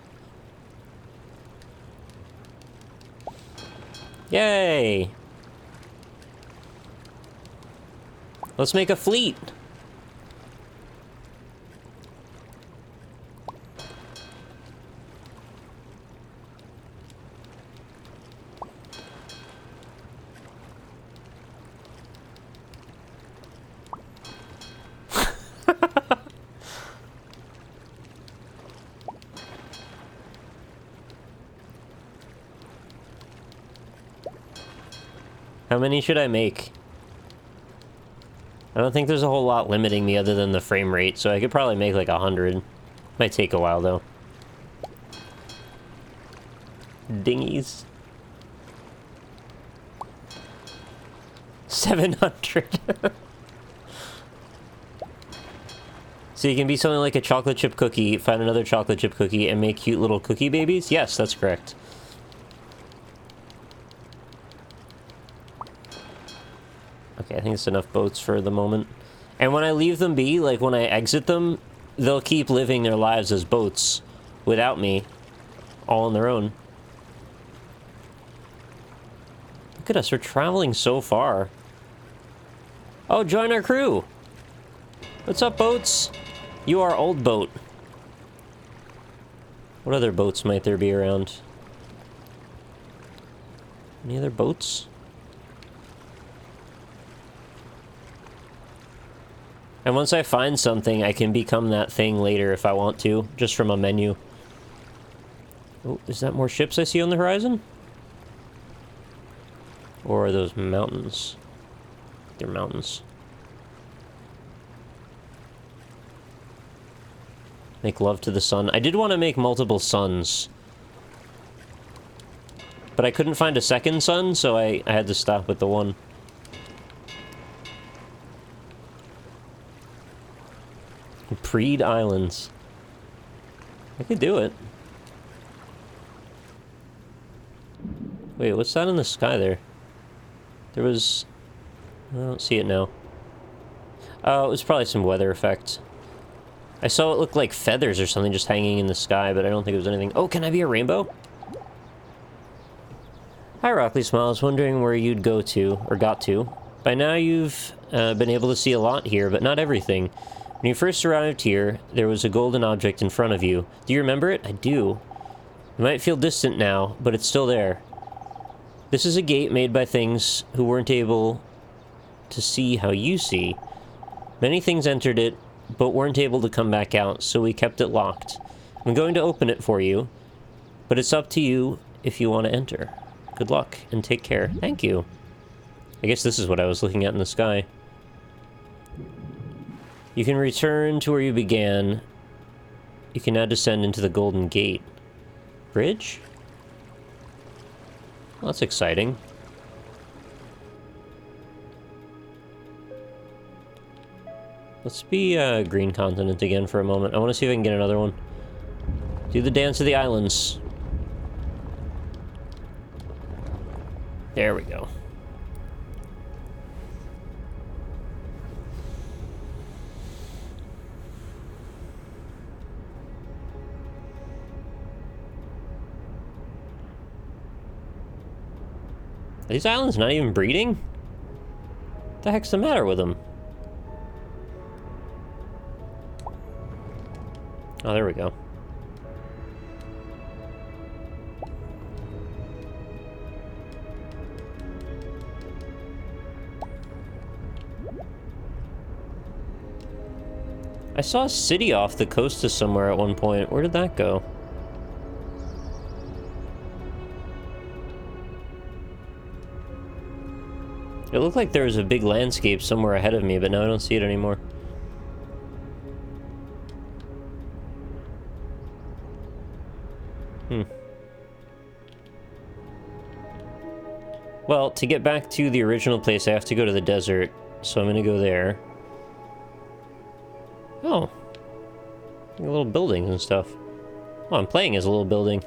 Yay! Let's make a fleet. How many should I make? I don't think there's a whole lot limiting me other than the frame rate, so I could probably make like 100. Might take a while though. Dinghies. 700. So you can be something like a chocolate chip cookie, find another chocolate chip cookie, and make cute little cookie babies? Yes, that's correct. Okay, I think it's enough boats for the moment. And when I leave them be, like when I exit them, they'll keep living their lives as boats without me, all on their own. Look at us, we're traveling so far. Oh, join our crew! What's up, boats? You are old boat. What other boats might there be around? Any other boats? And once I find something, I can become that thing later if I want to, just from a menu. Oh, is that more ships I see on the horizon? Or are those mountains? They're mountains. Make love to the sun. I did want to make multiple suns. But I couldn't find a second sun, so I had to stop with the one. Preed Islands. I could do it. Wait, what's that in the sky there? There was... I don't see it now. Oh, it was probably some weather effect. I saw it look like feathers or something just hanging in the sky, but I don't think it was anything. Oh, can I be a rainbow? Hi, RockLeeSmile. I was wondering where you'd go to, or got to. By now you've been able to see a lot here, but not everything. When you first arrived here, there was a golden object in front of you. Do you remember it? I do. It might feel distant now, but it's still there. This is a gate made by things who weren't able to see how you see. Many things entered it, but weren't able to come back out, so we kept it locked. I'm going to open it for you, but it's up to you if you want to enter. Good luck, and take care. Thank you. I guess this is what I was looking at in the sky. You can return to where you began. You can now descend into the Golden Gate. Bridge? Well, that's exciting. Let's be Green Continent again for a moment. I want to see if I can get another one. Do the dance of the islands. There we go. Are these islands not even breeding? What the heck's the matter with them? Oh, there we go. I saw a city off the coast of somewhere at one point. Where did that go? It looked like there was a big landscape somewhere ahead of me, but now I don't see it anymore. Well, to get back to the original place, I have to go to the desert, so I'm gonna go there. Oh. Little buildings and stuff. Oh, I'm playing as a little building.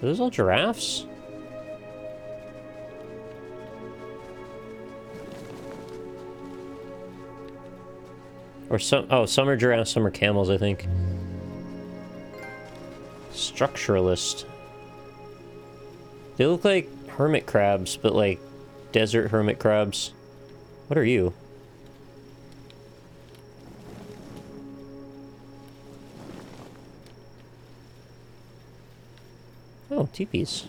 Are those all giraffes? Or some... Oh, some are giraffes, some are camels, I think. Structuralist. They look like hermit crabs, but like desert hermit crabs. What are you? Oh, teepees.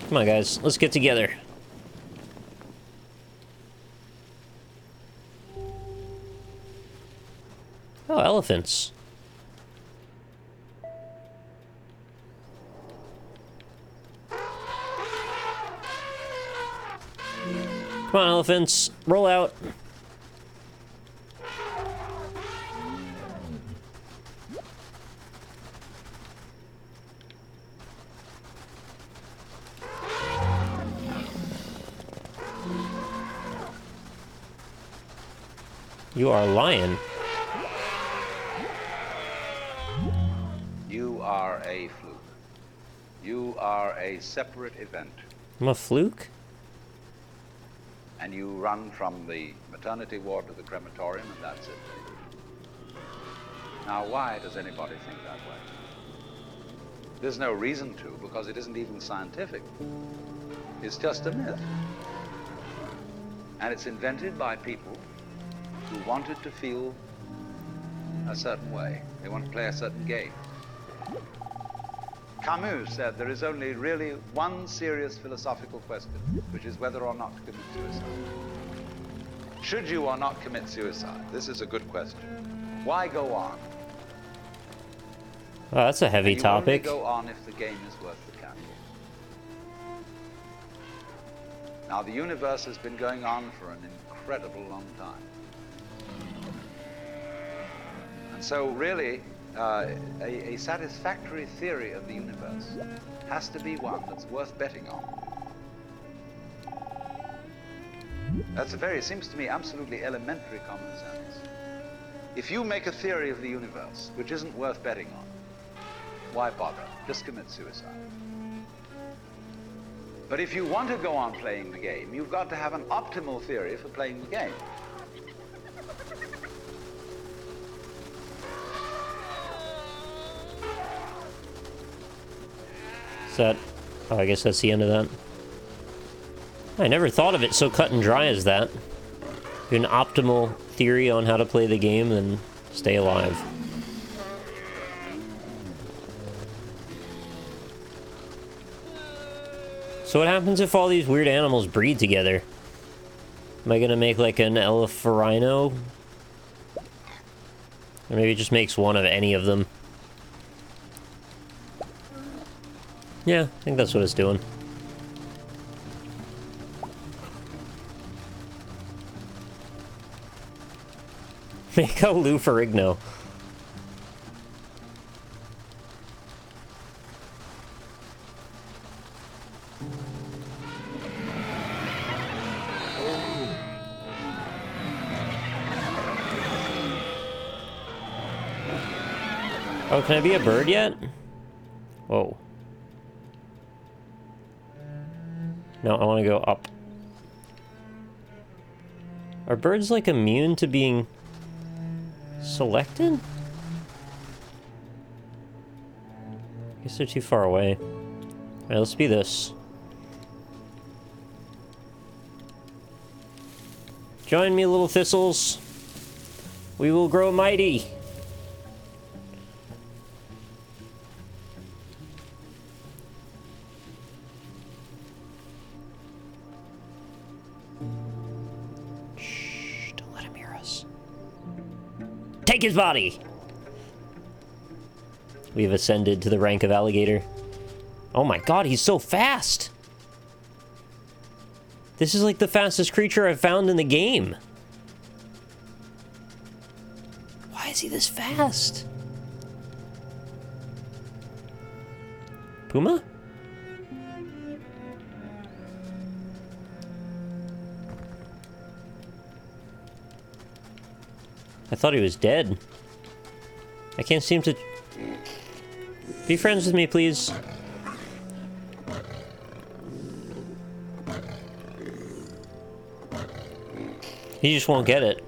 Come on, guys. Let's get together. Oh, elephants. Come on, elephants. Roll out. You are a lion. You are a fluke. You are a separate event. I'm a fluke? And you run from the maternity ward to the crematorium, and that's it. Now, why does anybody think that way? There's no reason to, because it isn't even scientific. It's just a myth. And it's invented by people who wanted to feel a certain way. They want to play a certain game. Camus said there is only really one serious philosophical question, which is whether or not to commit suicide. Should you or not commit suicide? This is a good question. Why go on? Oh, that's a heavy topic. You only go on if the game is worth the candle. Now, the universe has been going on for an incredible long time. And so, really, a satisfactory theory of the universe has to be one that's worth betting on. That's a very, seems to me, absolutely elementary common sense. If you make a theory of the universe which isn't worth betting on, why bother? Just commit suicide. But if you want to go on playing the game, you've got to have an optimal theory for playing the game. That, oh, I guess that's the end of that. I never thought of it so cut and dry as that. An optimal theory on how to play the game and stay alive. So what happens if all these weird animals breed together? Am I gonna make like an elepharino? Or maybe it just makes one of any of them. Yeah, I think that's what it's doing. Make a Lufarigno. Oh, can I be a bird yet? Whoa. No, I want to go up. Are birds, like, immune to being selected? I guess they're too far away. Alright, let's be this. Join me, little thistles. We will grow mighty. Take his body! We've ascended to the rank of alligator. Oh my god, he's so fast! This is like the fastest creature I've found in the game. Why is he this fast? Puma? I thought he was dead. I can't seem to... Be friends with me, please. He just won't get it.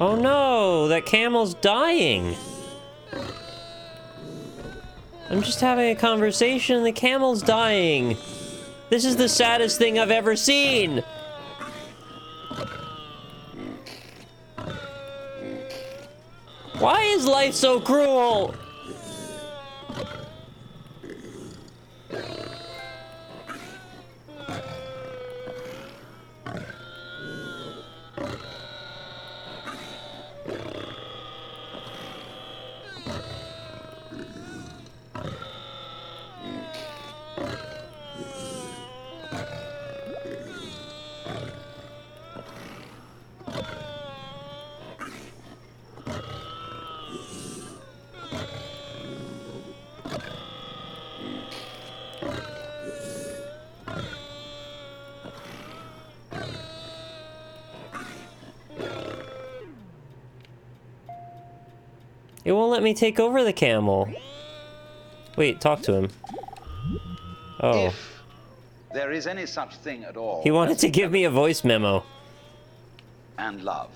Oh no, that camel's dying. I'm just having a conversation, the camel's dying. This is the saddest thing I've ever seen. Why is life so cruel? It won't let me take over the camel. Wait, talk to him. Oh. If there is any such thing at all. He wanted to give me a voice memo. And love.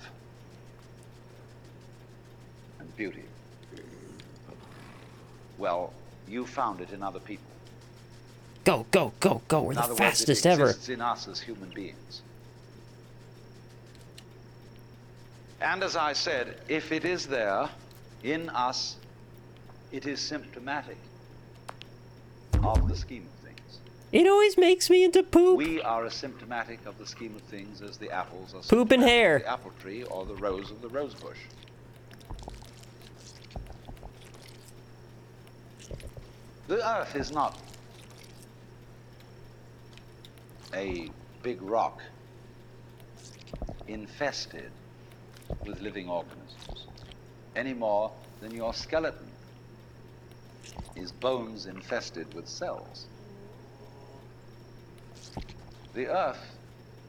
And beauty. Well, you found it in other people. Go, go, go, go. We're the fastest ever. It exists in us as human beings. And as I said, if it is there, in us, it is symptomatic of the scheme of things. It always makes me into poop. We are as symptomatic of the scheme of things as the apples are poop and hair. Of the apple tree or the rose of the rose bush. The earth is not a big rock infested with living organisms, any more than your skeleton is bones infested with cells. The earth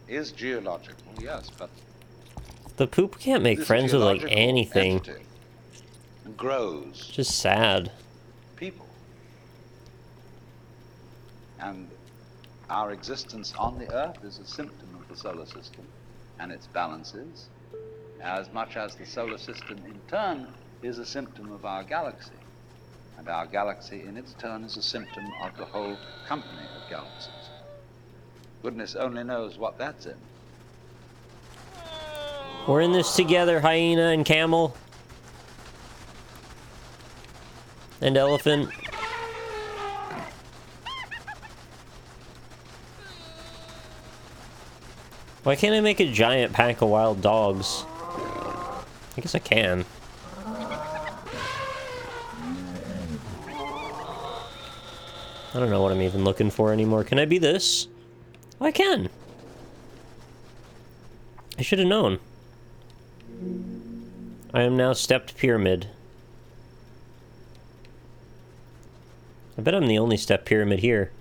is geological, yes, but the poop can't make friends with like anything. Grows. Just sad. People. And our existence on the earth is a symptom of the solar system and its balances, as much as the solar system in turn is a symptom of our galaxy. And our galaxy in its turn is a symptom of the whole company of galaxies. Goodness only knows what that's in. We're in this together, hyena and camel. And elephant. Why can't I make a giant pack of wild dogs? I guess I can. I don't know what I'm even looking for anymore. Can I be this? Oh, I can. I should have known. I am now stepped pyramid. I bet I'm the only step pyramid here.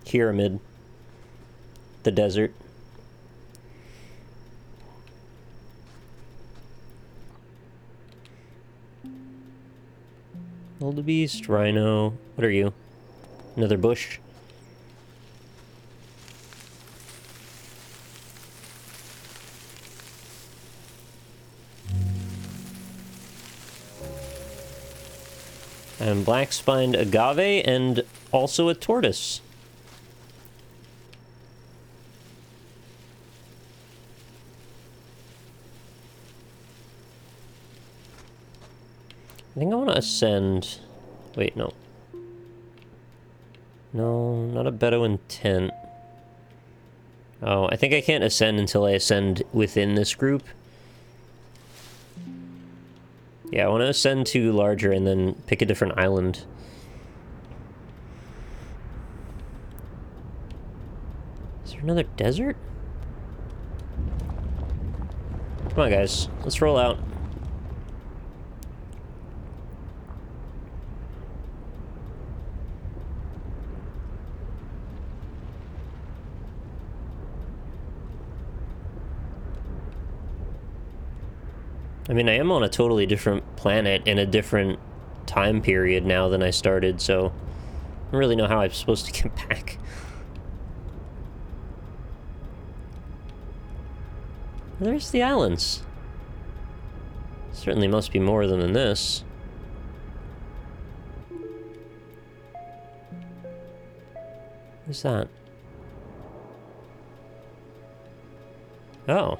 Pyramid. The desert. Wildebeest, rhino. What are you? Another bush? And black-spined agave and also a tortoise. I think I want to ascend... Wait, no. No, not a Bedouin tent. Oh, I think I can't ascend until I ascend within this group. Yeah, I want to ascend to larger and then pick a different island. Is there another desert? Come on, guys. Let's roll out. I mean, I am on a totally different planet in a different time period now than I started, so I don't really know how I'm supposed to get back. There's the islands. Certainly must be more than this. What's that? Oh.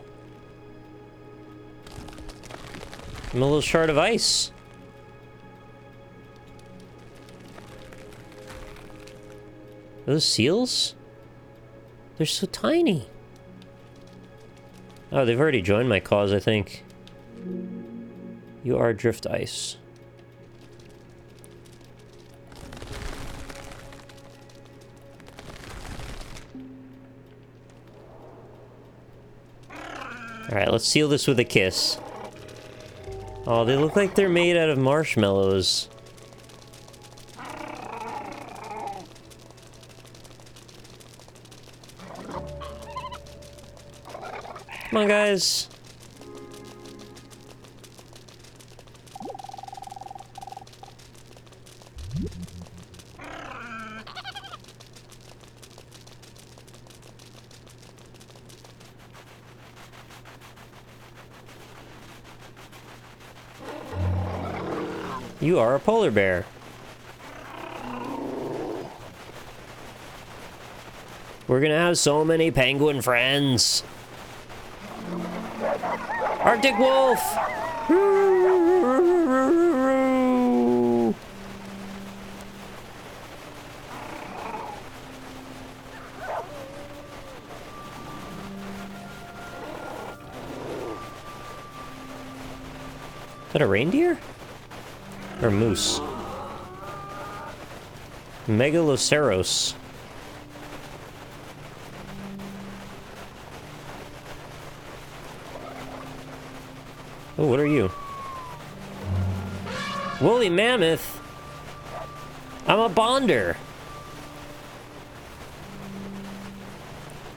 I'm a little shard of ice. Those seals? They're so tiny. Oh, they've already joined my cause, I think. You are drift ice. Alright, let's seal this with a kiss. Oh, they look like they're made out of marshmallows. Come on, guys. You are a polar bear. We're gonna have so many penguin friends. Arctic wolf! Is that a reindeer? Or moose? Megaloceros. Oh, what are you? Woolly mammoth? I'm a bonder.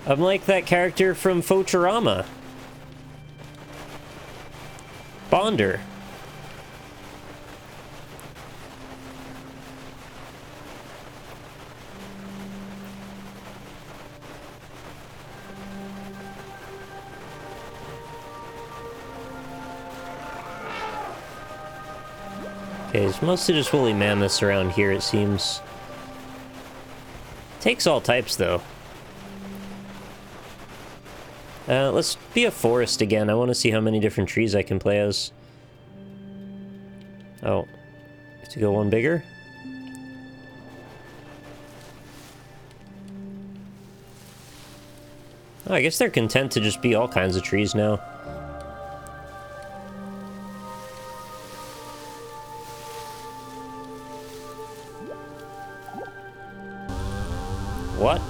I'm like that character from Futurama. Bonder. Okay, it's mostly just woolly mammoths around here, it seems. Takes all types, though. Let's be a forest again. I want to see how many different trees I can play as. Oh. Have to go one bigger? Oh, I guess they're content to just be all kinds of trees now. What?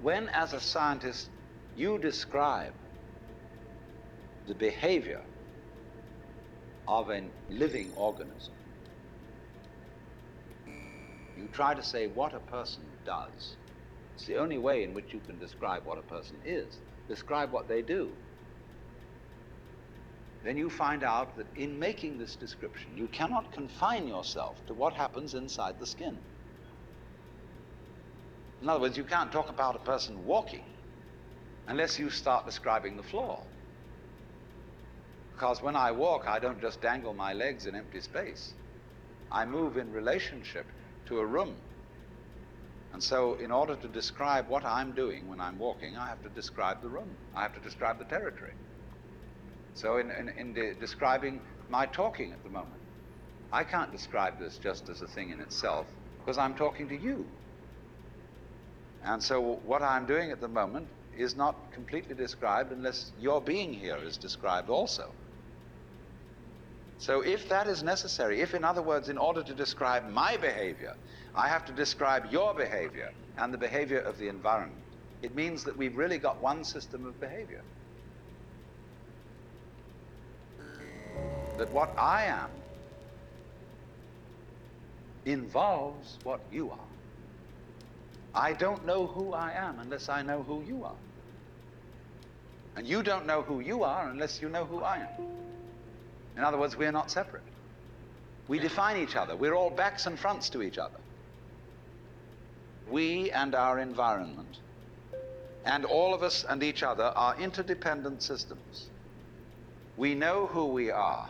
when, as a scientist, you describe the behavior of a living organism, you try to say what a person does. It's the only way in which you can describe what a person is. Describe what they do. Then you find out that in making this description, you cannot confine yourself to what happens inside the skin. In other words, you can't talk about a person walking unless you start describing the floor. Because when I walk, I don't just dangle my legs in empty space. I move in relationship to a room. And so in order to describe what I'm doing when I'm walking, I have to describe the room. I have to describe the territory. So in describing my talking at the moment, I can't describe this just as a thing in itself, because I'm talking to you. And so what I'm doing at the moment is not completely described unless your being here is described also. So if that is necessary, if, in other words, in order to describe my behavior, I have to describe your behavior and the behavior of the environment, it means that we've really got one system of behavior. That what I am involves what you are. I don't know who I am unless I know who you are. And you don't know who you are unless you know who I am. In other words, we're not separate. We define each other. We're all backs and fronts to each other. We and our environment, and all of us and each other, are interdependent systems. We know who we are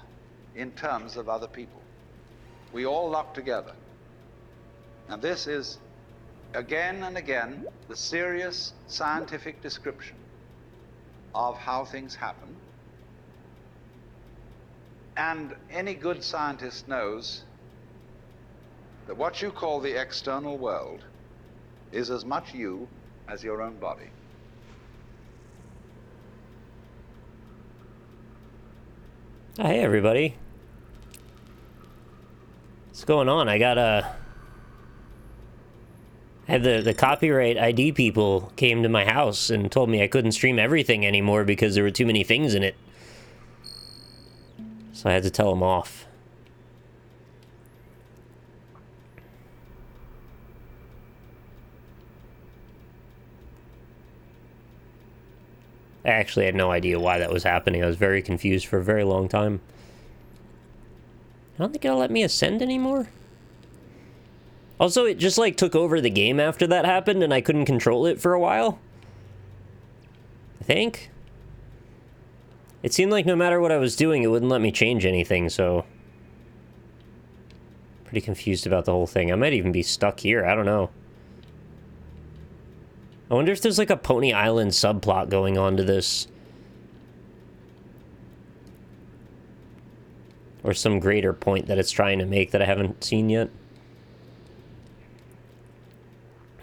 in terms of other people. We all lock together. And this is, again and again, the serious scientific description of how things happen. And any good scientist knows that what you call the external world is as much you as your own body. Hey everybody. What's going on? I had the copyright ID people came to my house and told me I couldn't stream everything anymore because there were too many things in it. So I had to tell them off. I actually had no idea why that was happening. I was very confused for a very long time. I don't think it'll let me ascend anymore. Also, it just like took over the game after that happened and I couldn't control it for a while. I think. It seemed like no matter what I was doing, it wouldn't let me change anything, so... Pretty confused about the whole thing. I might even be stuck here, I don't know. I wonder if there's like a Pony Island subplot going on to this. Or some greater point that it's trying to make that I haven't seen yet.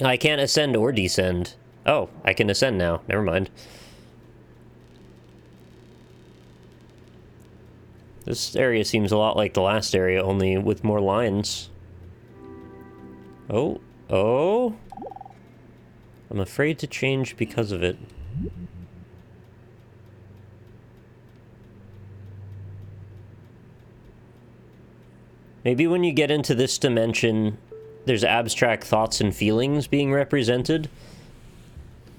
I can't ascend or descend. Oh, I can ascend now. Never mind. This area seems a lot like the last area, only with more lines. Oh, oh. I'm afraid to change because of it. Maybe when you get into this dimension, there's abstract thoughts and feelings being represented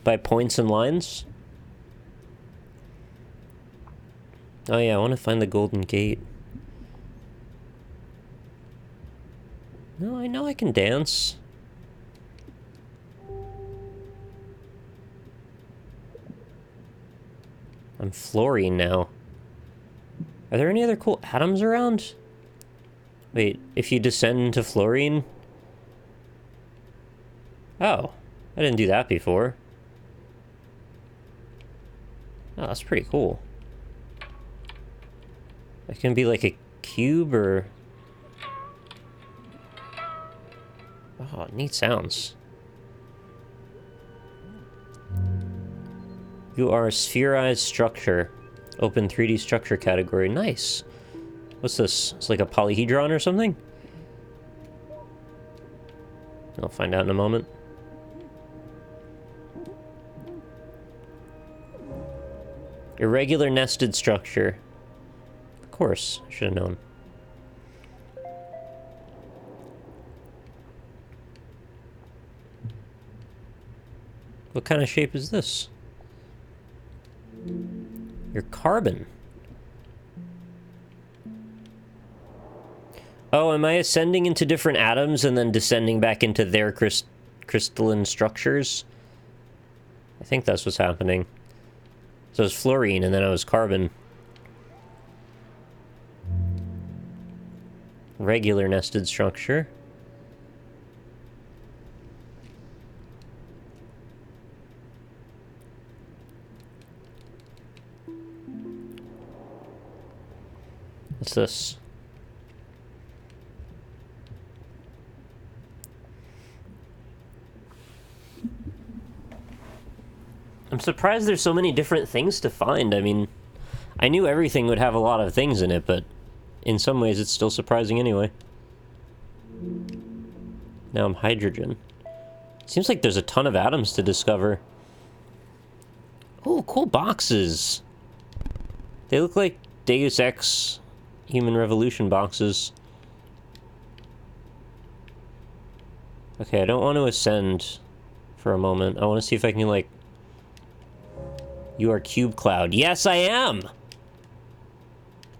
by points and lines. Oh yeah, I want to find the Golden Gate. No, I know I can dance. I'm fluorine now. Are there any other cool atoms around? Wait, if you descend into fluorine? Oh, I didn't do that before. Oh, that's pretty cool. It can be like a cube or... Oh, neat sounds. You are a spherized structure. Open 3D structure category. Nice. What's this? It's like a polyhedron or something? I'll find out in a moment. Irregular nested structure. Of course, I should have known. What kind of shape is this? Your carbon. Oh, am I ascending into different atoms and then descending back into their crystalline structures? I think that's what's happening. So it was fluorine and then it was carbon. Regular nested structure. What's this? I'm surprised there's so many different things to find. I mean, I knew everything would have a lot of things in it, but in some ways it's still surprising anyway. Now I'm hydrogen. Seems like there's a ton of atoms to discover. Oh, cool boxes. They look like Deus Ex Human Revolution boxes. Okay, I don't want to ascend for a moment. I want to see if I can, like... You are Cube Cloud. Yes, I am!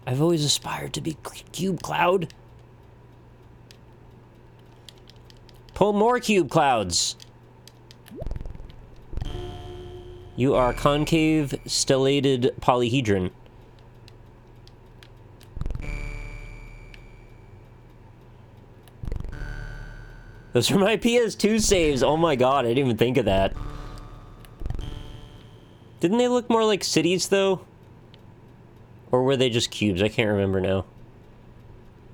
I've always aspired to be Cube Cloud. Pull more Cube Clouds! You are concave stellated polyhedron. Those are my PS2 saves. Oh my god, I didn't even think of that. Didn't they look more like cities, though? Or were they just cubes? I can't remember now.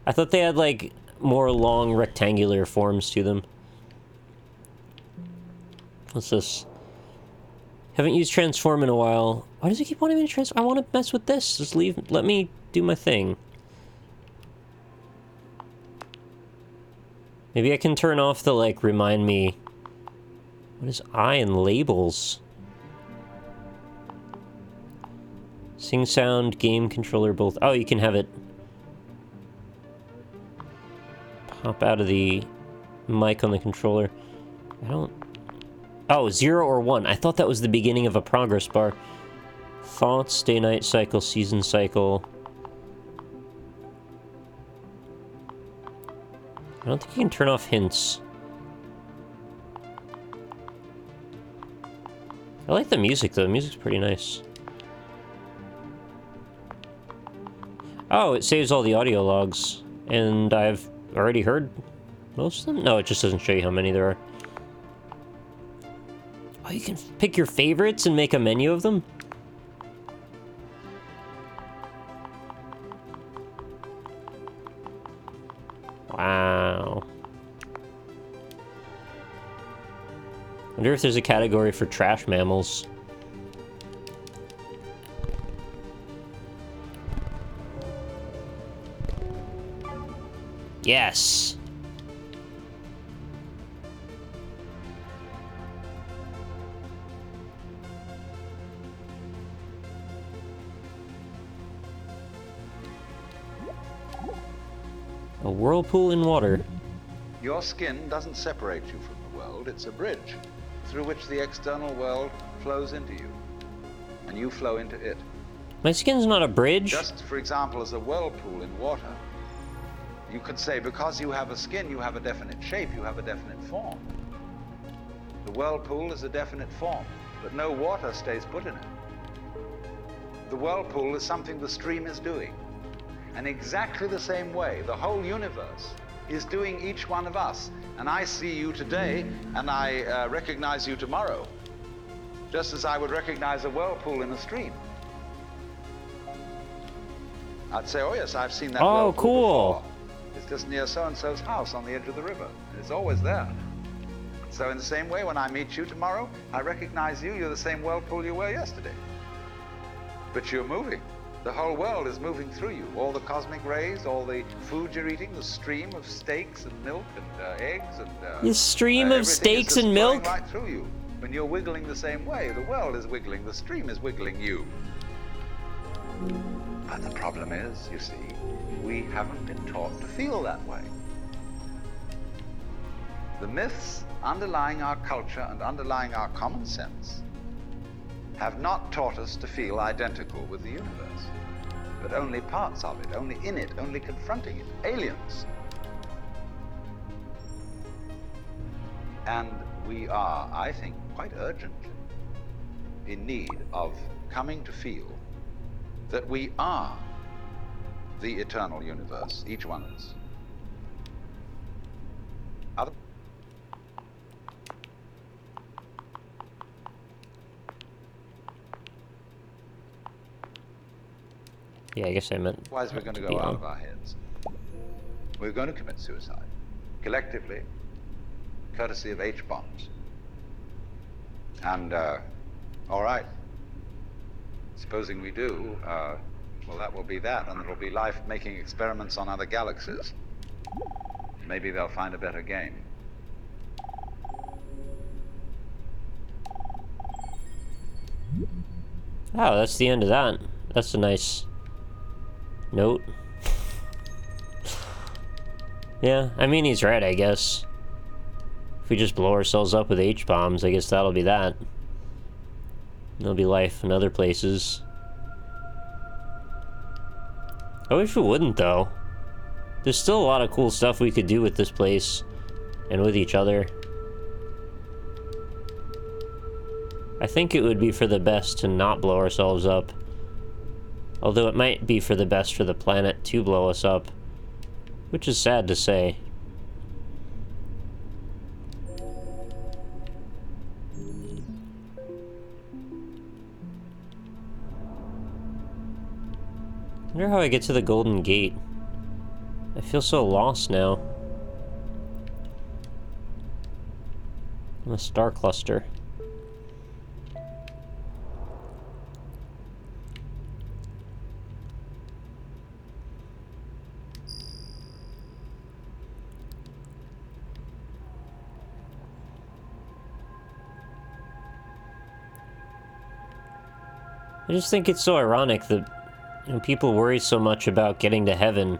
I thought they had, like, more long rectangular forms to them. What's this? Haven't used transform in a while. Why does it keep wanting me to transform? I want to mess with this. Just let me do my thing. Maybe I can turn off the, like, remind me... What is I and labels? Sing sound, game controller, both. Oh, you can have it pop out of the mic on the controller. I don't... Oh, 0 or 1. I thought that was the beginning of a progress bar. Thoughts, day-night cycle, season cycle. I don't think you can turn off hints. I like the music, though. The music's pretty nice. Oh, it saves all the audio logs. And I've already heard most of them? No, it just doesn't show you how many there are. Oh, you can pick your favorites and make a menu of them? Wow. Wonder if there's a category for trash mammals. Yes! A whirlpool in water. Your skin doesn't separate you from the world, it's a bridge through which the external world flows into you, and you flow into it. My skin's not a bridge. Just, for example, as a whirlpool in water. You could say, because you have a skin, you have a definite shape, you have a definite form. The whirlpool is a definite form, but no water stays put in it. The whirlpool is something the stream is doing. And exactly the same way, the whole universe is doing each one of us. And I see you today, and I recognize you tomorrow, just as I would recognize a whirlpool in a stream. I'd say, oh yes, I've seen that whirlpool cool. before. It's just near so-and-so's house on the edge of the river. It's always there. So in the same way, when I meet you tomorrow, I recognize you. You're the same whirlpool you were yesterday. But you're moving. The whole world is moving through you. All the cosmic rays, all the food you're eating, the stream of steaks and milk and eggs and... the stream of steaks and milk? Right through you. When you're wiggling the same way, the world is wiggling, the stream is wiggling you. But the problem is, you see, we haven't been taught to feel that way. The myths underlying our culture and underlying our common sense have not taught us to feel identical with the universe, but only parts of it, only in it, only confronting it, aliens. And we are, I think, quite urgently in need of coming to feel that we are the eternal universe, each one of us. Other Yeah, I guess I meant... Otherwise, we're going to go out of our heads. We're going to commit suicide, collectively, courtesy of H-bombs. And, all right. Supposing we do, well, that will be that, and there'll be life making experiments on other galaxies. Maybe they'll find a better game. Oh, that's the end of that. That's a nice note. Yeah, I mean, he's right, I guess. If we just blow ourselves up with H-bombs, I guess that'll be that. There'll be life in other places. I wish we wouldn't, though. There's still a lot of cool stuff we could do with this place and with each other. I think it would be for the best to not blow ourselves up. Although it might be for the best for the planet to blow us up. Which is sad to say. I wonder how I get to the Golden Gate. I feel so lost now. I'm a star cluster. I just think it's so ironic that, you know, people worry so much about getting to heaven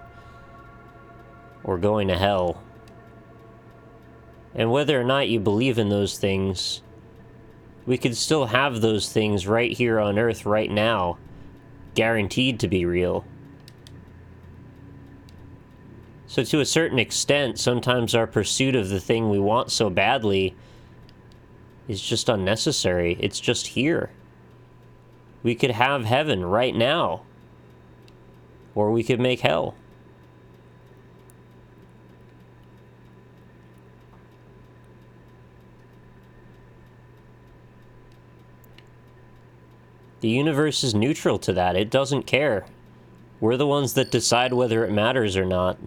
or going to hell. And whether or not you believe in those things, we could still have those things right here on Earth right now, guaranteed to be real. So to a certain extent, sometimes our pursuit of the thing we want so badly is just unnecessary. It's just here. We could have heaven right now. Or we could make hell. The universe is neutral to that. It doesn't care. We're the ones that decide whether it matters or not.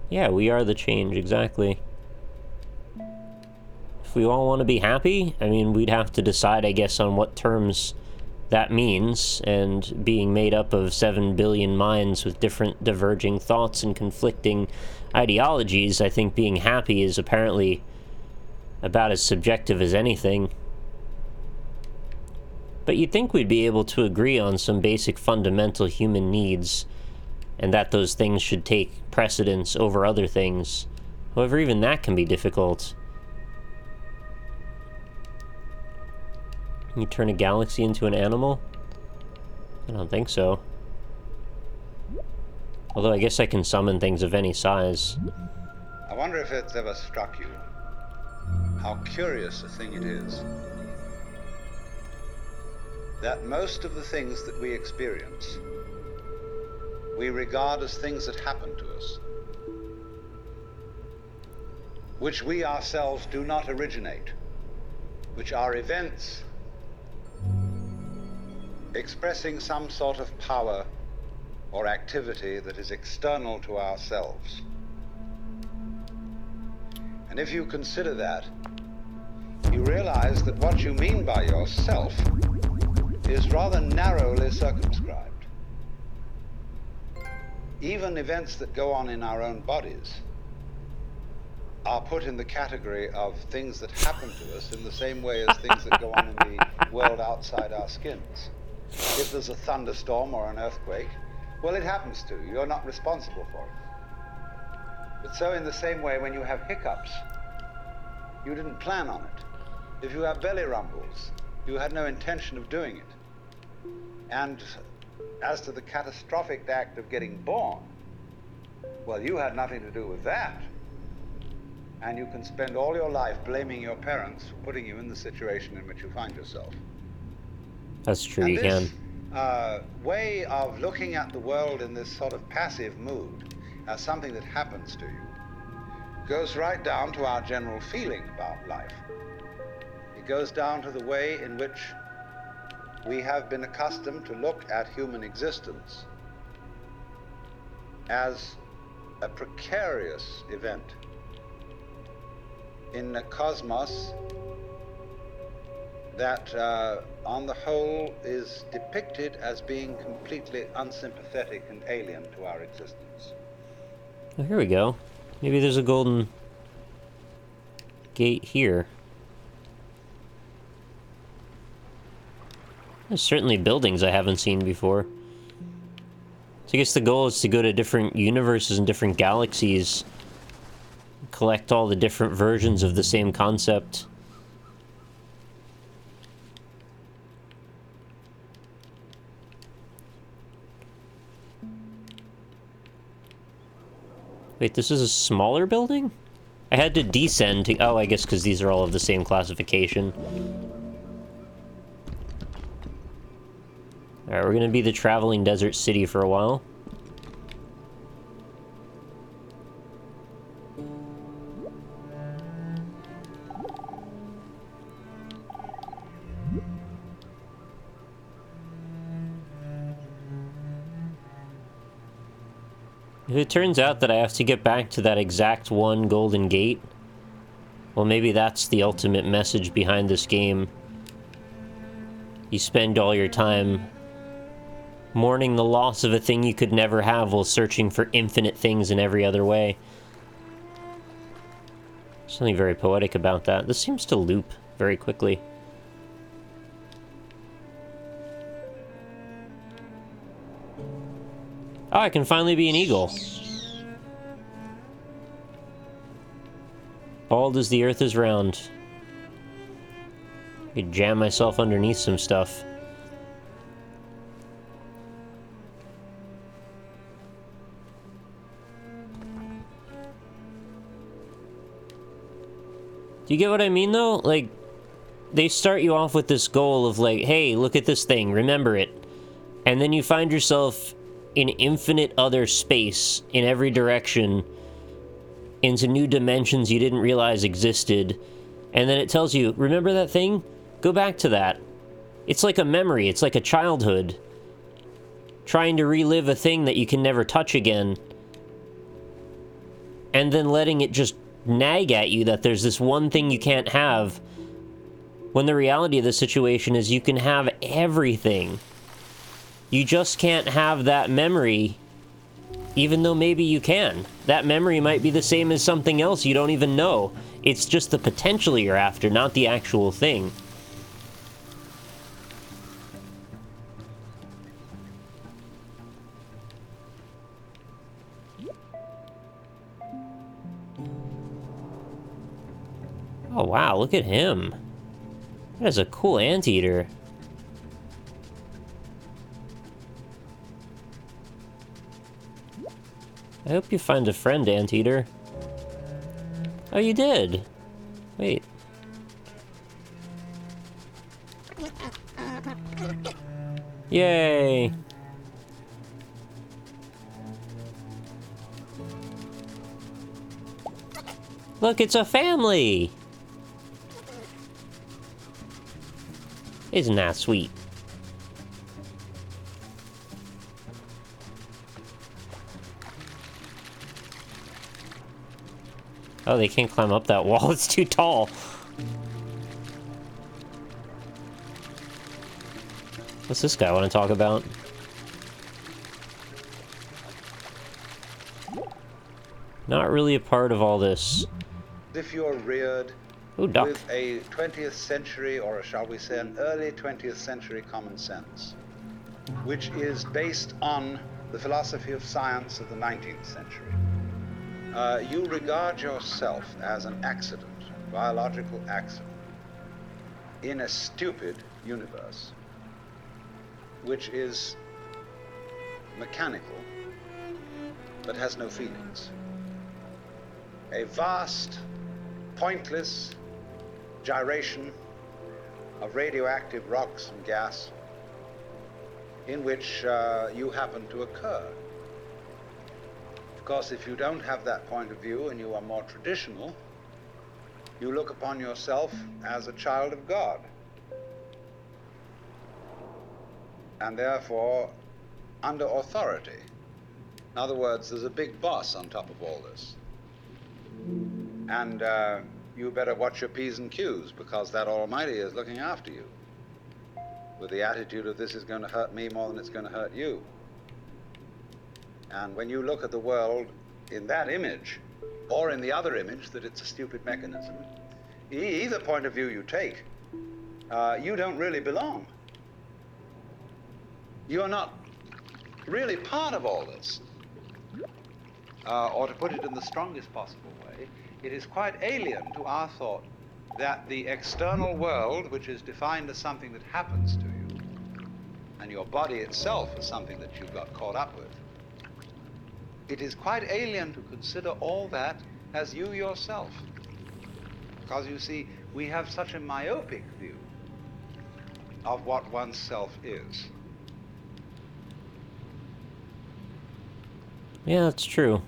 Yeah, we are the change, exactly. If we all want to be happy, I mean, we'd have to decide, I guess, on what terms that means, and being made up of 7 billion minds with different diverging thoughts and conflicting ideologies, I think being happy is apparently about as subjective as anything. But you'd think we'd be able to agree on some basic fundamental human needs, and that those things should take precedence over other things. However, even that can be difficult. Can you turn a galaxy into an animal? I don't think so. Although I guess I can summon things of any size. I wonder if it's ever struck you how curious a thing it is that most of the things that we experience we regard as things that happen to us, which we ourselves do not originate, which are events expressing some sort of power or activity that is external to ourselves. And if you consider that, you realize that what you mean by yourself is rather narrowly circumscribed. even events that go on in our own bodies are put in the category of things that happen to us in the same way as things that go on in the world outside our skins. If there's a thunderstorm or an earthquake, well, it happens to you. You're not responsible for it. But so in the same way, when you have hiccups, you didn't plan on it. If you have belly rumbles, you had no intention of doing it. And as to the catastrophic act of getting born, well, you had nothing to do with that. And you can spend all your life blaming your parents for putting you in the situation in which you find yourself. That's true, and you this, can. Way of looking at the world in this sort of passive mood as something that happens to you goes right down to our general feeling about life. It goes down to the way in which we have been accustomed to look at human existence as a precarious event in a cosmos that, on the whole, is depicted as being completely unsympathetic and alien to our existence. Well, here we go. Maybe there's a golden gate here. There's certainly buildings I haven't seen before. So I guess the goal is to go to different universes and different galaxies, collect all the different versions of the same concept. Wait, this is a smaller building? I had to descend to... Oh, I guess because these are all of the same classification. Alright, we're gonna be the traveling desert city for a while. If it turns out that I have to get back to that exact one golden gate, well, maybe that's the ultimate message behind this game. You spend all your time mourning the loss of a thing you could never have while searching for infinite things in every other way. Something very poetic about that. This seems to loop very quickly. Oh, I can finally be an eagle. Bald as the earth is round. I could jam myself underneath some stuff. Do you get what I mean, though? Like, they start you off with this goal of, like, hey, look at this thing, remember it. And then you find yourself in infinite other space, in every direction, into new dimensions you didn't realize existed. And then it tells you, remember that thing? Go back to that. It's like a memory, it's like a childhood. Trying to relive a thing that you can never touch again. And then letting it just nag at you that there's this one thing you can't have, when the reality of the situation is you can have everything. You just can't have that memory, even though maybe you can. That memory might be the same as something else you don't even know. It's just the potential you're after, not the actual thing. Oh wow, look at him. That is a cool anteater. I hope you find a friend, anteater. Oh, you did. Wait. Yay! Look, it's a family! Isn't that sweet? Oh, they can't climb up that wall. It's too tall. What's this guy want to talk about? Not really a part of all this. If you're reared Ooh, duck. with a 20th century, or shall we say an early 20th century common sense, which is based on the philosophy of science of the 19th century, you regard yourself as an accident, biological accident, in a stupid universe, which is mechanical, but has no feelings. A vast, pointless gyration of radioactive rocks and gas in which you happen to occur. Of course, if you don't have that point of view and you are more traditional, you look upon yourself as a child of God, and therefore under authority. In other words, there's a big boss on top of all this. And you better watch your P's and Q's, because that Almighty is looking after you, with the attitude of this is going to hurt me more than it's going to hurt you. And when you look at the world in that image, or in the other image that it's a stupid mechanism, either point of view you take, you don't really belong. You're not really part of all this. Or to put it in the strongest possible way, it is quite alien to our thought that the external world, which is defined as something that happens to you, and your body itself as something that you've got caught up with, it is quite alien to consider all that as you yourself. Because you see, we have such a myopic view of what oneself is. Yeah, that's true.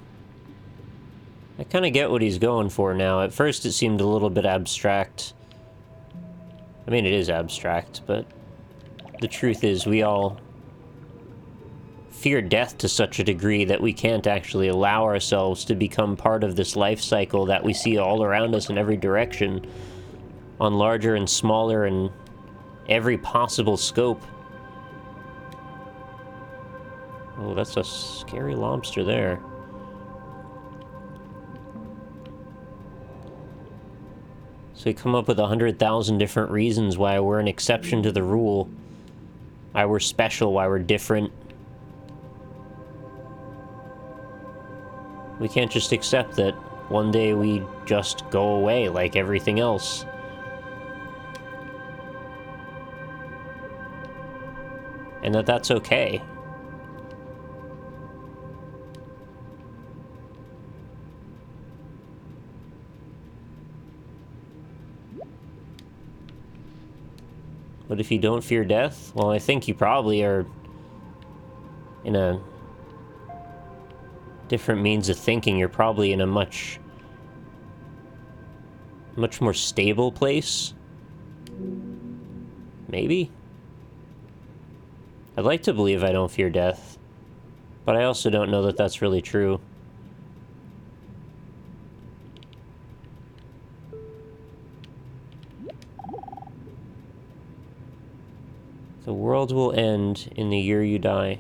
I kind of get what he's going for now. At first it seemed a little bit abstract. I mean, it is abstract, but the truth is we all fear death to such a degree that we can't actually allow ourselves to become part of this life cycle that we see all around us in every direction, on larger and smaller and every possible scope. Oh, that's a scary lobster there. So we come up with 100,000 different reasons why we're an exception to the rule, why we're special, why we're different. We can't just accept that one day we just go away like everything else. And that's okay. But if you don't fear death, well, I think you probably are in a different means of thinking. You're probably in a much more stable place. Maybe? I'd like to believe I don't fear death, but I also don't know that that's really true. The world will end in the year you die.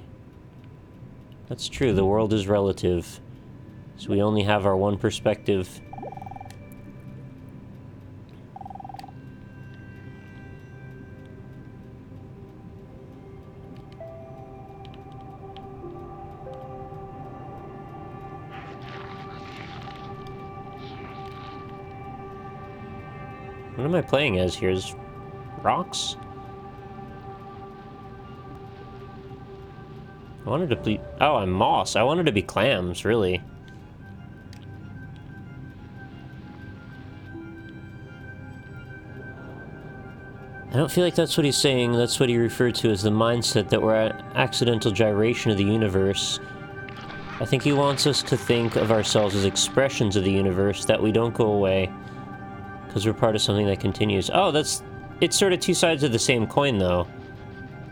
That's true, the world is relative, so we only have our one perspective. What am I playing as here? Is rocks? I wanted to be... Oh, I'm moss. I wanted to be clams, really. I don't feel like that's what he's saying. That's what he referred to as the mindset that we're at accidental gyration of the universe. I think he wants us to think of ourselves as expressions of the universe, that we don't go away, because we're part of something that continues. Oh, that's... It's sort of two sides of the same coin, though.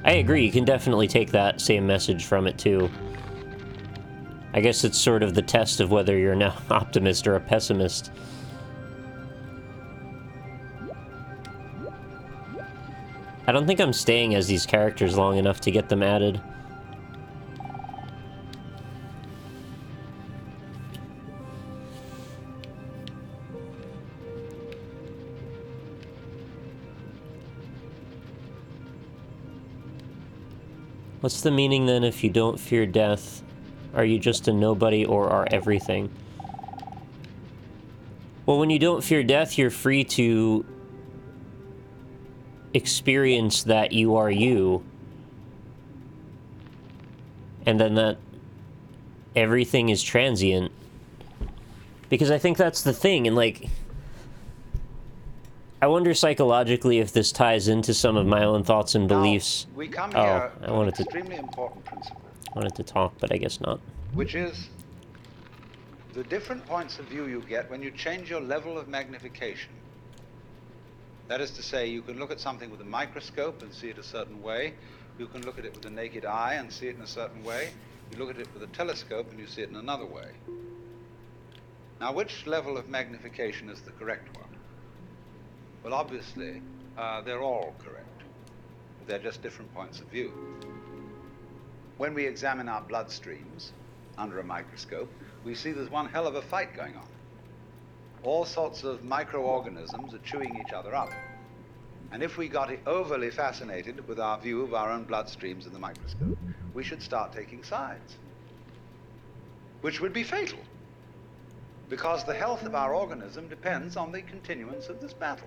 I agree, you can definitely take that same message from it, too. I guess it's sort of the test of whether you're an optimist or a pessimist. I don't think I'm staying as these characters long enough to get them added. What's the meaning then if you don't fear death? Are you just a nobody or are everything? Well, when you don't fear death, you're free to experience that you are you. And then that everything is transient. Because I think that's the thing, and like, I wonder psychologically if this ties into some of my own thoughts and beliefs. Now, we come here I wanted to an extremely important principle. I wanted to talk, but I guess not. Which is the different points of view you get when you change your level of magnification. That is to say, you can look at something with a microscope and see it a certain way. You can look at it with the naked eye and see it in a certain way. You look at it with a telescope and you see it in another way. Now, which level of magnification is the correct one? Well, obviously, they're all correct. They're just different points of view. When we examine our bloodstreams under a microscope, we see there's one hell of a fight going on. All sorts of microorganisms are chewing each other up. And if we got overly fascinated with our view of our own bloodstreams in the microscope, we should start taking sides, which would be fatal, because the health of our organism depends on the continuance of this battle.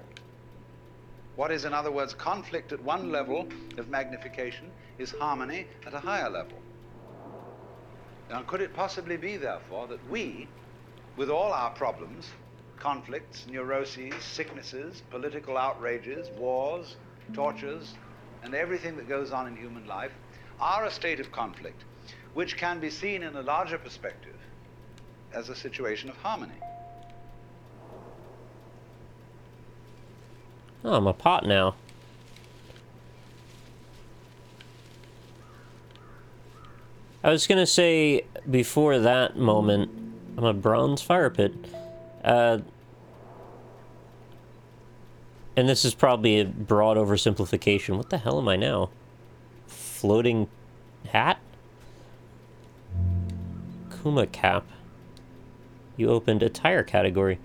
What is, in other words, conflict at one level of magnification is harmony at a higher level. Now, could it possibly be, therefore, that we, with all our problems, conflicts, neuroses, sicknesses, political outrages, wars, tortures, and everything that goes on in human life, are a state of conflict which can be seen in a larger perspective as a situation of harmony? Oh, I'm a pot now. I was gonna say, before that moment, I'm a bronze fire pit. And this is probably a broad oversimplification. What the hell am I now? Floating hat? Kuma cap. You opened a tire category.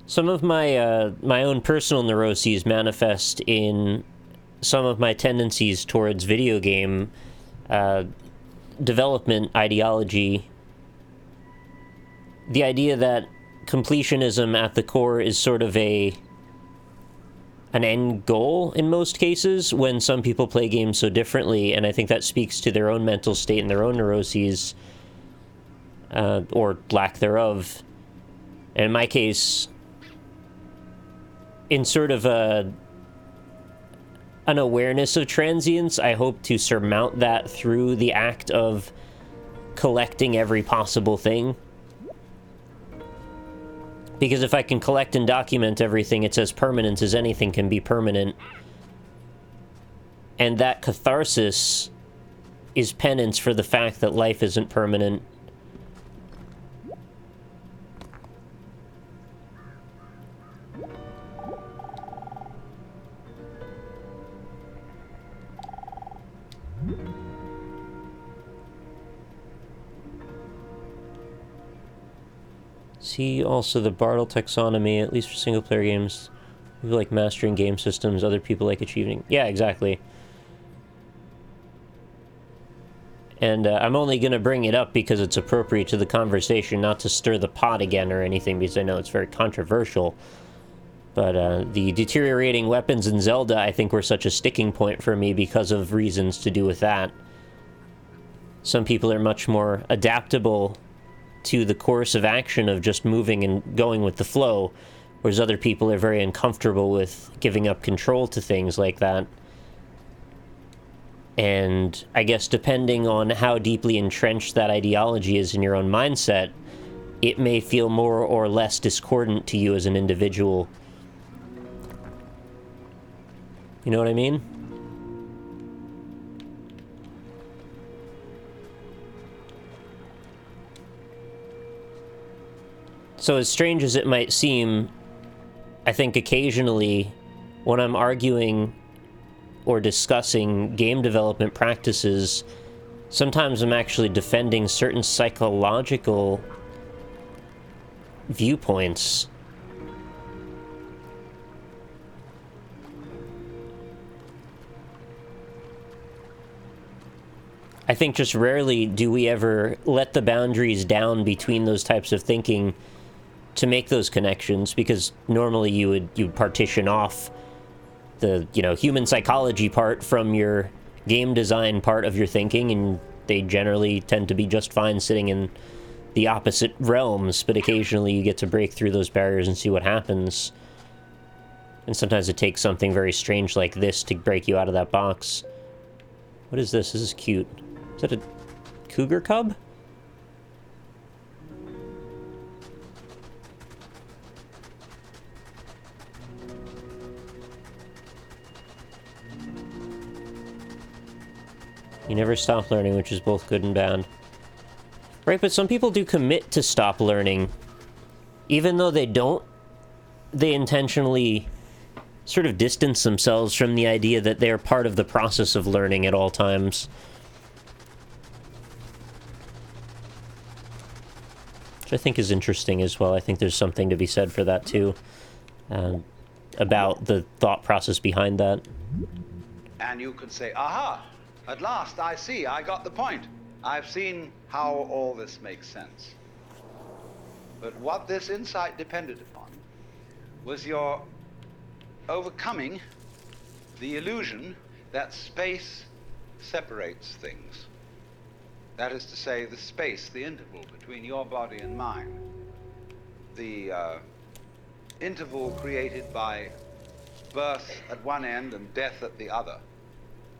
Some of my my own personal neuroses manifest in some of my tendencies towards video game development ideology. The idea that completionism at the core is sort of an end goal in most cases, when some people play games so differently, and I think that speaks to their own mental state and their own neuroses, or lack thereof. And in my case, in sort of an awareness of transience, I hope to surmount that through the act of collecting every possible thing. Because if I can collect and document everything, it's as permanent as anything can be permanent. And that catharsis is penance for the fact that life isn't permanent. See also the Bartle taxonomy, at least for single-player games. People like mastering game systems, other people like achieving... Yeah, exactly. And I'm only going to bring it up because it's appropriate to the conversation, not to stir the pot again or anything, because I know it's very controversial. But the deteriorating weapons in Zelda, I think, were such a sticking point for me because of reasons to do with that. Some people are much more adaptable to the course of action of just moving and going with the flow, whereas other people are very uncomfortable with giving up control to things like that. And I guess depending on how deeply entrenched that ideology is in your own mindset, it may feel more or less discordant to you as an individual. You know what I mean? So as strange as it might seem, I think occasionally when I'm arguing or discussing game development practices, sometimes I'm actually defending certain psychological viewpoints. I think just rarely do we ever let the boundaries down between those types of thinking to make those connections, because normally you'd partition off the, you know, human psychology part from your game design part of your thinking, and they generally tend to be just fine sitting in the opposite realms, but occasionally you get to break through those barriers and see what happens. And sometimes it takes something very strange like this to break you out of that box. What is this? This is cute. Is that a cougar cub? You never stop learning, which is both good and bad. Right, but some people do commit to stop learning. Even though they don't, they intentionally sort of distance themselves from the idea that they're part of the process of learning at all times. Which I think is interesting as well. I think there's something to be said for that too. About the thought process behind that. And you could say, aha, at last I see, I got the point. I've seen how all this makes sense. But what this insight depended upon was your overcoming the illusion that space separates things. That is to say, the space, the interval between your body and mine. The interval created by birth at one end and death at the other.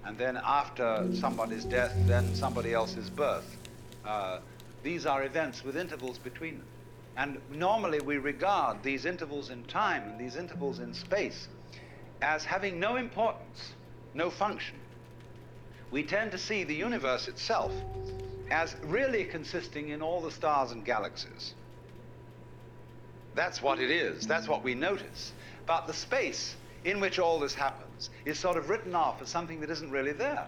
And then after somebody's death, then somebody else's birth. These are events with intervals between them. And normally we regard these intervals in time and these intervals in space as having no importance, no function. We tend to see the universe itself as really consisting in all the stars and galaxies. That's what it is. That's what we notice. But the space in which all this happens is sort of written off as something that isn't really there.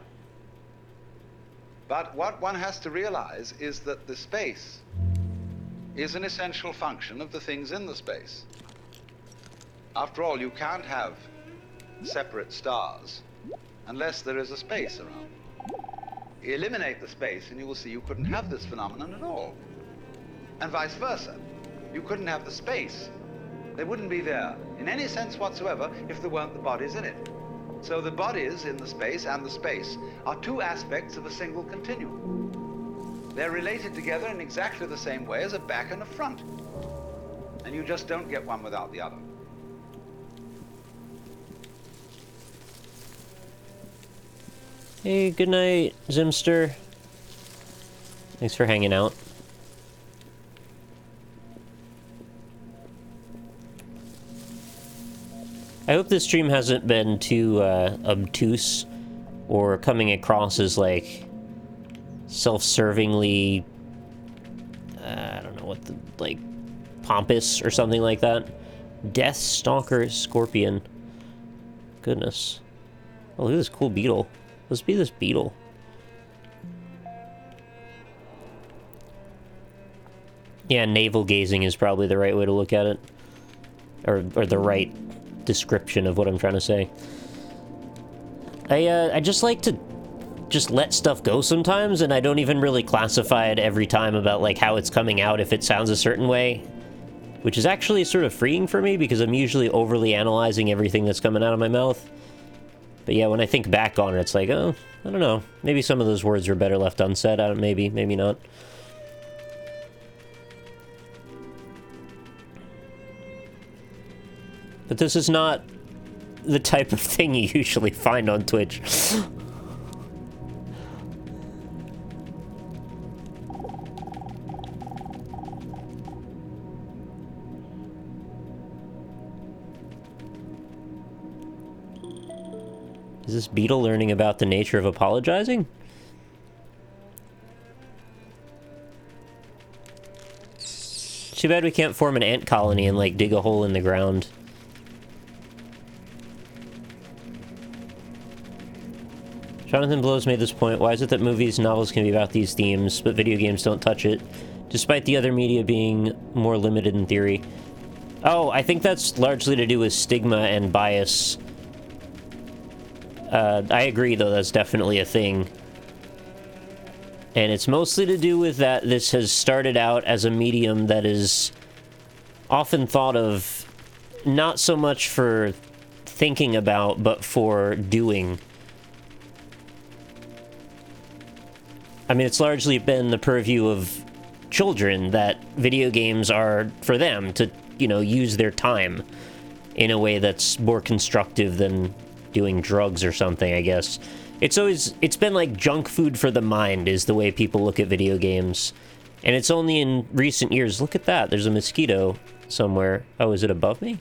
But what one has to realize is that the space is an essential function of the things in the space. After all, you can't have separate stars unless there is a space around. Eliminate the space and you will see you couldn't have this phenomenon at all. And vice versa. You couldn't have the space. They wouldn't be there in any sense whatsoever if there weren't the bodies in it. So the bodies in the space and the space are two aspects of a single continuum. They're related together in exactly the same way as a back and a front. And you just don't get one without the other. Hey, good night, Zimster. Thanks for hanging out. I hope this stream hasn't been too obtuse or coming across as like self-servingly, I don't know what the, like, pompous or something like that. Death Stalker Scorpion. Goodness. Oh, look at this cool beetle. Let's be this beetle. Yeah, navel gazing is probably the right way to look at it. Or the right description of what I'm trying to say. I just like to just let stuff go sometimes, and I don't even really classify it every time about like how it's coming out if it sounds a certain way, which is actually sort of freeing for me because I'm usually overly analyzing everything that's coming out of my mouth. But yeah, when I think back on it, it's like, oh, I don't know. Maybe some of those words are better left unsaid. Maybe not. But this is not the type of thing you usually find on Twitch. Is this beetle learning about the nature of apologizing? Too bad we can't form an ant colony and, like, dig a hole in the ground. Jonathan Blows made this point. Why is it that movies and novels can be about these themes, but video games don't touch it, despite the other media being more limited in theory? Oh, I think that's largely to do with stigma and bias. I agree, though, that's definitely a thing. And it's mostly to do with that this has started out as a medium that is often thought of not so much for thinking about, but for doing. I mean, it's largely been the purview of children that video games are for them to, you know, use their time in a way that's more constructive than doing drugs or something, I guess. It's been like junk food for the mind is the way people look at video games. And it's only in recent years, look at that, there's a mosquito somewhere. Oh, is it above me?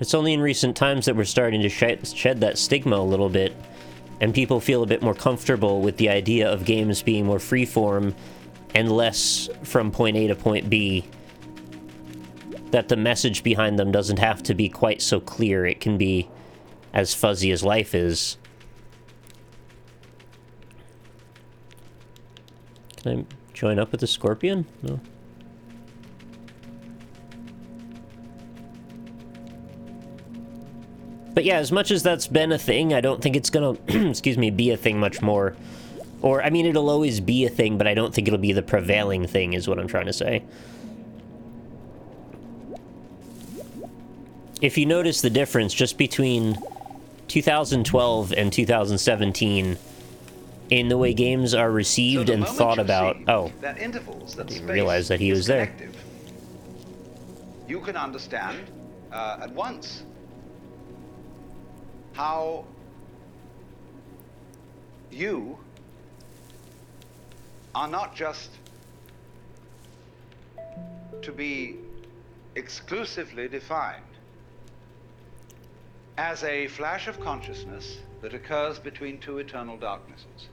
It's only in recent times that we're starting to shed that stigma a little bit, and people feel a bit more comfortable with the idea of games being more freeform and less from point A to point B. That the message behind them doesn't have to be quite so clear. It can be as fuzzy as life is. Can I join up with the scorpion? No. But yeah, as much as that's been a thing, I don't think it's gonna, excuse me, be a thing much more. Or, I mean, it'll always be a thing, but I don't think it'll be the prevailing thing, is what I'm trying to say. If you notice the difference just between 2012 and 2017 in the way games are received and thought about... Oh, that intervals, that I didn't realize that he was there. You can understand at once how you are not just to be exclusively defined as a flash of consciousness that occurs between two eternal darknesses.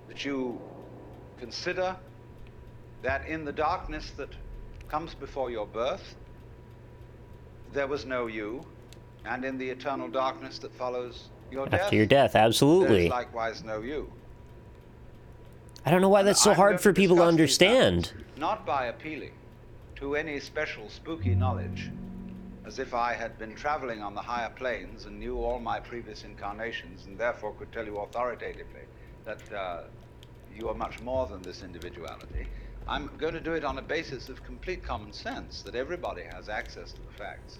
That you consider that in the darkness that comes before your birth, there was no you, and in the eternal darkness that follows your death, after your death, absolutely, there is likewise no you. I don't know why that's so hard for people to understand. Not by appealing to any special spooky knowledge, as if I had been traveling on the higher planes and knew all my previous incarnations and therefore could tell you authoritatively that you are much more than this individuality. I'm going to do it on a basis of complete common sense, that everybody has access to the facts.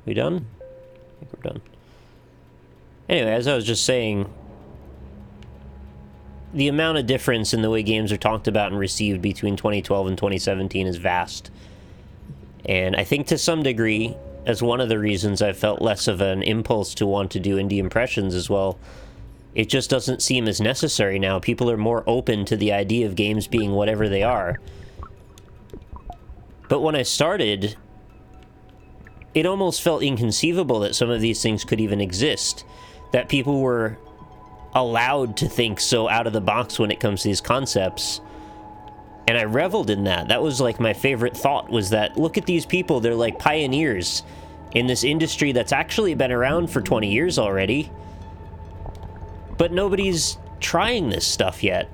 We done? I think we're done. Anyway, as I was just saying, the amount of difference in the way games are talked about and received between 2012 and 2017 is vast. And I think to some degree, as one of the reasons I felt less of an impulse to want to do indie impressions as well, it just doesn't seem as necessary now. People are more open to the idea of games being whatever they are. But when I started, it almost felt inconceivable that some of these things could even exist. That people were allowed to think so out of the box when it comes to these concepts. And I reveled in that. That was like my favorite thought, was that, look at these people, they're like pioneers in this industry that's actually been around for 20 years already. But nobody's trying this stuff yet.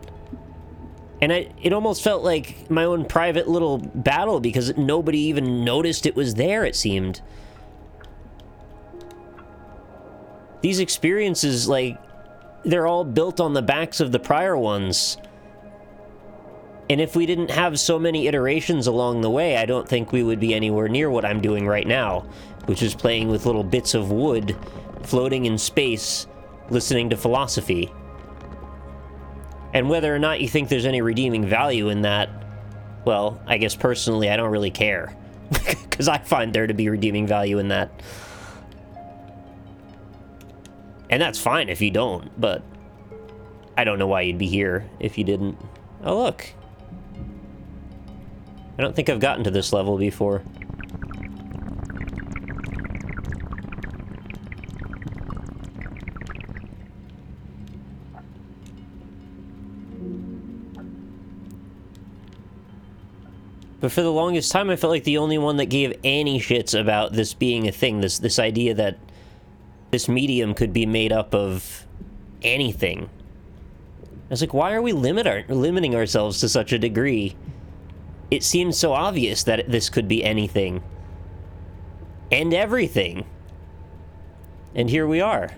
And it almost felt like my own private little battle, because nobody even noticed it was there, it seemed. These experiences, like, they're all built on the backs of the prior ones. And if we didn't have so many iterations along the way, I don't think we would be anywhere near what I'm doing right now, which is playing with little bits of wood, floating in space, listening to philosophy. And whether or not you think there's any redeeming value in that, well, I guess personally I don't really care. Because I find there to be redeeming value in that. And that's fine if you don't, but I don't know why you'd be here if you didn't. Oh, look. I don't think I've gotten to this level before. But for the longest time, I felt like the only one that gave any shits about this being a thing, this idea that this medium could be made up of anything. I was like, why are we limiting ourselves to such a degree? it seems so obvious that this could be anything and everything. And here we are.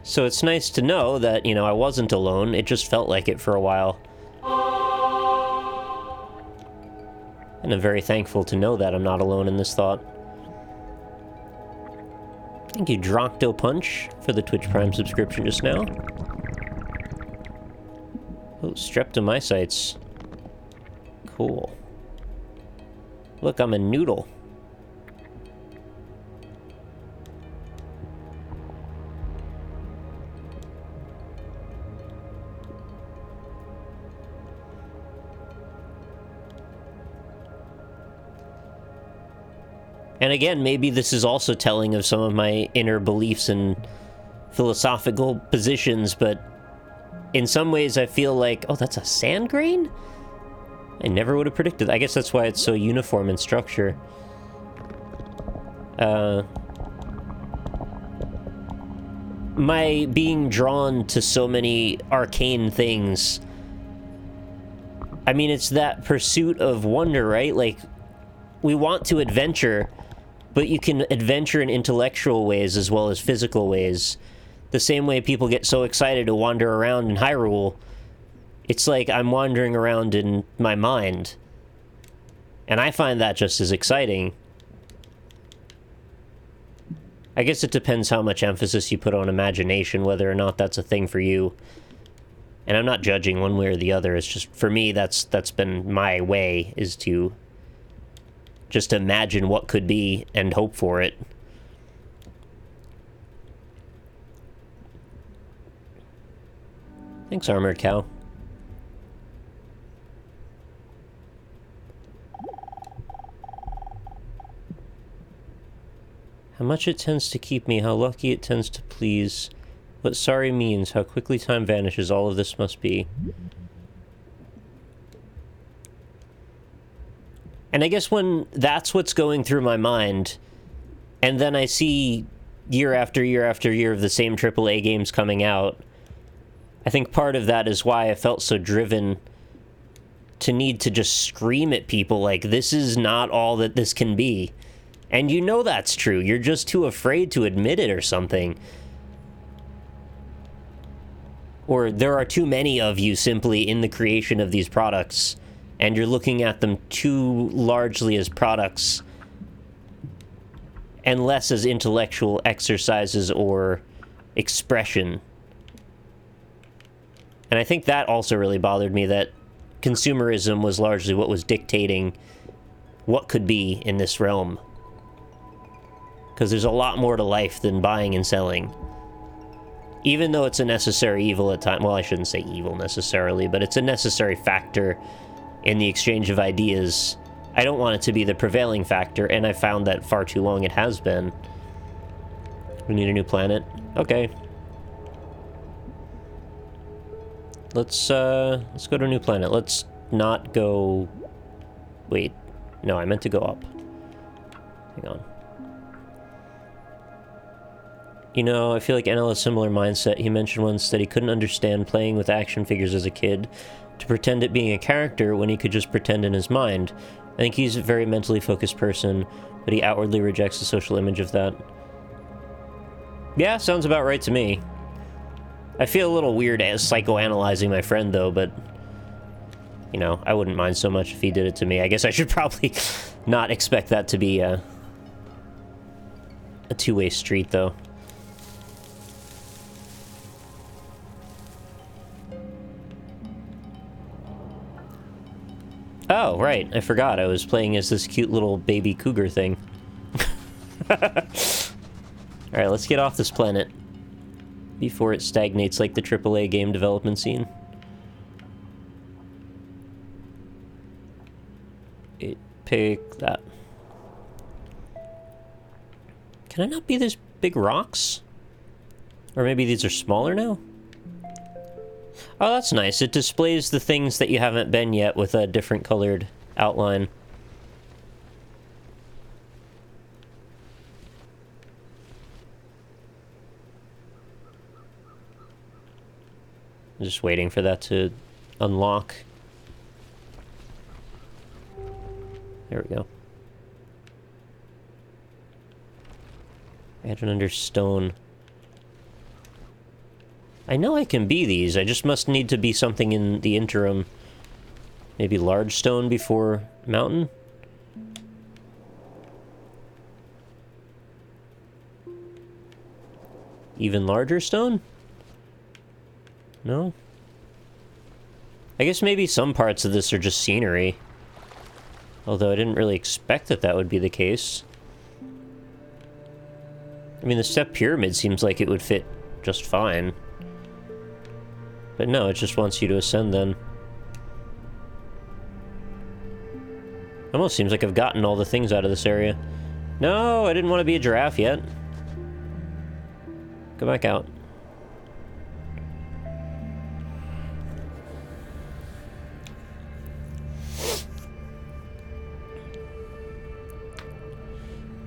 So it's nice to know that, you know, I wasn't alone. It just felt like it for a while. And I'm very thankful to know that I'm not alone in this thought. Thank you, Drocto Punch, for the Twitch Prime subscription just now. Oh, streptomycetes. Cool. Look, I'm a noodle. And again, maybe this is also telling of some of my inner beliefs and philosophical positions, but in some ways I feel like, oh, that's a sand grain? I never would have predicted. I guess that's why it's so uniform in structure. My being drawn to so many arcane things, I mean, it's that pursuit of wonder, right? Like, we want to adventure, but you can adventure in intellectual ways as well as physical ways. The same way people get so excited to wander around in Hyrule, it's like I'm wandering around in my mind. And I find that just as exciting. I guess it depends how much emphasis you put on imagination, whether or not that's a thing for you. And I'm not judging one way or the other. It's just, for me, that's been my way, is to just imagine what could be and hope for it. Thanks, Armored Cow. How much it tends to keep me, how lucky it tends to please. What sorry means, how quickly time vanishes, all of this must be. And I guess when that's what's going through my mind, and then I see year after year after year of the same AAA games coming out, I think part of that is why I felt so driven to need to just scream at people like, this is not all that this can be. And you know that's true. You're just too afraid to admit it or something. Or there are too many of you simply in the creation of these products, and you're looking at them too largely as products and less as intellectual exercises or expression. And I think that also really bothered me, that consumerism was largely what was dictating what could be in this realm. Because there's a lot more to life than buying and selling. Even though it's a necessary evil at times. Well, I shouldn't say evil necessarily, but it's a necessary factor in the exchange of ideas. I don't want it to be the prevailing factor, and I found that far too long it has been. We need a new planet. Okay. Let's go to a new planet. Let's not go... Wait. No, I meant to go up. Hang on. You know, I feel like NL has a similar mindset. He mentioned once that he couldn't understand playing with action figures as a kid to pretend it being a character when he could just pretend in his mind. I think he's a very mentally focused person, but he outwardly rejects the social image of that. Yeah, sounds about right to me. I feel a little weird as psychoanalyzing my friend, though, but... You know, I wouldn't mind so much if he did it to me. I guess I should probably not expect that to be a two-way street, though. Oh, right. I forgot. I was playing as this cute little baby cougar thing. Alright, let's get off this planet before it stagnates like the AAA game development scene. Pick that. Can I not be these big rocks? Or maybe these are smaller now? Oh, that's nice. It displays the things that you haven't been yet with a different colored outline. I'm just waiting for that to unlock. There we go. Imagine under stone. I know I can be these, I just must need to be something in the interim. Maybe large stone before mountain? Even larger stone? No? I guess maybe some parts of this are just scenery. Although I didn't really expect that that would be the case. I mean, the step pyramid seems like it would fit just fine. But no, it just wants you to ascend then. Almost seems like I've gotten all the things out of this area. No, I didn't want to be a giraffe yet. Go back out.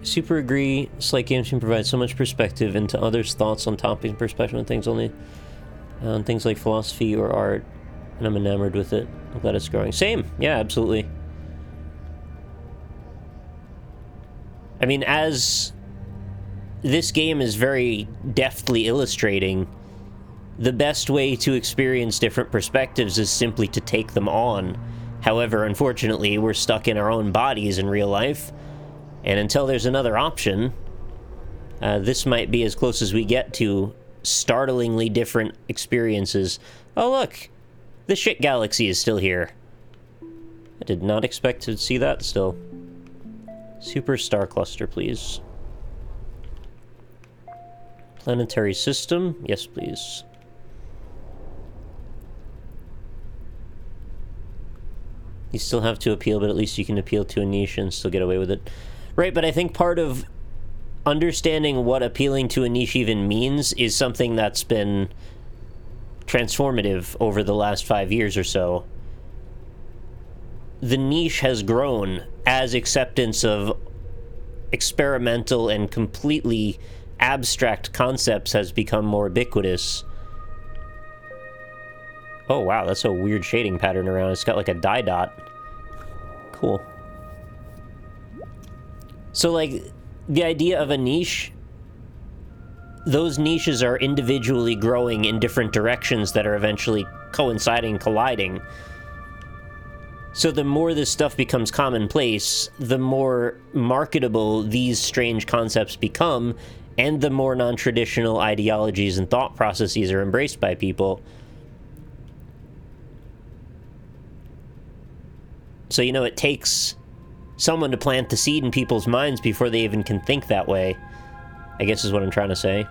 Super agree. Slight games can provide so much perspective into others' thoughts on topics and perspective on things only. On things like philosophy or art. And I'm enamored with it. I'm glad it's growing. Same. Yeah, absolutely. I mean, as this game is very deftly illustrating, the best way to experience different perspectives is simply to take them on. However, unfortunately, we're stuck in our own bodies in real life. And until there's another option, this might be as close as we get to startlingly different experiences. Oh, look! The shit galaxy is still here. I did not expect to see that still. Super star cluster, please. Planetary system? Yes, please. You still have to appeal, but at least you can appeal to a niche and still get away with it. Right, but I think part of understanding what appealing to a niche even means is something that's been transformative over the last 5 years or so. The niche has grown as acceptance of experimental and completely abstract concepts has become more ubiquitous. Oh wow, that's a weird shading pattern around. It's got like a dye dot. Cool. So, like, the idea of a niche, those niches are individually growing in different directions that are eventually coinciding, colliding. So the more this stuff becomes commonplace, the more marketable these strange concepts become, and the more non-traditional ideologies and thought processes are embraced by people. So, you know, it takes someone to plant the seed in people's minds before they even can think that way, I guess is what I'm trying to say.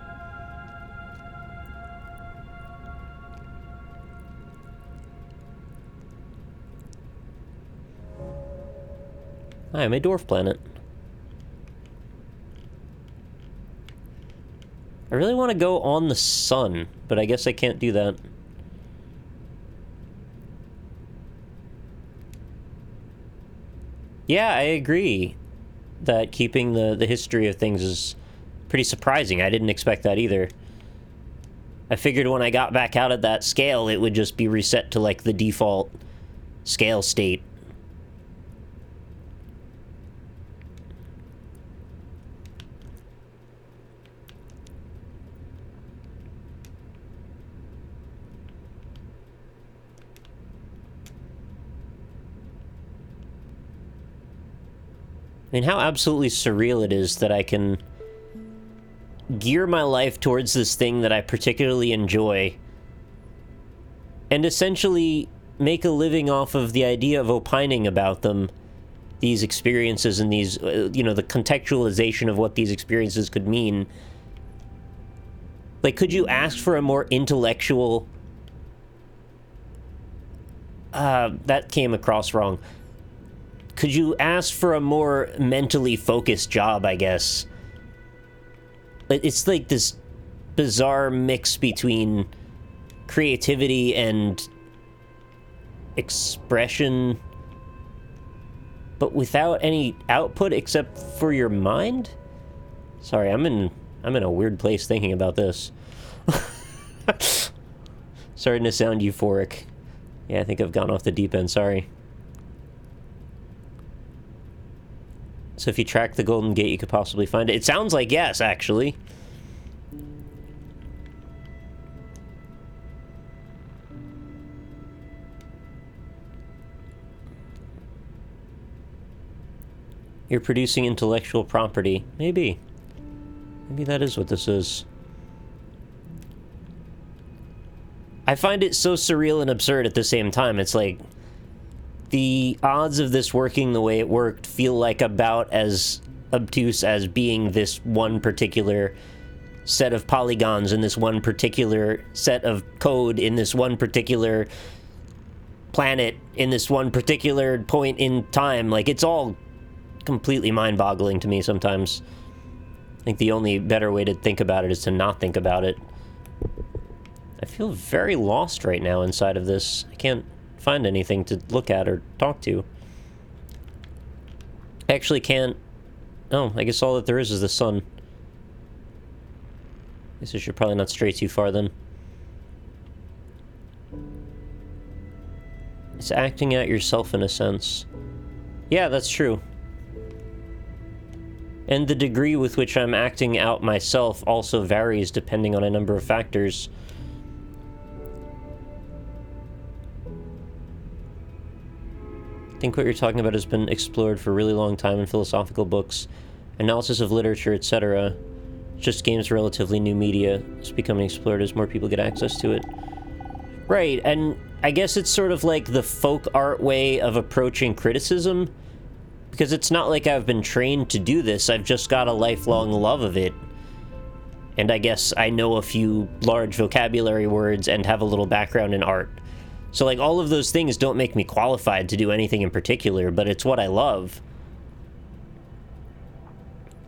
Hi, I'm a dwarf planet. I really want to go on the sun, but I guess I can't do that. Yeah, I agree that keeping the history of things is pretty surprising. I didn't expect that either. I figured when I got back out at that scale, it would just be reset to, like, the default scale state. I mean, how absolutely surreal it is that I can gear my life towards this thing that I particularly enjoy and essentially make a living off of the idea of opining about them, these experiences and these, you know, the contextualization of what these experiences could mean. Like, could you ask for a more intellectual... that came across wrong. Could you ask for a more mentally focused job, I guess? It's like this bizarre mix between creativity and expression, but without any output except for your mind? Sorry, I'm in a weird place thinking about this. Starting to sound euphoric. Yeah, I think I've gone off the deep end, sorry. So if you track the Golden Gate, you could possibly find it. It sounds like yes, actually. You're producing intellectual property. Maybe. Maybe that is what this is. I find it so surreal and absurd at the same time. It's like, the odds of this working the way it worked feel like about as obtuse as being this one particular set of polygons in this one particular set of code in this one particular planet in this one particular point in time. Like, it's all completely mind-boggling to me sometimes. I think the only better way to think about it is to not think about it. I feel very lost right now inside of this. I can't find anything to look at or talk to. I actually can't... Oh, I guess all that there is the sun. I guess I should probably not stray too far then. It's acting out yourself in a sense. Yeah, that's true. And the degree with which I'm acting out myself also varies depending on a number of factors. I think what you're talking about has been explored for a really long time in philosophical books, analysis of literature, etc. Just games are relatively new media. It's becoming explored as more people get access to it. Right, and I guess it's sort of like the folk art way of approaching criticism, because it's not like I've been trained to do this, I've just got a lifelong love of it. And I guess I know a few large vocabulary words and have a little background in art. So, like, all of those things don't make me qualified to do anything in particular, but it's what I love.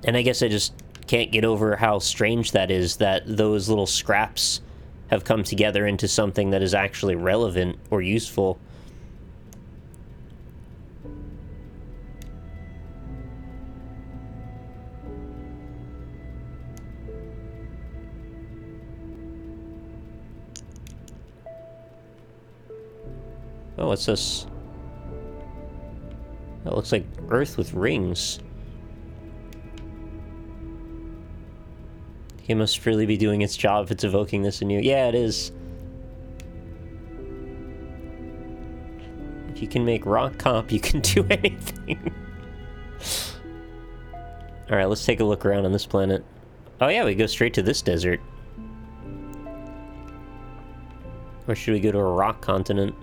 And I guess I just can't get over how strange that is, that those little scraps have come together into something that is actually relevant or useful. Oh, what's this? That looks like Earth with rings. It must really be doing its job if it's evoking this in you. Yeah, it is. If you can make rock comp, you can do anything. Alright, let's take a look around on this planet. Oh yeah, we go straight to this desert. Or should we go to a rock continent?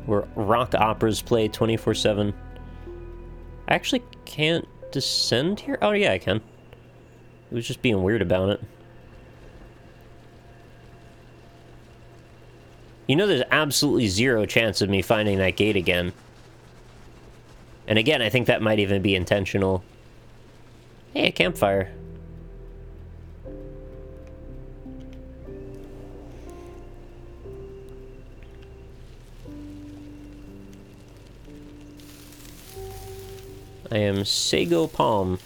Where rock operas play 24/7. I actually can't descend here? Oh yeah, I can. It was just being weird about it. You know, there's absolutely zero chance of me finding that gate again. And again, I think that might even be intentional. Hey, a campfire. I am Sago Palm.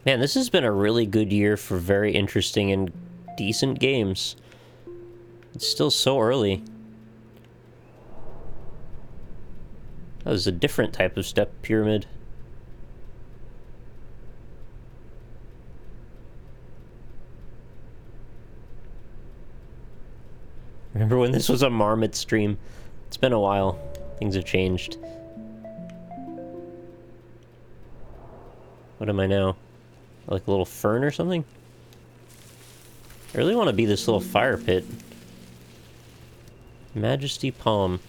Man, this has been a really good year for very interesting and decent games. It's still so early. That was a different type of step pyramid. Remember when this was a Marmot stream? It's been a while. Things have changed. What am I now? Like a little fern or something? I really want to be this little fire pit. Majesty Palm.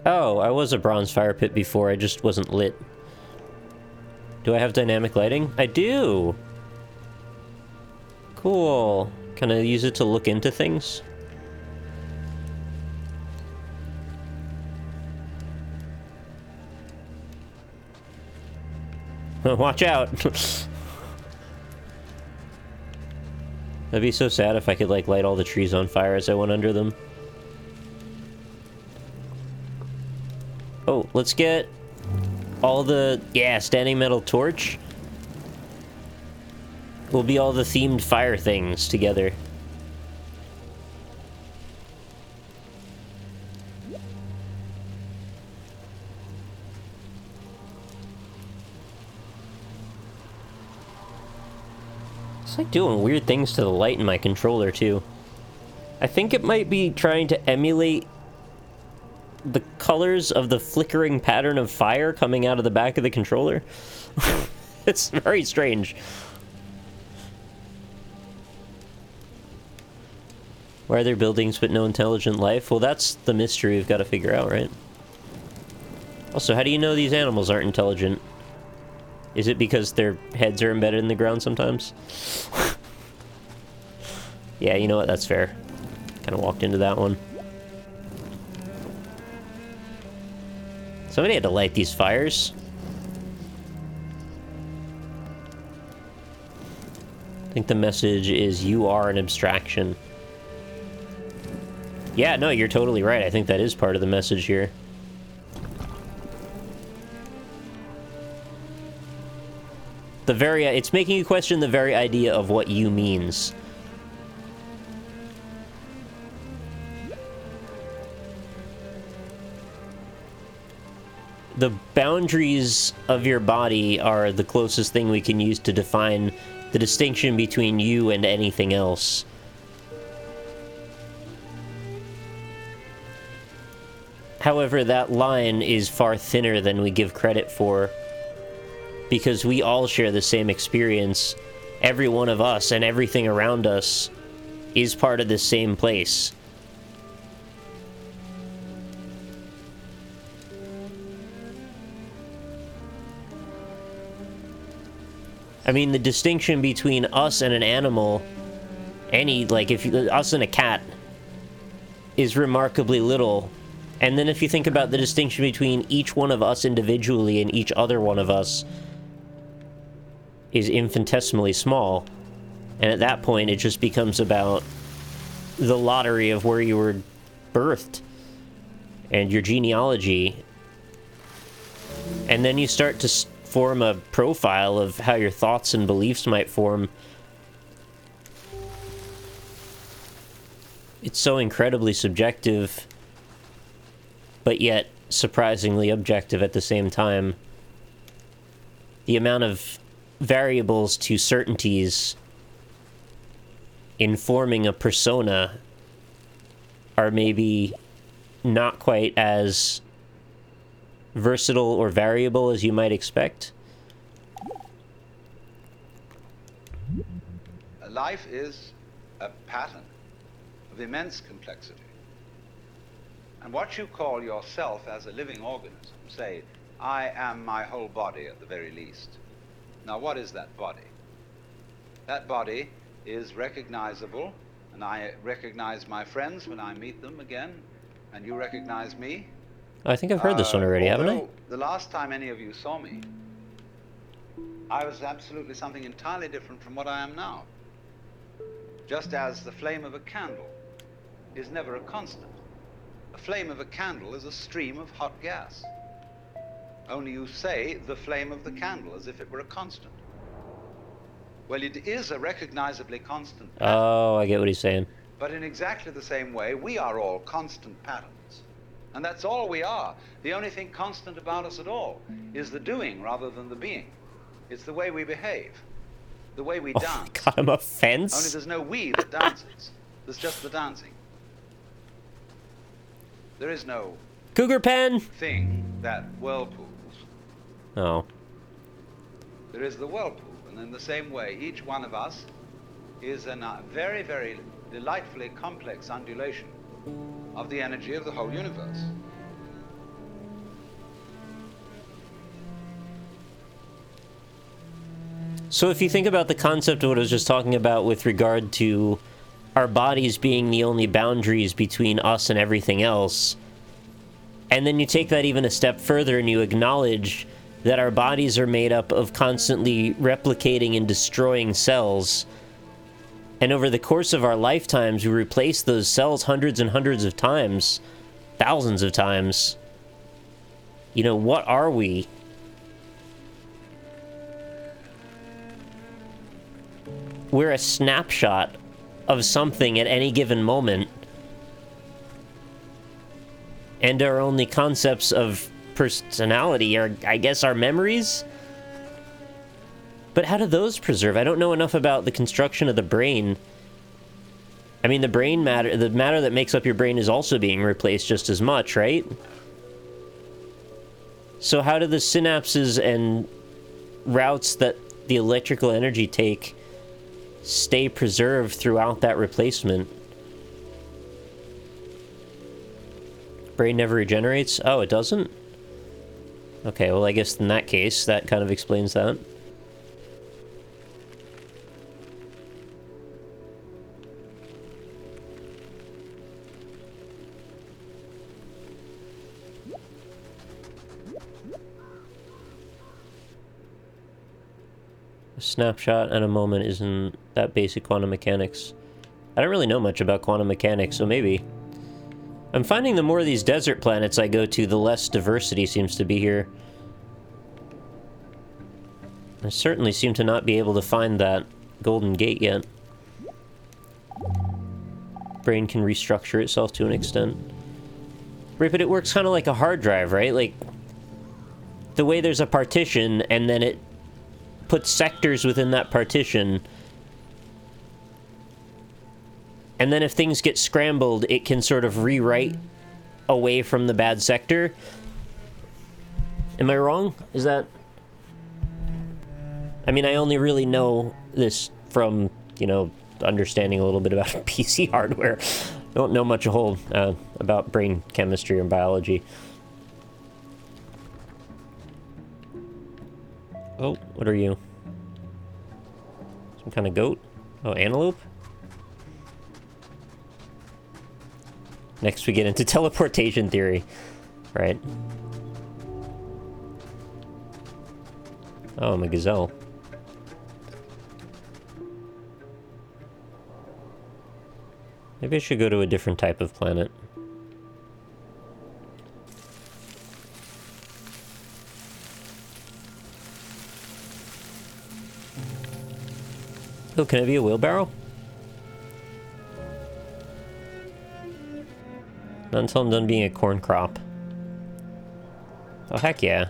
Oh, I was a bronze fire pit before, I just wasn't lit. Do I have dynamic lighting? I do! Cool. Can I use it to look into things? Watch out! That'd be so sad if I could, like, light all the trees on fire as I went under them. Oh, let's get all the... Yeah, standing metal torch. Will be all the themed fire things together. It's like doing weird things to the light in my controller, too. I think it might be trying to emulate the colors of the flickering pattern of fire coming out of the back of the controller. It's very strange. Why are there buildings but no intelligent life? Well, that's the mystery we've got to figure out, right? Also, how do you know these animals aren't intelligent? Is it because their heads are embedded in the ground sometimes? Yeah, you know what? That's fair. Kind of walked into that one. Somebody had to light these fires. I think the message is you are an abstraction. Yeah, no, you're totally right. I think that is part of the message here. It's making you question the very idea of what you means. The boundaries of your body are the closest thing we can use to define the distinction between you and anything else. However, that line is far thinner than we give credit for, because we all share the same experience. Every one of us and everything around us is part of the same place. I mean, the distinction between us and an animal, us and a cat, is remarkably little. And then if you think about the distinction between each one of us individually and each other one of us, is infinitesimally small. And at that point, it just becomes about the lottery of where you were birthed and your genealogy. And then you start to form a profile of how your thoughts and beliefs might form. It's so incredibly subjective, but yet surprisingly objective at the same time. The amount of variables to certainties in forming a persona are maybe not quite as versatile or variable as you might expect. Life is a pattern of immense complexity. And what you call yourself as a living organism, say, I am my whole body at the very least. Now, what is that body? That body is recognizable, and I recognize my friends when I meet them again, and you recognize me. I think I've heard this one already, haven't I? The last time any of you saw me, I was absolutely something entirely different from what I am now. Just as the flame of a candle is never a constant. The flame of a candle is a stream of hot gas. Only you say the flame of the candle as if it were a constant. Well, it is a recognizably constant pattern. Oh, I get what he's saying. But in exactly the same way, we are all constant patterns. And that's all we are. The only thing constant about us at all is the doing rather than the being. It's the way we behave, the way we dance. Oh, God, I'm a fence. Only there's no we that dances. There's just the dancing. There is no cougar pen thing that whirlpools. Oh. There is the whirlpool, and in the same way, each one of us is a very, very delightfully complex undulation of the energy of the whole universe. So if you think about the concept of what I was just talking about with regard to our bodies being the only boundaries between us and everything else, and then you take that even a step further and you acknowledge that our bodies are made up of constantly replicating and destroying cells, and over the course of our lifetimes we replace those cells hundreds and hundreds of times, thousands of times. You know, what are we? We're a snapshot of something at any given moment. And our only concepts of personality are, I guess, our memories? But how do those preserve? I don't know enough about the construction of the brain. I mean, the brain matter, the matter that makes up your brain is also being replaced just as much, right? So how do the synapses and routes that the electrical energy take stay preserved throughout that replacement? Brain never regenerates? Oh, it doesn't? Okay, well, I guess in that case, that kind of explains that. A snapshot and a moment isn't that basic quantum mechanics. I don't really know much about quantum mechanics, so maybe. I'm finding the more of these desert planets I go to, the less diversity seems to be here. I certainly seem to not be able to find that golden gate yet. Brain can restructure itself to an extent. Right, but it works kind of like a hard drive, right? Like, the way there's a partition, and then it puts sectors within that partition. And then if things get scrambled, it can sort of rewrite away from the bad sector. Am I wrong? Is that... I mean, I only really know this from, you know, understanding a little bit about PC hardware. I don't know much about brain chemistry or biology. Oh, what are you? Some kind of goat? Oh, antelope? Next we get into teleportation theory. Right. Oh, I'm a gazelle. Maybe I should go to a different type of planet. Oh, can I be a wheelbarrow? Not until I'm done being a corn crop. Oh, heck yeah.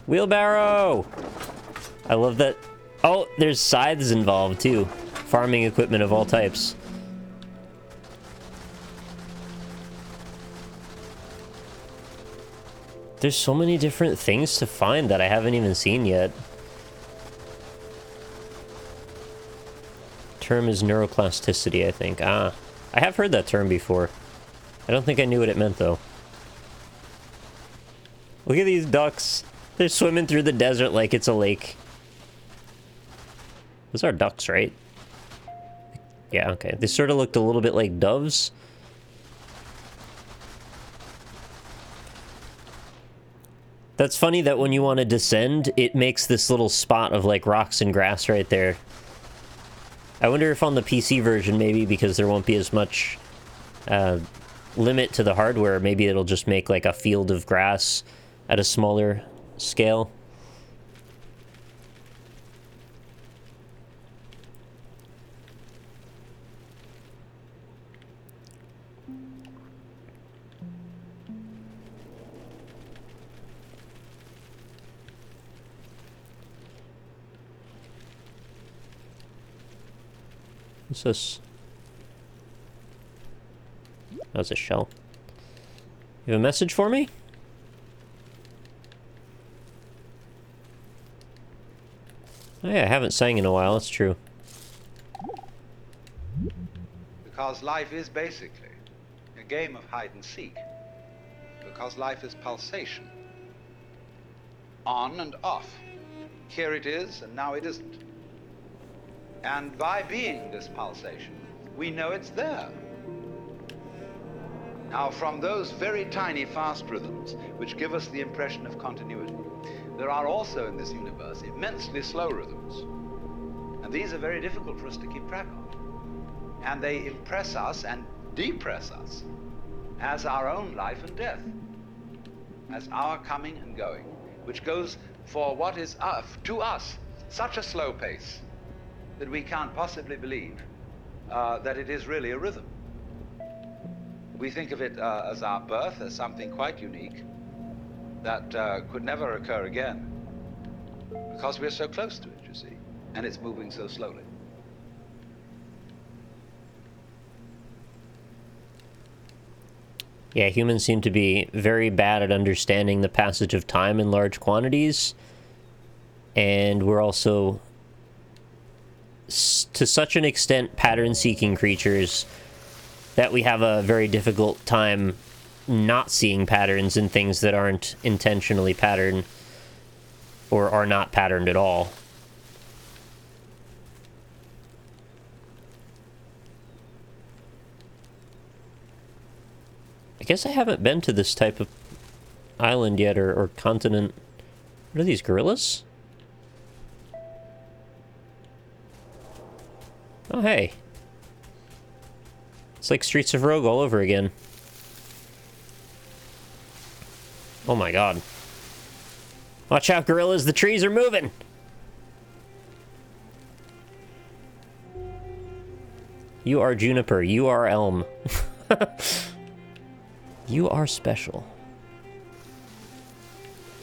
Wheelbarrow! I love that. Oh, there's scythes involved, too. Farming equipment of all types. There's so many different things to find that I haven't even seen yet. Term is neuroplasticity, I think. Ah, I have heard that term before. I don't think I knew what it meant, though. Look at these ducks. They're swimming through the desert like it's a lake. Those are ducks, right? Yeah, okay. They sort of looked a little bit like doves. That's funny that when you want to descend, it makes this little spot of, like, rocks and grass right there. I wonder if on the PC version, maybe because there won't be as much limit to the hardware, maybe it'll just make, like, a field of grass at a smaller scale. What's this? That was a shell. You have a message for me? Oh yeah, I haven't sang in a while, that's true. Because life is basically a game of hide and seek. Because life is pulsation. On and off. Here it is, and now it isn't. And by being this pulsation, we know it's there. Now, from those very tiny fast rhythms, which give us the impression of continuity, there are also in this universe immensely slow rhythms. And these are very difficult for us to keep track of. And they impress us and depress us as our own life and death. as our coming and going, which goes for what is to us such a slow pace that we can't possibly believe that it is really a rhythm. We think of it as our birth, as something quite unique that could never occur again, because we're so close to it, you see, and it's moving so slowly. Yeah, humans seem to be very bad at understanding the passage of time in large quantities, and we're also, to such an extent, pattern-seeking creatures that we have a very difficult time not seeing patterns in things that aren't intentionally patterned or are not patterned at all. I guess I haven't been to this type of island yet, or continent. What are these, gorillas? Oh, hey. It's like Streets of Rogue all over again. Oh my god. Watch out, gorillas, the trees are moving! You are juniper, you are elm. You are special.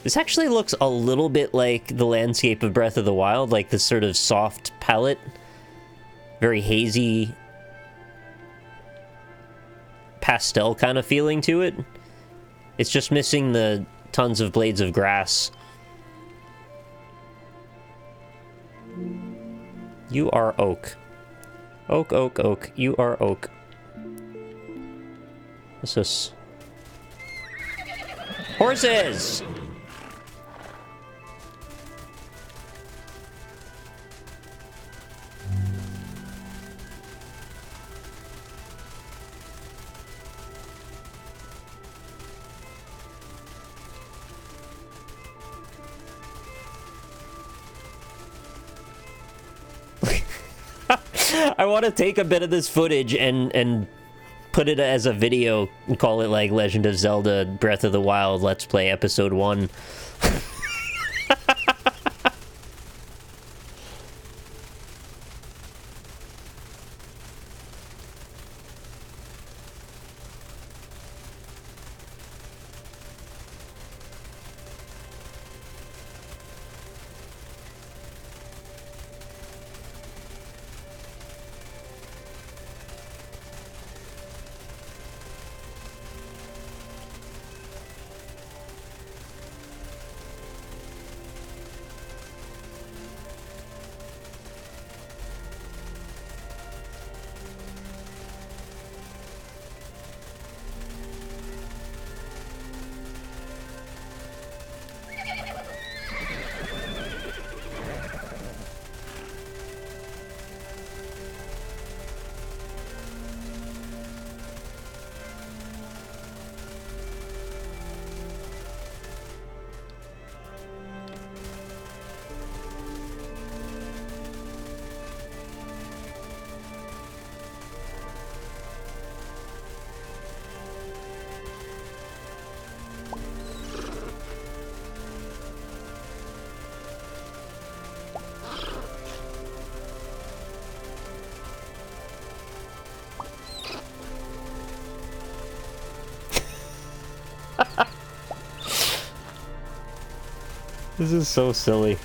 This actually looks a little bit like the landscape of Breath of the Wild, like this sort of soft palette. Very hazy pastel kind of feeling to it. It's just missing the tons of blades of grass. You are oak. Oak, oak, oak. You are oak. What's this? Horses! I want to take a bit of this footage and put it as a video and call it like Legend of Zelda Breath of the Wild Let's Play Episode 1. This is so silly.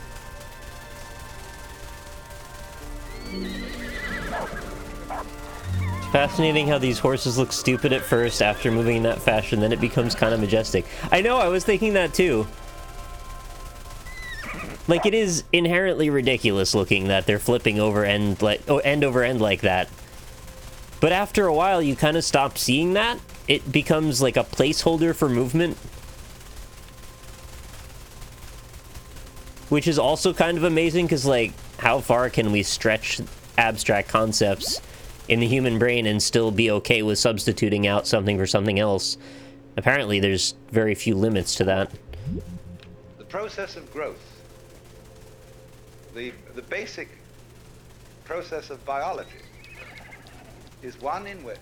It's fascinating how these horses look stupid at first after moving in that fashion, then it becomes kind of majestic. I know, I was thinking that too. Like, it is inherently ridiculous looking that they're flipping over end over end like that. But after a while, you kind of stop seeing that. It becomes like a placeholder for movement. Which is also kind of amazing, because, like, how far can we stretch abstract concepts in the human brain and still be okay with substituting out something for something else? Apparently, there's very few limits to that. The process of growth, the basic process of biology, is one in which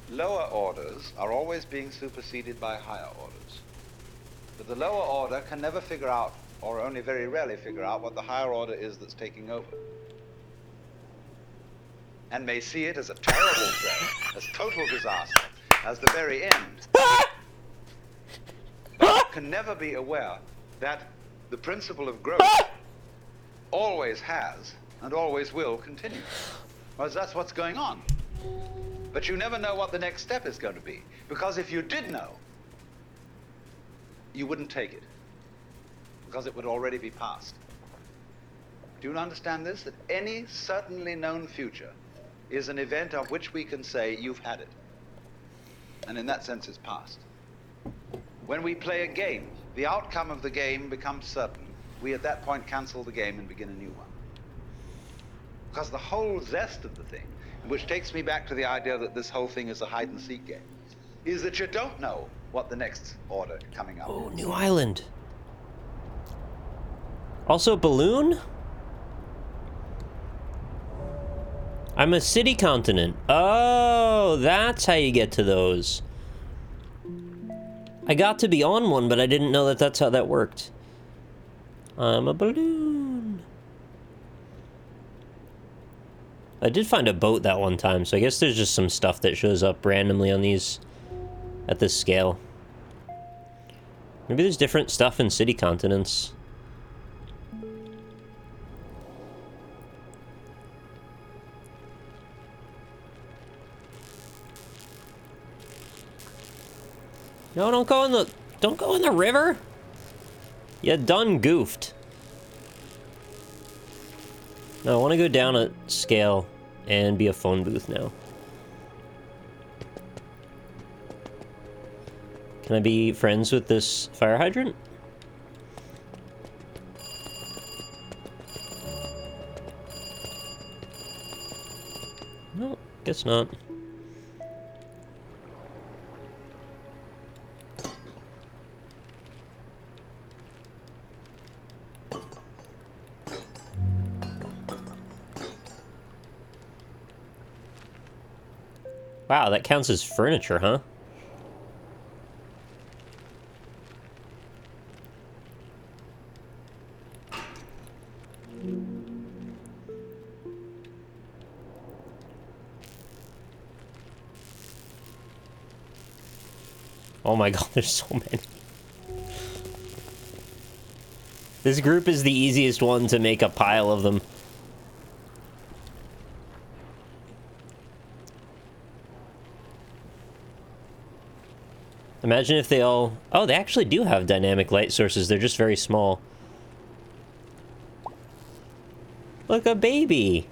lower orders are always being superseded by higher orders. But the lower order can never figure out, or only very rarely figure out, what the higher order is that's taking over. And may see it as a terrible threat, as total disaster, as the very end. But can never be aware that the principle of growth always has and always will continue. Because that's what's going on. But you never know what the next step is going to be. Because if you did know, you wouldn't take it. Because it would already be past. Do you understand this? That any certainly known future is an event of which we can say, you've had it. And in that sense, it's past. When we play a game, the outcome of the game becomes certain. We at that point cancel the game and begin a new one. Because the whole zest of the thing, which takes me back to the idea that this whole thing is a hide-and-seek game, is that you don't know what the next order coming up Oh, is. new island. Also, balloon? I'm a city continent. Oh, that's how you get to those. I got to be on one, but I didn't know that that's how that worked. I'm a balloon. I did find a boat that one time, so I guess there's just some stuff that shows up randomly on these at this scale. Maybe there's different stuff in city continents. No, don't go in the river. You done goofed. No, I want to go down a scale and be a phone booth now. Can I be friends with this fire hydrant? No, guess not. Wow, that counts as furniture, huh? Oh my god, there's so many. This group is the easiest one to make a pile of them. Imagine if they all... Oh, they actually do have dynamic light sources. They're just very small. Look, a baby!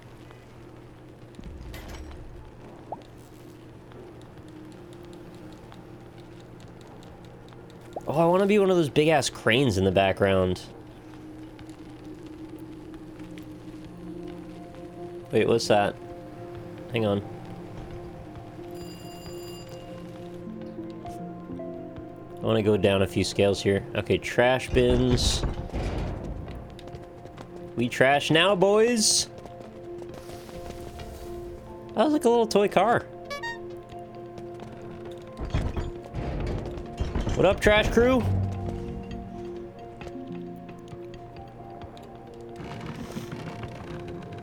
Oh, I want to be one of those big-ass cranes in the background. Wait, what's that? Hang on. I want to go down a few scales here. Okay, trash bins. We trash now, boys! That was like a little toy car. What up, trash crew?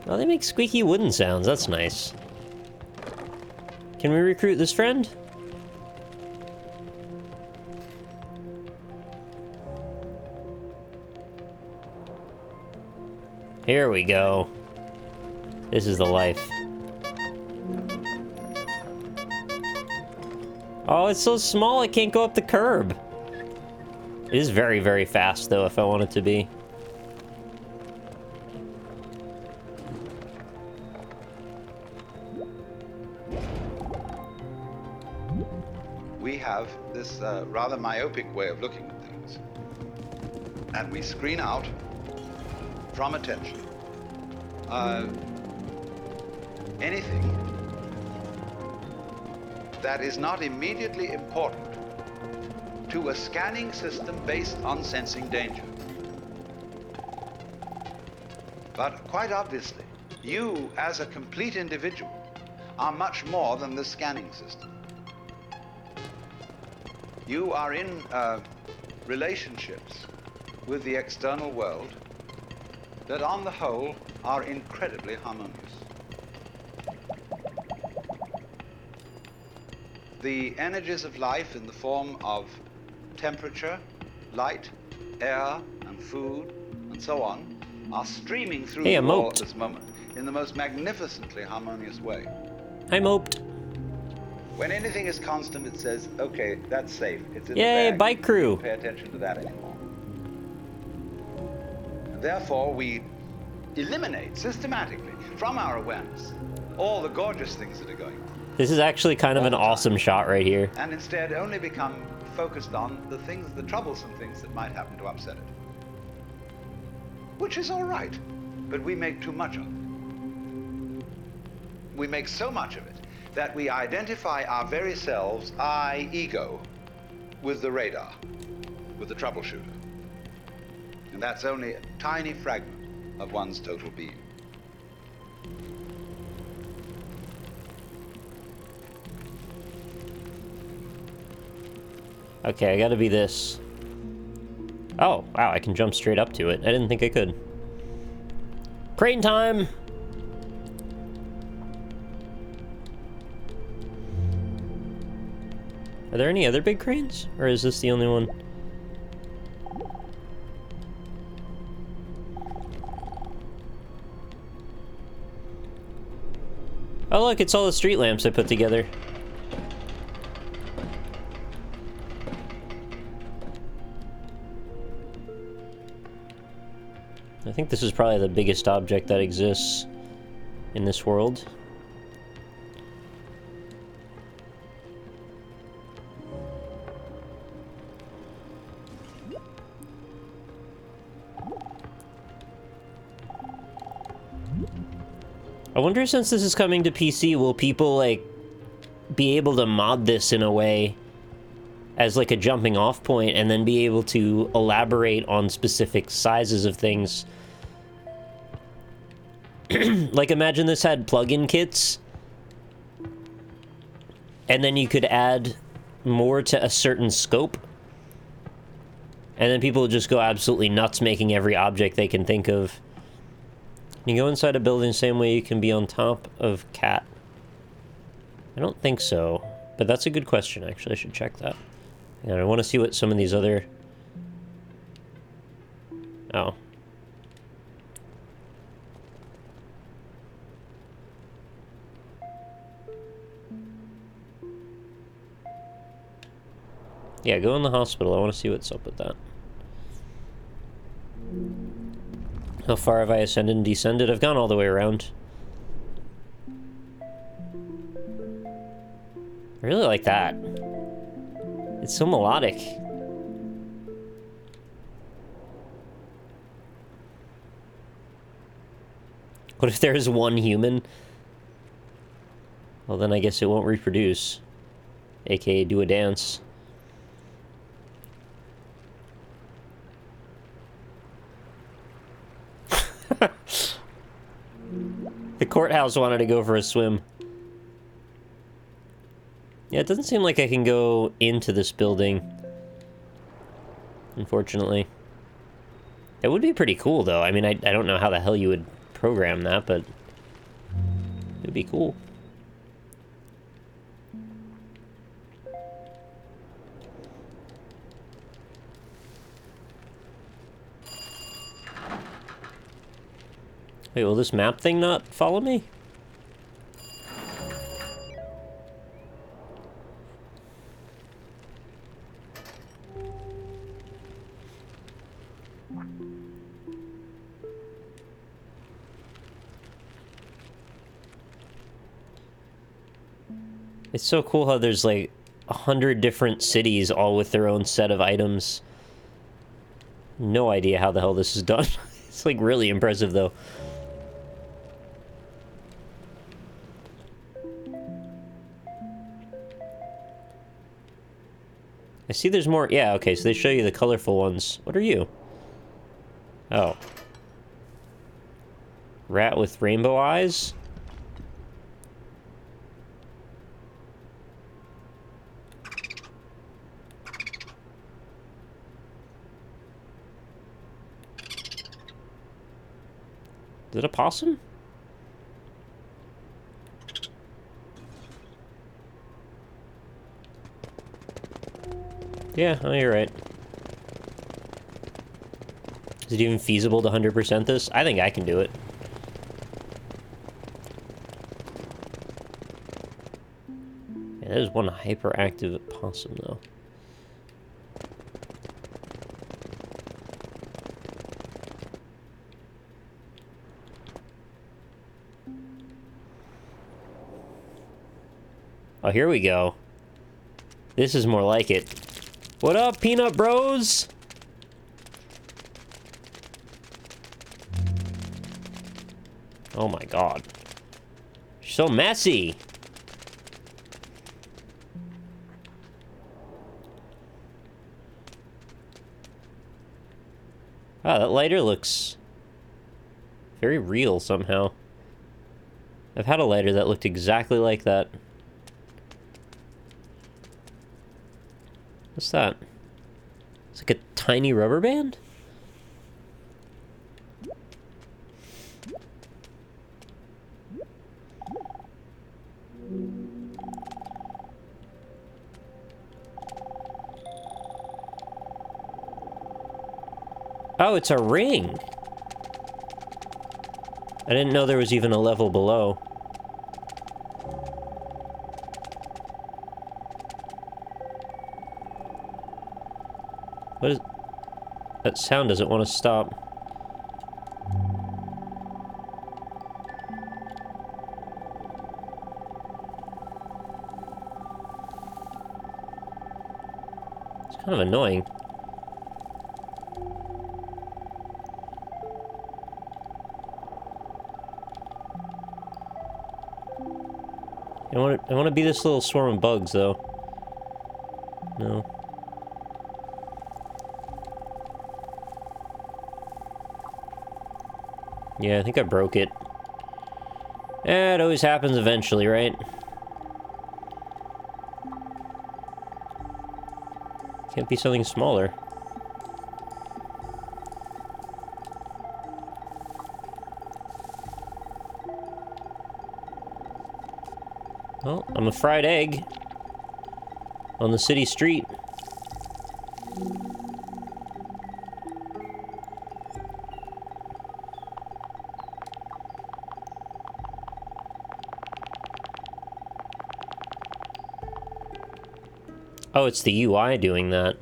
Oh, they make squeaky wooden sounds. That's nice. Can we recruit this friend? Here we go. This is the life. Oh, it's so small I can't go up the curb. It is very, very fast, though, if I want it to be. We have this rather myopic way of looking at things. And we screen out from attention anything that is not immediately important to a scanning system based on sensing danger. But quite obviously, you as a complete individual are much more than the scanning system. You are in relationships with the external world that on the whole are incredibly harmonious. The energies of life in the form of temperature, light, air, and food, and so on, are streaming through the wall at this moment in the most magnificently harmonious way. I moped. When anything is constant, it says, okay, that's safe. It's in Yay, the bag. bike crew. Don't pay attention to that anymore. And therefore, we eliminate systematically from our awareness all the gorgeous things that are going on. This is actually kind of an awesome shot right here. And instead only become focused on the things, the troublesome things that might happen to upset it. Which is all right, but we make too much of it. We make so much of it that we identify our very selves, I, ego, with the radar, with the troubleshooter. And that's only a tiny fragment of one's total being. Okay, I gotta be this. Oh, wow, I can jump straight up to it. I didn't think I could. Crane time! Are there any other big cranes? Or is this the only one? Oh look, it's all the street lamps I put together. I think this is probably the biggest object that exists in this world. I wonder, since this is coming to PC, will people, like, be able to mod this in a way as, like, a jumping off point and then be able to elaborate on specific sizes of things? Like, imagine this had plug-in kits, and then you could add more to a certain scope, and then people would just go absolutely nuts making every object they can think of. Can you go inside a building the same way you can be on top of cat? I don't think so, but that's a good question, actually. I should check that. And I want to see what some of these other... Oh. Yeah, go in the hospital. I want to see what's up with that. How far have I ascended and descended? I've gone all the way around. I really like that. It's so melodic. What if there is one human? Well, then I guess it won't reproduce. AKA do a dance. The courthouse wanted to go for a swim. Yeah, it doesn't seem like I can go into this building, unfortunately. It would be pretty cool, though. I mean, I don't know how the hell you would program that, but it would be cool. Wait, will this map thing not follow me? It's so cool how there's like 100 different cities all with their own set of items. No idea how the hell this is done. It's like really impressive though. I see there's more. Yeah, okay, so they show you the colorful ones. What are you? Oh. Rat with rainbow eyes? Is it a possum? Yeah, oh, you're right. Is it even feasible to 100% this? I think I can do it. Yeah, there's one hyperactive possum, though. Oh, here we go. This is more like it. What up, Peanut Bros? Oh my god. You're so messy. Wow, that lighter looks very real somehow. I've had a lighter that looked exactly like that. What's that? It's like a tiny rubber band? Oh, it's a ring! I didn't know there was even a level below. What is... That sound doesn't want to stop. It's kind of annoying. I want to be this little swarm of bugs, though. No. Yeah, I think I broke it. Eh, it always happens eventually, right? Can't be something smaller. Well, I'm a fried egg on the city street. Oh, it's the UI doing that.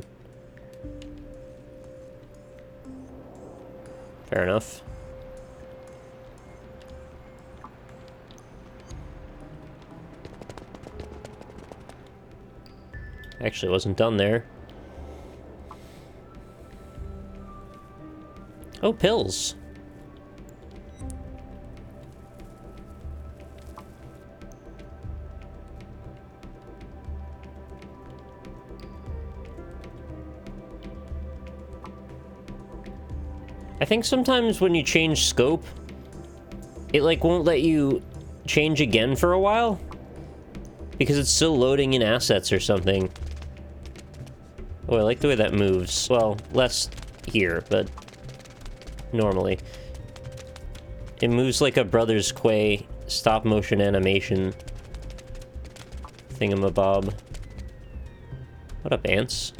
Fair enough. Actually, wasn't done there. Oh, pills. I think sometimes when you change scope, it like won't let you change again for a while because it's still loading in assets or something. Oh, I like the way that moves. Well, less here, but normally. It moves like a Brothers Quay stop motion animation thingamabob. What up, ants?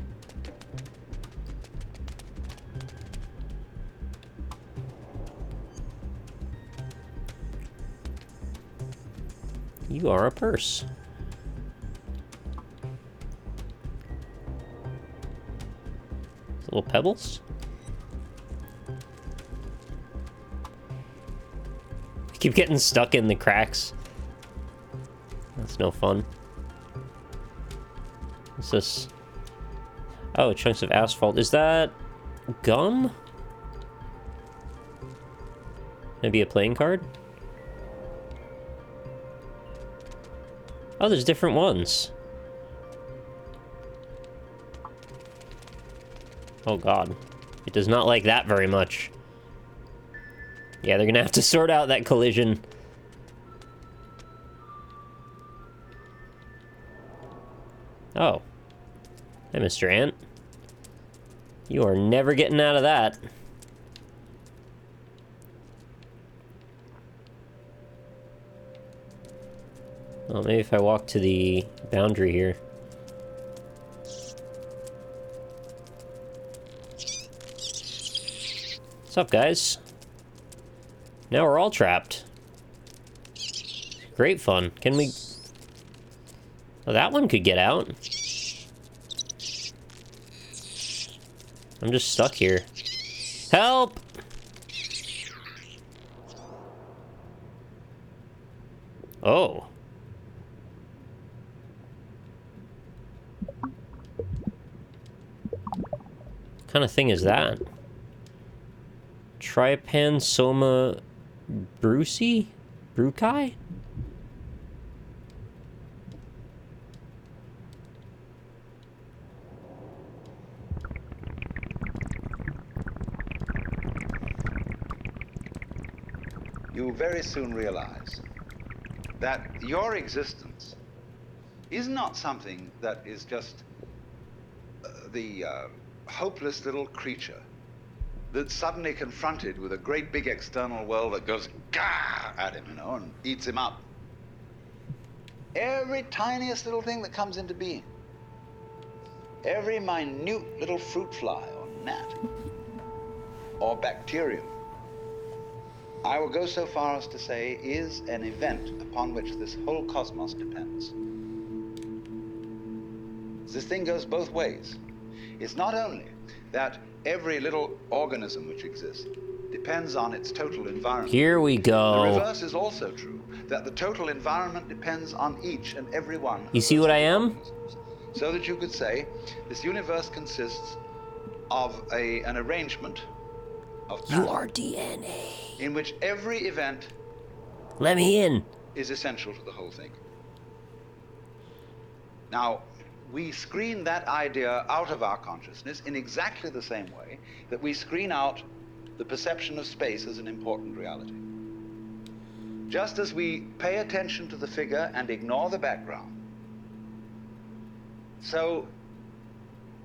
You are a purse. Little pebbles? I keep getting stuck in the cracks. That's no fun. What's this? Oh, chunks of asphalt. Is that gum? Maybe a playing card? Oh, there's different ones. Oh god. It does not like that very much. Yeah, they're gonna have to sort out that collision. Oh. Hey, Mr. Ant. You are never getting out of that. Well, maybe if I walk to the boundary here. What's up, guys? Now we're all trapped. Great fun. Can we... Oh, that one could get out. I'm just stuck here. Help! Oh. What kind of thing is that? Trypanosoma brucei? Brucei? You very soon realize that your existence is not something that is just the hopeless little creature that's suddenly confronted with a great big external world that goes gah at him, you know, and eats him up. Every tiniest little thing that comes into being, every minute little fruit fly or gnat or bacterium, I will go so far as to say is an event upon which this whole cosmos depends. This thing goes both ways. It's not only that every little organism which exists depends on its total environment. Here we go. The reverse is also true, that the total environment depends on each and every one. You see what I am? Organisms. So that you could say this universe consists of an arrangement of You patterns are DNA. in which every event Let me in. is essential to the whole thing. Now, we screen that idea out of our consciousness in exactly the same way that we screen out the perception of space as an important reality. Just as we pay attention to the figure and ignore the background, so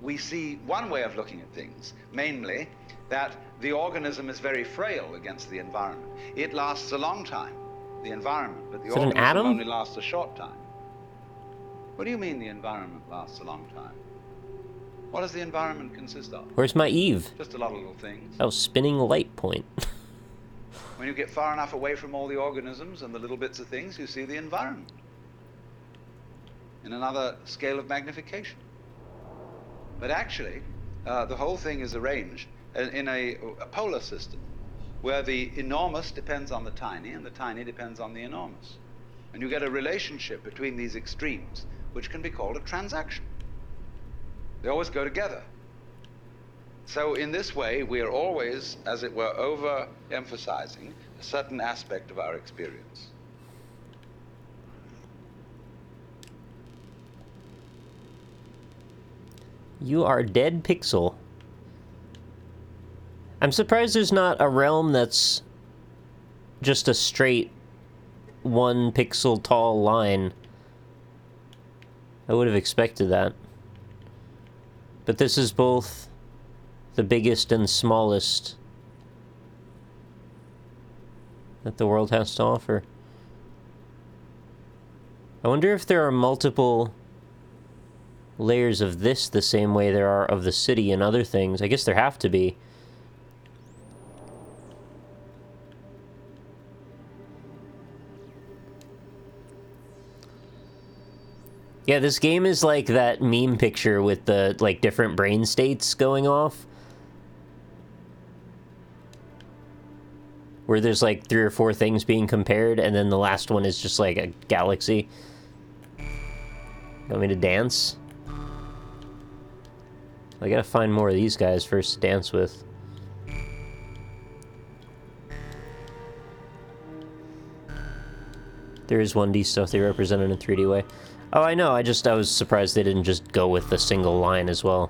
we see one way of looking at things, mainly that the organism is very frail against the environment. It lasts a long time, the environment, but the organism atom? only lasts a short time. What do you mean the environment lasts a long time? What does the environment consist of? Where's my Eve? Just a lot of little things. Oh, spinning light point. When you get far enough away from all the organisms and the little bits of things, you see the environment in another scale of magnification. But actually, the whole thing is arranged in a polar system where the enormous depends on the tiny and the tiny depends on the enormous. And you get a relationship between these extremes, which can be called a transaction. They always go together. So in this way, we are always, as it were, overemphasizing a certain aspect of our experience. You are dead pixel. I'm surprised there's not a realm that's just a straight 1 pixel tall line. I would have expected that. But this is both the biggest and smallest that the world has to offer. I wonder if there are multiple layers of this the same way there are of the city and other things. I guess there have to be. Yeah, this game is like that meme picture with the, like, different brain states going off. Where there's, like, 3 or 4 things being compared, and then the last one is just, like, a galaxy. You want me to dance? I gotta find more of these guys first to dance with. There is 1D stuff they represented in a 3D way. Oh, I know, I was surprised they didn't just go with the single line as well.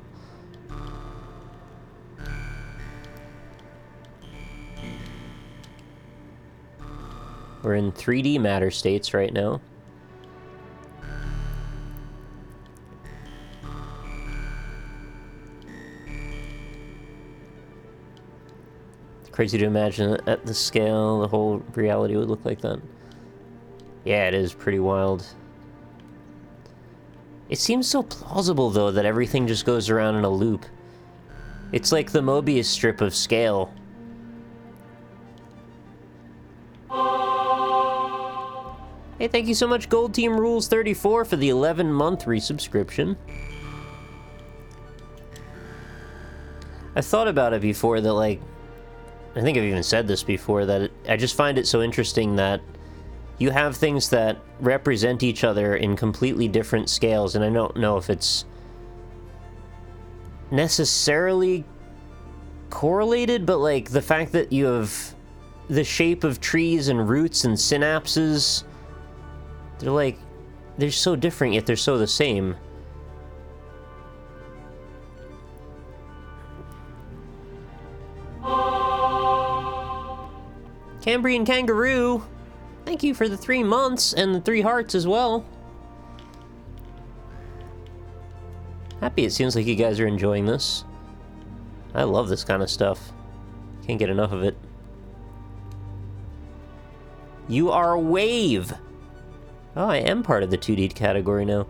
We're in 3D matter states right now. Crazy to imagine at the scale the whole reality would look like that. Yeah, it is pretty wild. It seems so plausible, though, that everything just goes around in a loop. It's like the Mobius strip of scale. Hey, thank you so much, Gold Team Rules 34, for the 11-month resubscription. I've thought about it before that, like, I think I've even said this before, that I just find it so interesting that you have things that represent each other in completely different scales, and I don't know if it's necessarily correlated, but, like, the fact that you have the shape of trees and roots and synapses, they're, like, they're so different, yet they're so the same. Cambrian Kangaroo, thank you for the 3 months and the 3 hearts as well. Happy it seems like you guys are enjoying this. I love this kind of stuff. Can't get enough of it. You are a wave! Oh, I am part of the 2D category now.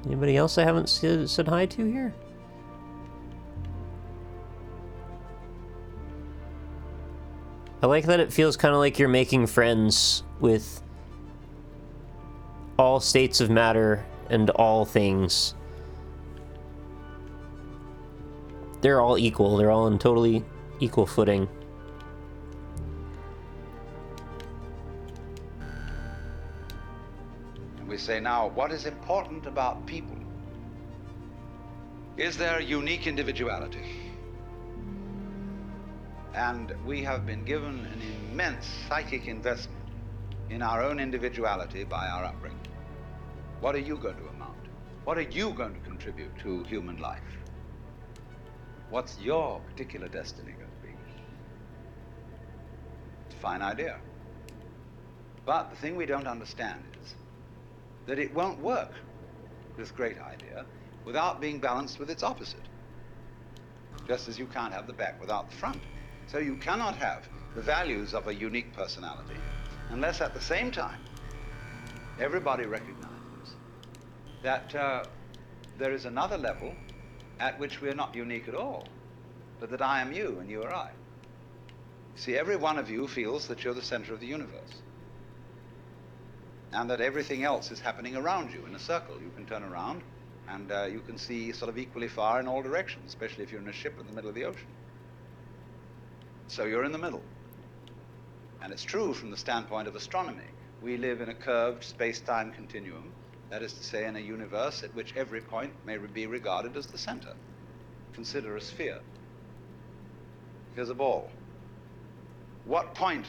Anybody else I haven't said hi to here? I like that it feels kind of like you're making friends with all states of matter and all things. They're all equal. They're all on totally equal footing. We say now, what is important about people? Is their unique individuality. And we have been given an immense psychic investment in our own individuality by our upbringing. What are you going to amount? What are you going to contribute to human life? What's your particular destiny going to be? It's a fine idea. But the thing we don't understand is that it won't work, this great idea, without being balanced with its opposite. Just as you can't have the back without the front. So you cannot have the values of a unique personality unless at the same time everybody recognizes that there is another level at which we are not unique at all, but that I am you and you are I. See, every one of you feels that you're the center of the universe, and that everything else is happening around you in a circle. You can turn around and you can see sort of equally far in all directions, especially if you're in a ship in the middle of the ocean. So you're in the middle. And it's true from the standpoint of astronomy. We live in a curved space-time continuum, that is to say, in a universe at which every point may be regarded as the center. Consider a sphere. Here's a ball. What point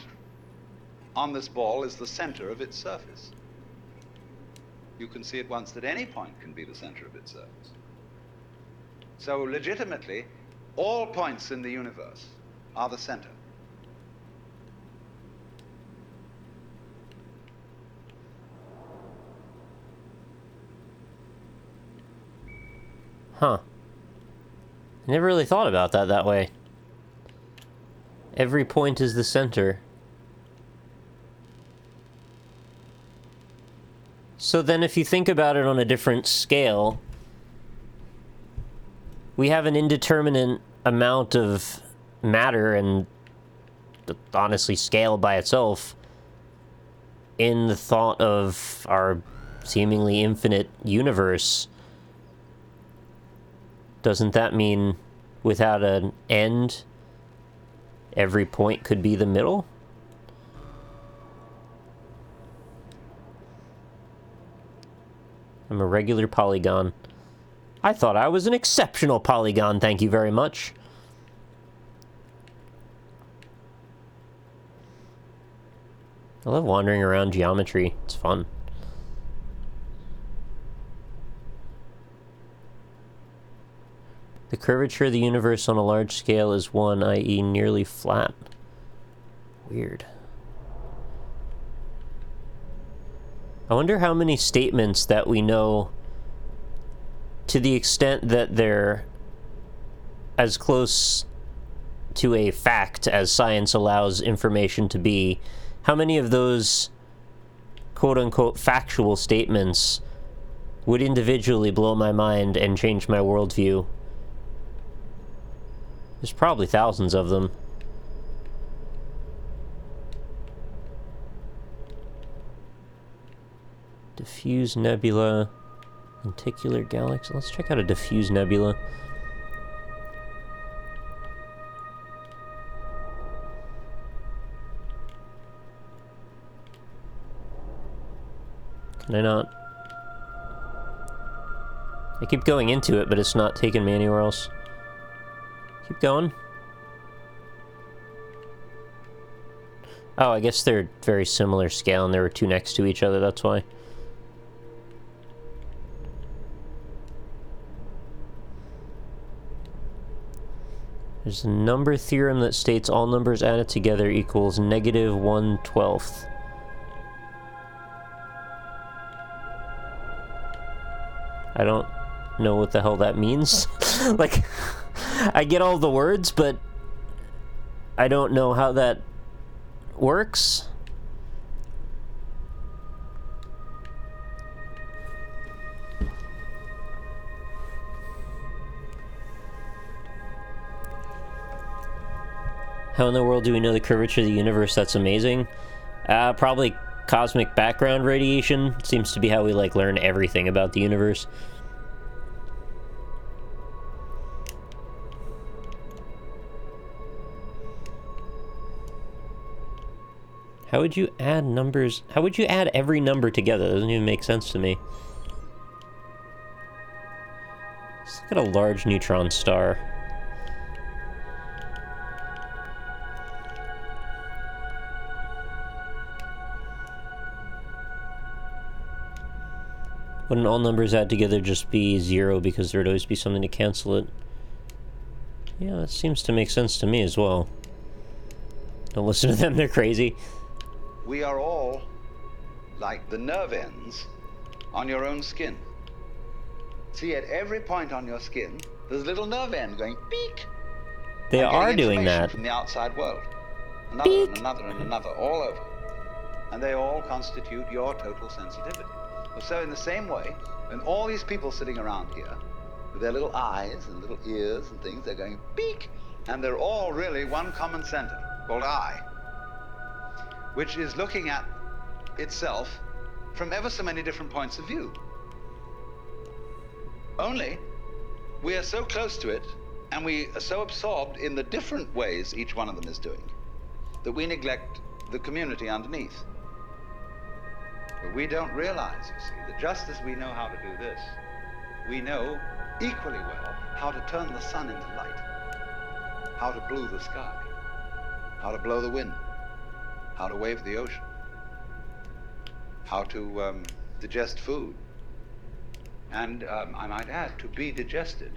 on this ball is the center of its surface? You can see at once that any point can be the center of its surface. So legitimately, all points in the universe are the center. Huh. I never really thought about that way. Every point is the center. So then if you think about it on a different scale, we have an indeterminate amount of matter, and honestly scale by itself, in the thought of our seemingly infinite universe. Doesn't that mean without an end, every point could be the middle? I'm a regular polygon. I thought I was an exceptional polygon, thank you very much. I love wandering around geometry. It's fun. The curvature of the universe on a large scale is 1, i.e. nearly flat. Weird. I wonder how many statements that we know, to the extent that they're as close to a fact as science allows information to be, how many of those quote-unquote factual statements would individually blow my mind and change my worldview? There's probably thousands of them. Diffuse nebula, lenticular galaxy. Let's check out a diffuse nebula. Can I not? I keep going into it, but it's not taking me anywhere else. Keep going. Oh, I guess they're very similar scale, and there were two next to each other, that's why. There's a number theorem that states all numbers added together equals -1/12. I don't know what the hell that means. Like, I get all the words, but I don't know how that works. How in the world do we know the curvature of the universe? That's amazing. Probably cosmic background radiation. Seems to be how we, like, learn everything about the universe. How would you add numbers? How would you add every number together? That doesn't even make sense to me. Let's look at a large neutron star. Wouldn't all numbers add together just be 0 because there'd always be something to cancel it? Yeah, that seems to make sense to me as well. Don't listen to them, they're crazy. We are all like the nerve ends on your own skin. See, at every point on your skin, there's a little nerve end going beep. They are doing that. From the outside world. Another beep. And another and another, all over. And they all constitute your total sensitivity. So in the same way, when all these people sitting around here, with their little eyes and little ears and things, they're going beep, and they're all really one common center, called I, which is looking at itself from ever so many different points of view. Only, we are so close to it, and we are so absorbed in the different ways each one of them is doing, that we neglect the community underneath. But we don't realize, you see, that just as we know how to do this, we know equally well how to turn the sun into light, how to blue the sky, how to blow the wind, how to wave the ocean, how to digest food, and I might add, to be digested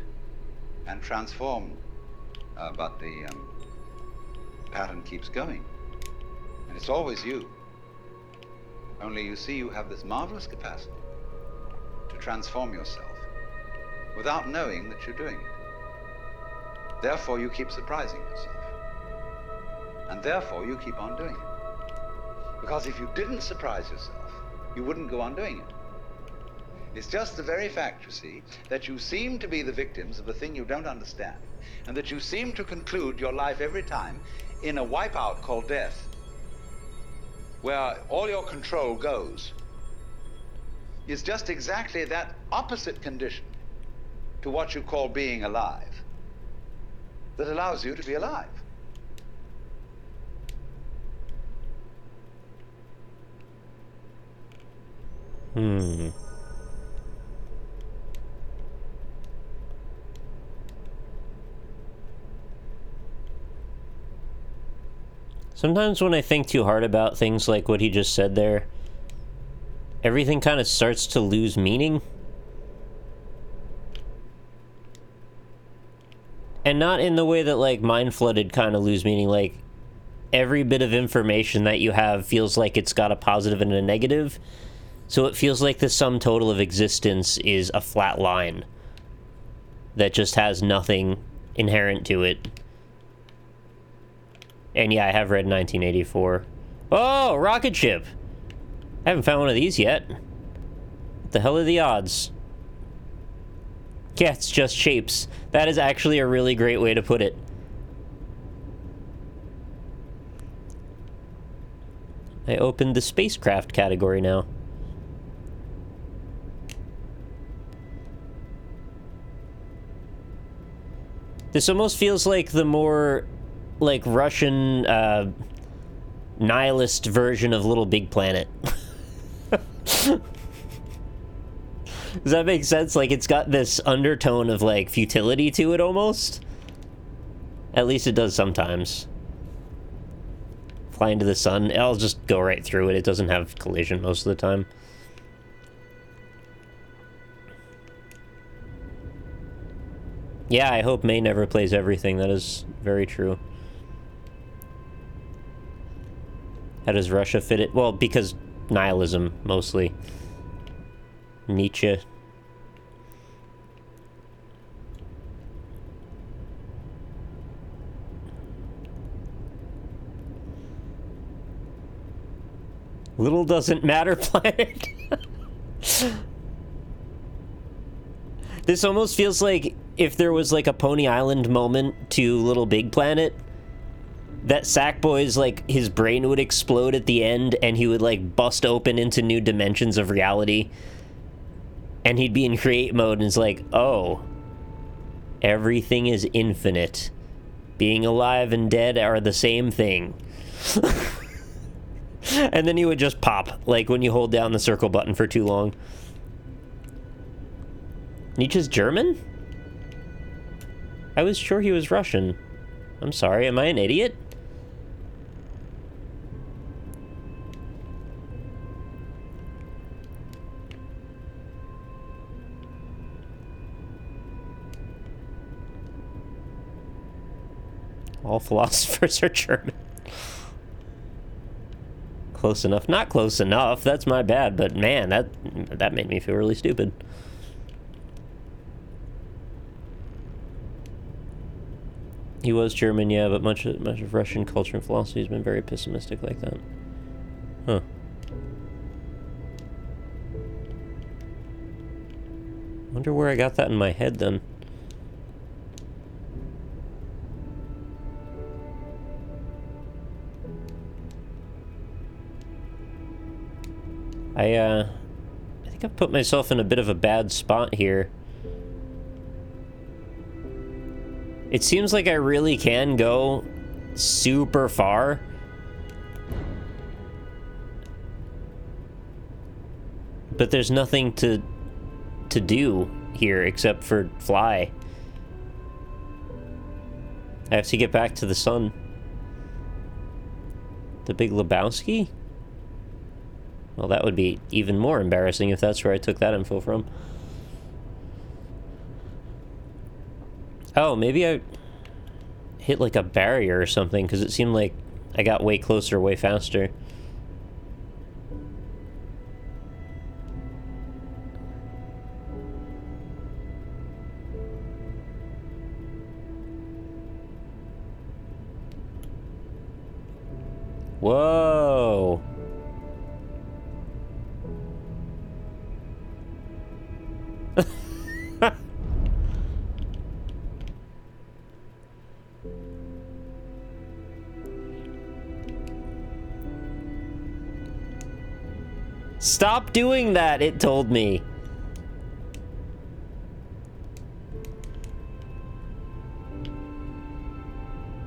and transformed, but the pattern keeps going, and it's always you. Only you see, you have this marvelous capacity to transform yourself without knowing that you're doing it. Therefore, you keep surprising yourself. And therefore, you keep on doing it. Because if you didn't surprise yourself, you wouldn't go on doing it. It's just the very fact, you see, that you seem to be the victims of a thing you don't understand, and that you seem to conclude your life every time in a wipeout called death, where all your control goes, is just exactly that opposite condition to what you call being alive that allows you to be alive. Sometimes when I think too hard about things like what he just said there, everything kind of starts to lose meaning. And not in the way that, like, Mind Flooded kind of lose meaning. Like, every bit of information that you have feels like it's got a positive and a negative. So it feels like the sum total of existence is a flat line that just has nothing inherent to it. And yeah, I have read 1984. Oh, rocket ship! I haven't found one of these yet. What the hell are the odds? Yeah, it's just shapes. That is actually a really great way to put it. I opened the spacecraft category now. This almost feels like the more, like, Russian, nihilist version of Little Big Planet. Does that make sense? Like, it's got this undertone of, like, futility to it, almost? At least it does sometimes. Fly into the sun. I'll just go right through it. It doesn't have collision most of the time. Yeah, I hope May never plays everything. That is very true. How does Russia fit it? Well, because nihilism, mostly. Nietzsche. Little doesn't matter planet. This almost feels like if there was like a Pony Island moment to Little Big Planet, that Sackboy's, like, his brain would explode at the end and he would, like, bust open into new dimensions of reality. And he'd be in create mode and it's like, oh, everything is infinite. Being alive and dead are the same thing. And then he would just pop, like when you hold down the circle button for too long. Nietzsche's German? I was sure he was Russian. I'm sorry, am I an idiot? All philosophers are German. Close enough. Not close enough. That's my bad, but man, that made me feel really stupid. He was German, yeah, but much of Russian culture and philosophy has been very pessimistic like that. Huh. Wonder where I got that in my head then. I think I've put myself in a bit of a bad spot here. It seems like I really can go super far. But there's nothing to do here except for fly. I have to get back to the sun. The Big Lebowski? Well, that would be even more embarrassing if that's where I took that info from. Oh, maybe I hit like a barrier or something, because it seemed like I got way closer, way faster. Whoa! Stop doing that, it told me.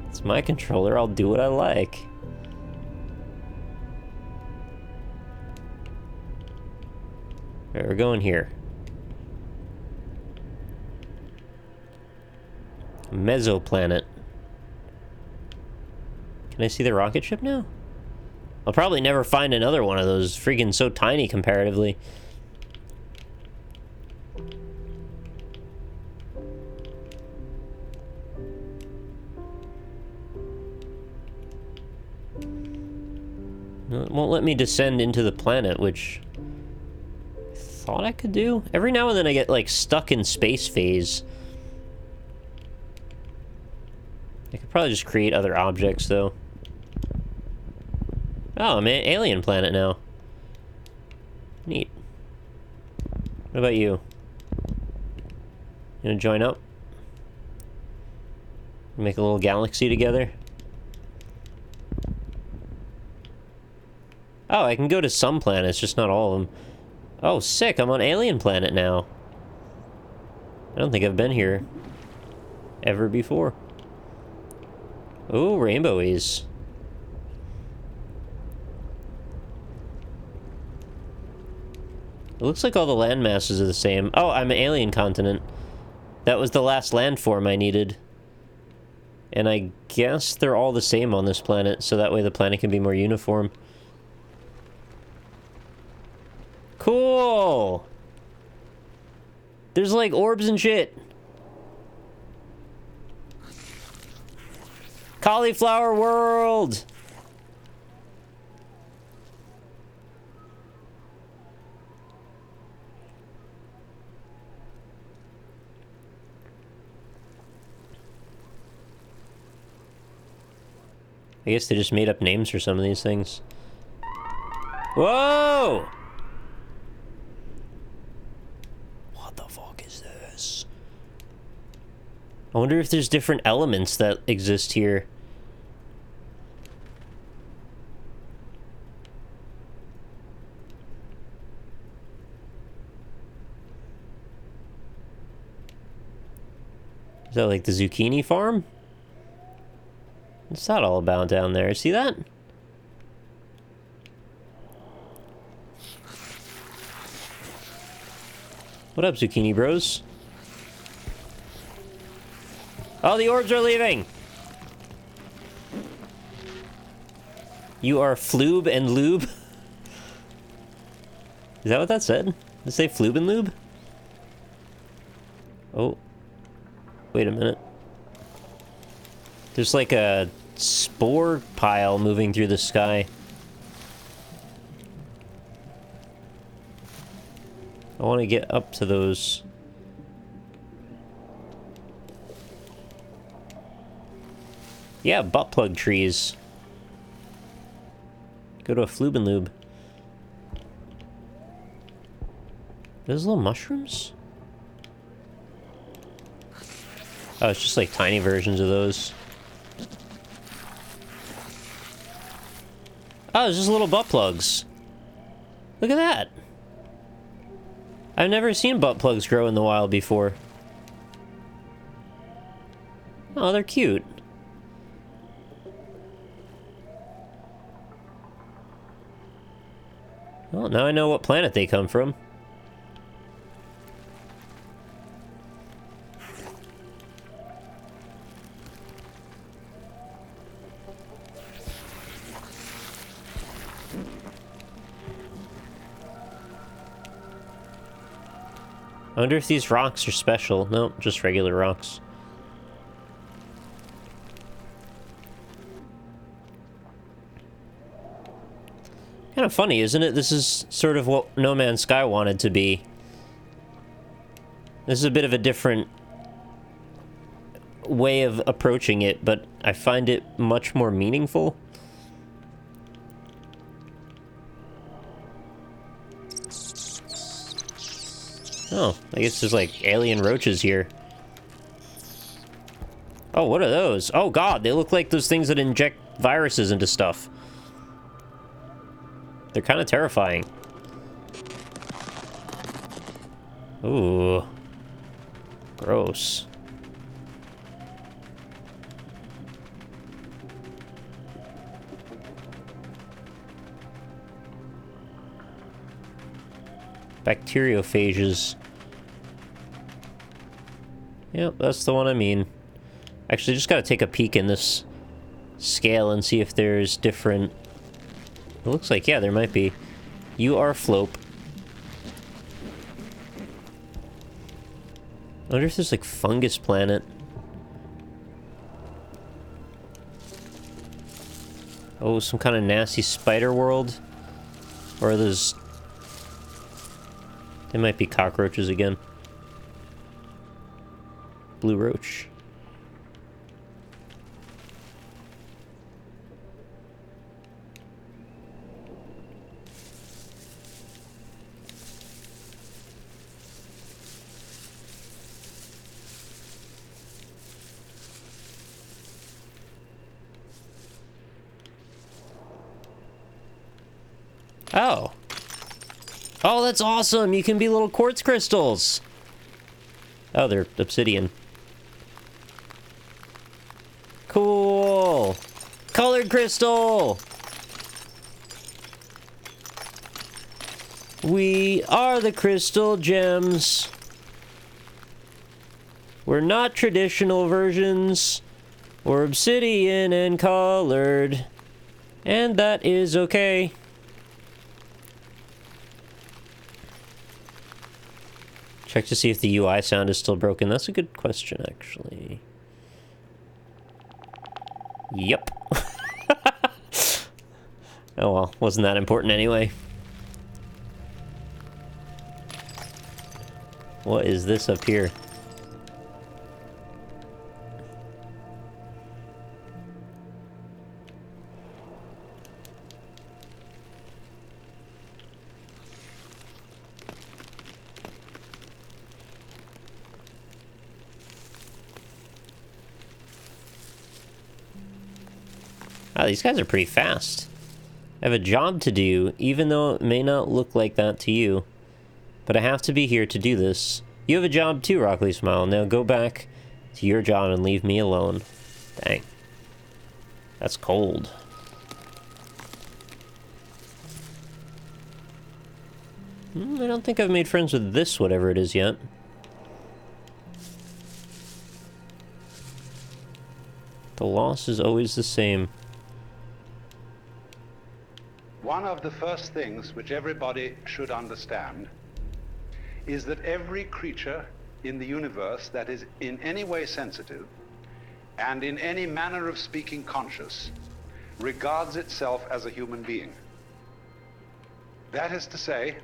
It's my controller, I'll do what I like. Alright, we're going here. Mesoplanet. Can I see the rocket ship now? I'll probably never find another one of those. Freaking so tiny comparatively. No, it won't let me descend into the planet, which I thought I could do. Every now and then I get, like, stuck in space phase. I could probably just create other objects, though. Oh, I'm an alien planet now. Neat. What about you? You gonna join up? Make a little galaxy together? Oh, I can go to some planets, just not all of them. Oh, sick, I'm on alien planet now. I don't think I've been here ever before. Oh, rainbowies. It looks like all the land masses are the same. Oh, I'm an alien continent. That was the last landform I needed. And I guess they're all the same on this planet, so that way the planet can be more uniform. Cool! There's like orbs and shit. Cauliflower world! I guess they just made up names for some of these things. Whoa! What the fuck is this? I wonder if there's different elements that exist here. Is that like the zucchini farm? What's that all about down there? See that? What up, zucchini bros? Oh, the orbs are leaving! You are floob and lube? Is that what that said? Did it say floob and lube? Oh. Wait a minute. There's like a spore pile moving through the sky. I want to get up to those. Yeah, butt plug trees. Go to a floob and lube. Those little mushrooms? Oh, it's just like tiny versions of those. Oh, it's just little butt plugs. Look at that. I've never seen butt plugs grow in the wild before. Oh, they're cute. Well, now I know what planet they come from. I wonder if these rocks are special. Nope, just regular rocks. Kind of funny, isn't it? This is sort of what No Man's Sky wanted to be. This is a bit of a different way of approaching it, but I find it much more meaningful. Oh, I guess there's like alien roaches here. Oh, what are those? Oh god, they look like those things that inject viruses into stuff. They're kind of terrifying. Ooh. Gross. Bacteriophages. Yep, that's the one I mean. Actually, just gotta take a peek in this scale and see if there's different... It looks like, yeah, there might be. You are Flope. I wonder if there's like fungus planet. Oh, some kind of nasty spider world? Or are those... They might be cockroaches again. Blue roach. Oh. Oh, that's awesome! You can be little quartz crystals! Oh, they're obsidian. Cool! Colored crystal! We are the crystal gems. We're not traditional versions. We're obsidian and colored. And that is okay. Check to see if the UI sound is still broken. That's a good question, actually. Yep. Oh well, wasn't that important anyway. What is this up here? Wow, these guys are pretty fast. I have a job to do, even though it may not look like that to you. But I have to be here to do this. You have a job too, RockLeeSmile. Now go back to your job and leave me alone. Dang. That's cold. I don't think I've made friends with this, whatever it is, yet. The loss is always the same. One of the first things which everybody should understand is that every creature in the universe that is in any way sensitive and in any manner of speaking conscious regards itself as a human being. That is to say,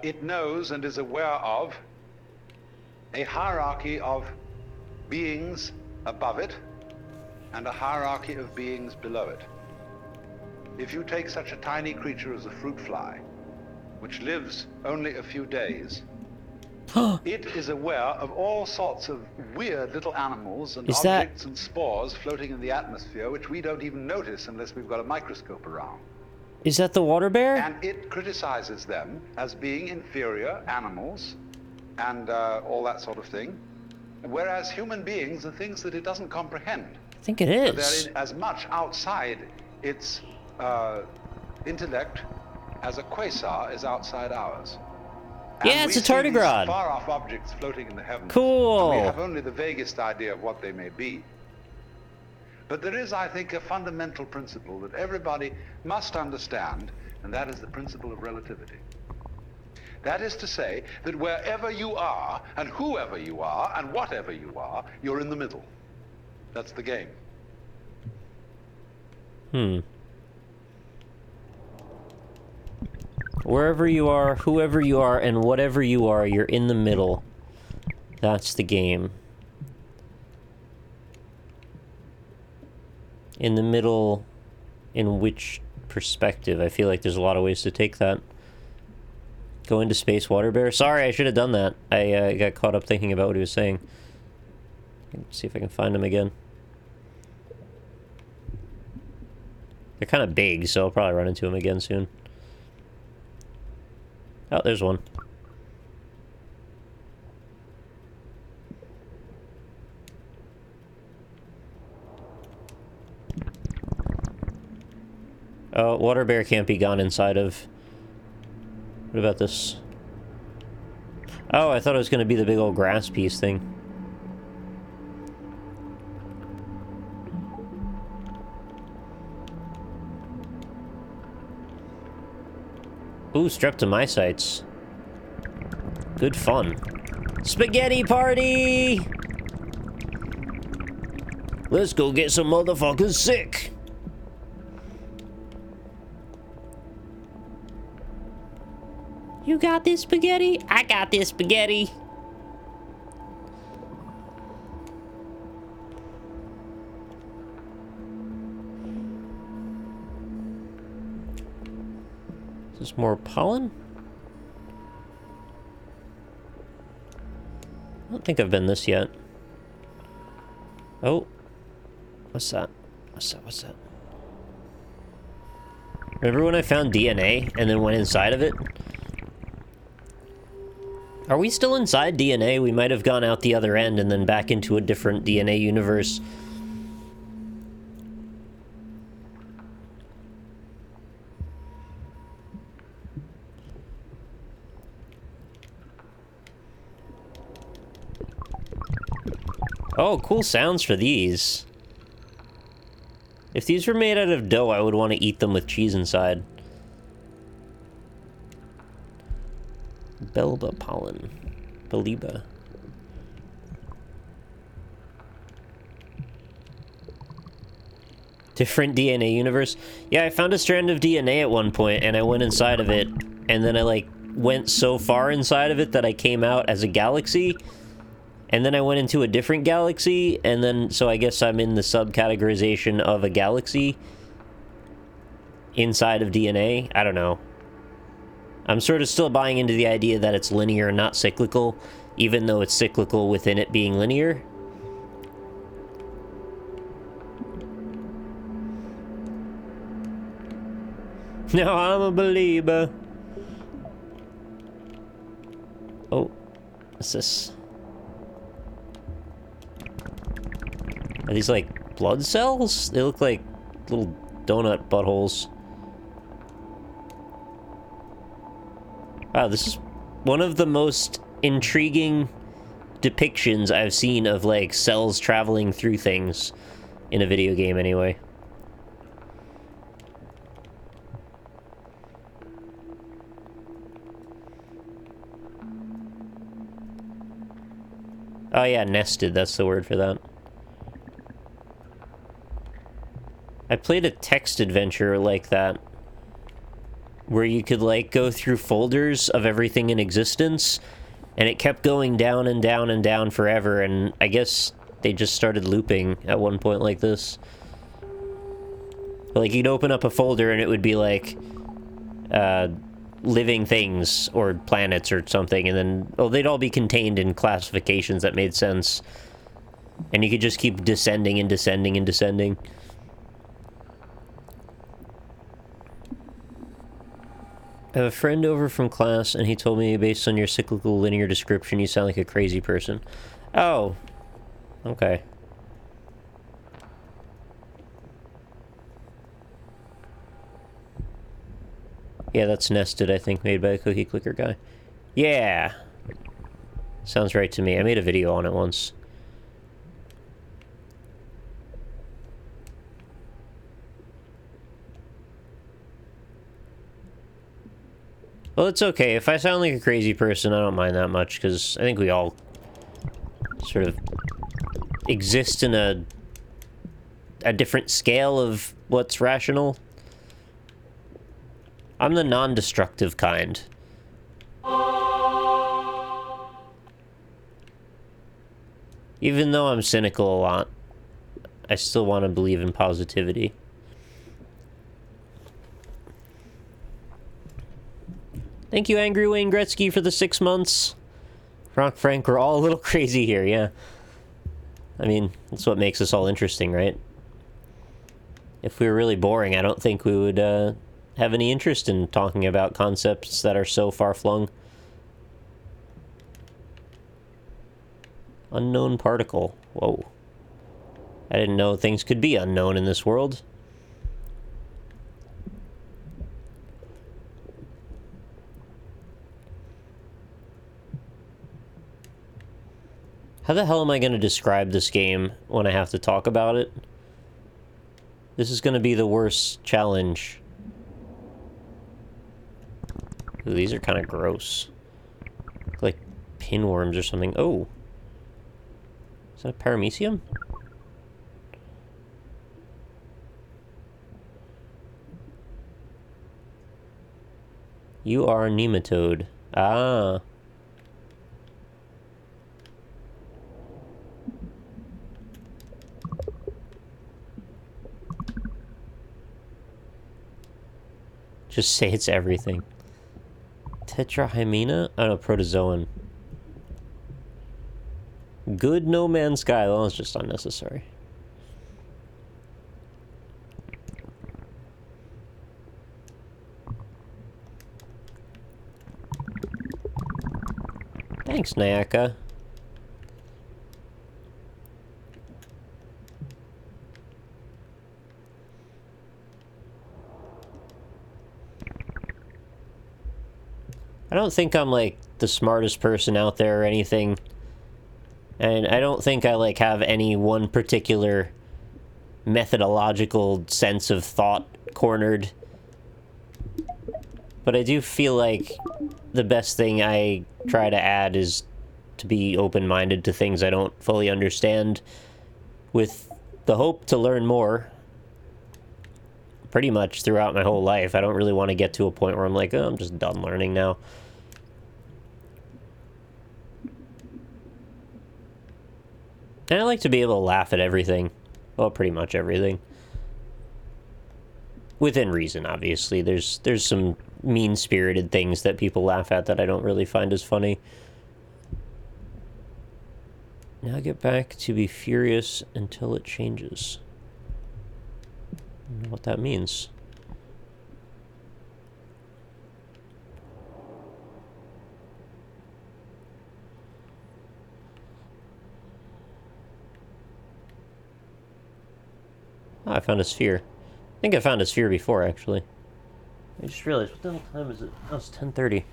it knows and is aware of a hierarchy of beings above it and a hierarchy of beings below it. If you take such a tiny creature as a fruit fly, which lives only a few days, it is aware of all sorts of weird little animals and objects and spores floating in the atmosphere, which we don't even notice unless we've got a microscope around. Is that the water bear? And it criticizes them as being inferior animals and all that sort of thing, whereas human beings are things that it doesn't comprehend. I think it is. They're as much outside its intellect as a quasar is outside ours. Yeah, it's a tardigrade. Far-off objects floating in the heavens. Cool. And we have only the vaguest idea of what they may be. But there is, I think, a fundamental principle that everybody must understand, and that is the principle of relativity. That is to say that wherever you are, and whoever you are, and whatever you are, you're in the middle. That's the game. Wherever you are, whoever you are, and whatever you are, you're in the middle. That's the game. In the middle, in which perspective? I feel like there's a lot of ways to take that. Go into space, water bear? Sorry, I should have done that. I got caught up thinking about what he was saying. Let's see if I can find him again. They're kind of big, so I'll probably run into him again soon. Oh, there's one. Oh, water bear can't be gone inside of... What about this? Oh, I thought it was going to be the big old grass piece thing. Ooh, streptomycetes. Good fun. Spaghetti party! Let's go get some motherfuckers sick! You got this spaghetti? I got this spaghetti! Is this more pollen? I don't think I've been this yet. Oh. What's that? What's that? What's that? Remember when I found DNA and then went inside of it? Are we still inside DNA? We might have gone out the other end and then back into a different DNA universe. Oh, cool sounds for these. If these were made out of dough, I would want to eat them with cheese inside. Belba pollen. Beliba. Different DNA universe? Yeah, I found a strand of DNA at one point, and I went inside of it, and then I, like, went so far inside of it that I came out as a galaxy, and then I went into a different galaxy, and then, so I guess I'm in the subcategorization of a galaxy inside of DNA. I don't know. I'm sort of still buying into the idea that it's linear and not cyclical, even though it's cyclical within it being linear. Now I'm a believer. Oh, what's this? Are these like blood cells? They look like little donut buttholes. Wow, this is one of the most intriguing depictions I've seen of like cells traveling through things in a video game anyway. Oh yeah, nested, that's the word for that. I played a text adventure like that, where you could, like, go through folders of everything in existence, and it kept going down and down and down forever, and I guess they just started looping at one point like this. Like, you'd open up a folder and it would be, like, living things, or planets or something, and then, oh, they'd all be contained in classifications that made sense. And you could just keep descending and descending and descending. I have a friend over from class, and he told me, based on your cyclical linear description, you sound like a crazy person. Oh. Okay. Yeah, that's nested, I think, made by a cookie clicker guy. Yeah! Sounds right to me. I made a video on it once. Well, it's okay. If I sound like a crazy person, I don't mind that much, because I think we all sort of exist in a different scale of what's rational. I'm the non-destructive kind. Even though I'm cynical a lot, I still want to believe in positivity. Thank you, Angry Wayne Gretzky, for the 6 months. Rock Frank, we're all a little crazy here, yeah. I mean, that's what makes us all interesting, right? If we were really boring, I don't think we would have any interest in talking about concepts that are so far-flung. Unknown particle. Whoa. I didn't know things could be unknown in this world. How the hell am I going to describe this game when I have to talk about it? This is going to be the worst challenge. Ooh, these are kind of gross. Like pinworms or something. Oh. Is that a paramecium? You are a nematode. Ah. Just say it's everything. Tetrahymena? Oh no, protozoan. Good No Man's Sky. Well, it's just unnecessary. Thanks, Nayaka. I don't think I'm, like, the smartest person out there or anything. And I don't think I, like, have any one particular methodological sense of thought cornered. But I do feel like the best thing I try to add is to be open-minded to things I don't fully understand, with the hope to learn more. Pretty much throughout my whole life. I don't really want to get to a point where I'm like, oh, I'm just done learning now. And I like to be able to laugh at everything. Well, pretty much everything. Within reason, obviously. There's some mean-spirited things that people laugh at that I don't really find as funny. Now get back to be furious until it changes. I don't know what that means. Oh, I found a sphere. I think I found a sphere before, actually. I just realized, what the hell time is it? Oh, it's 10:30.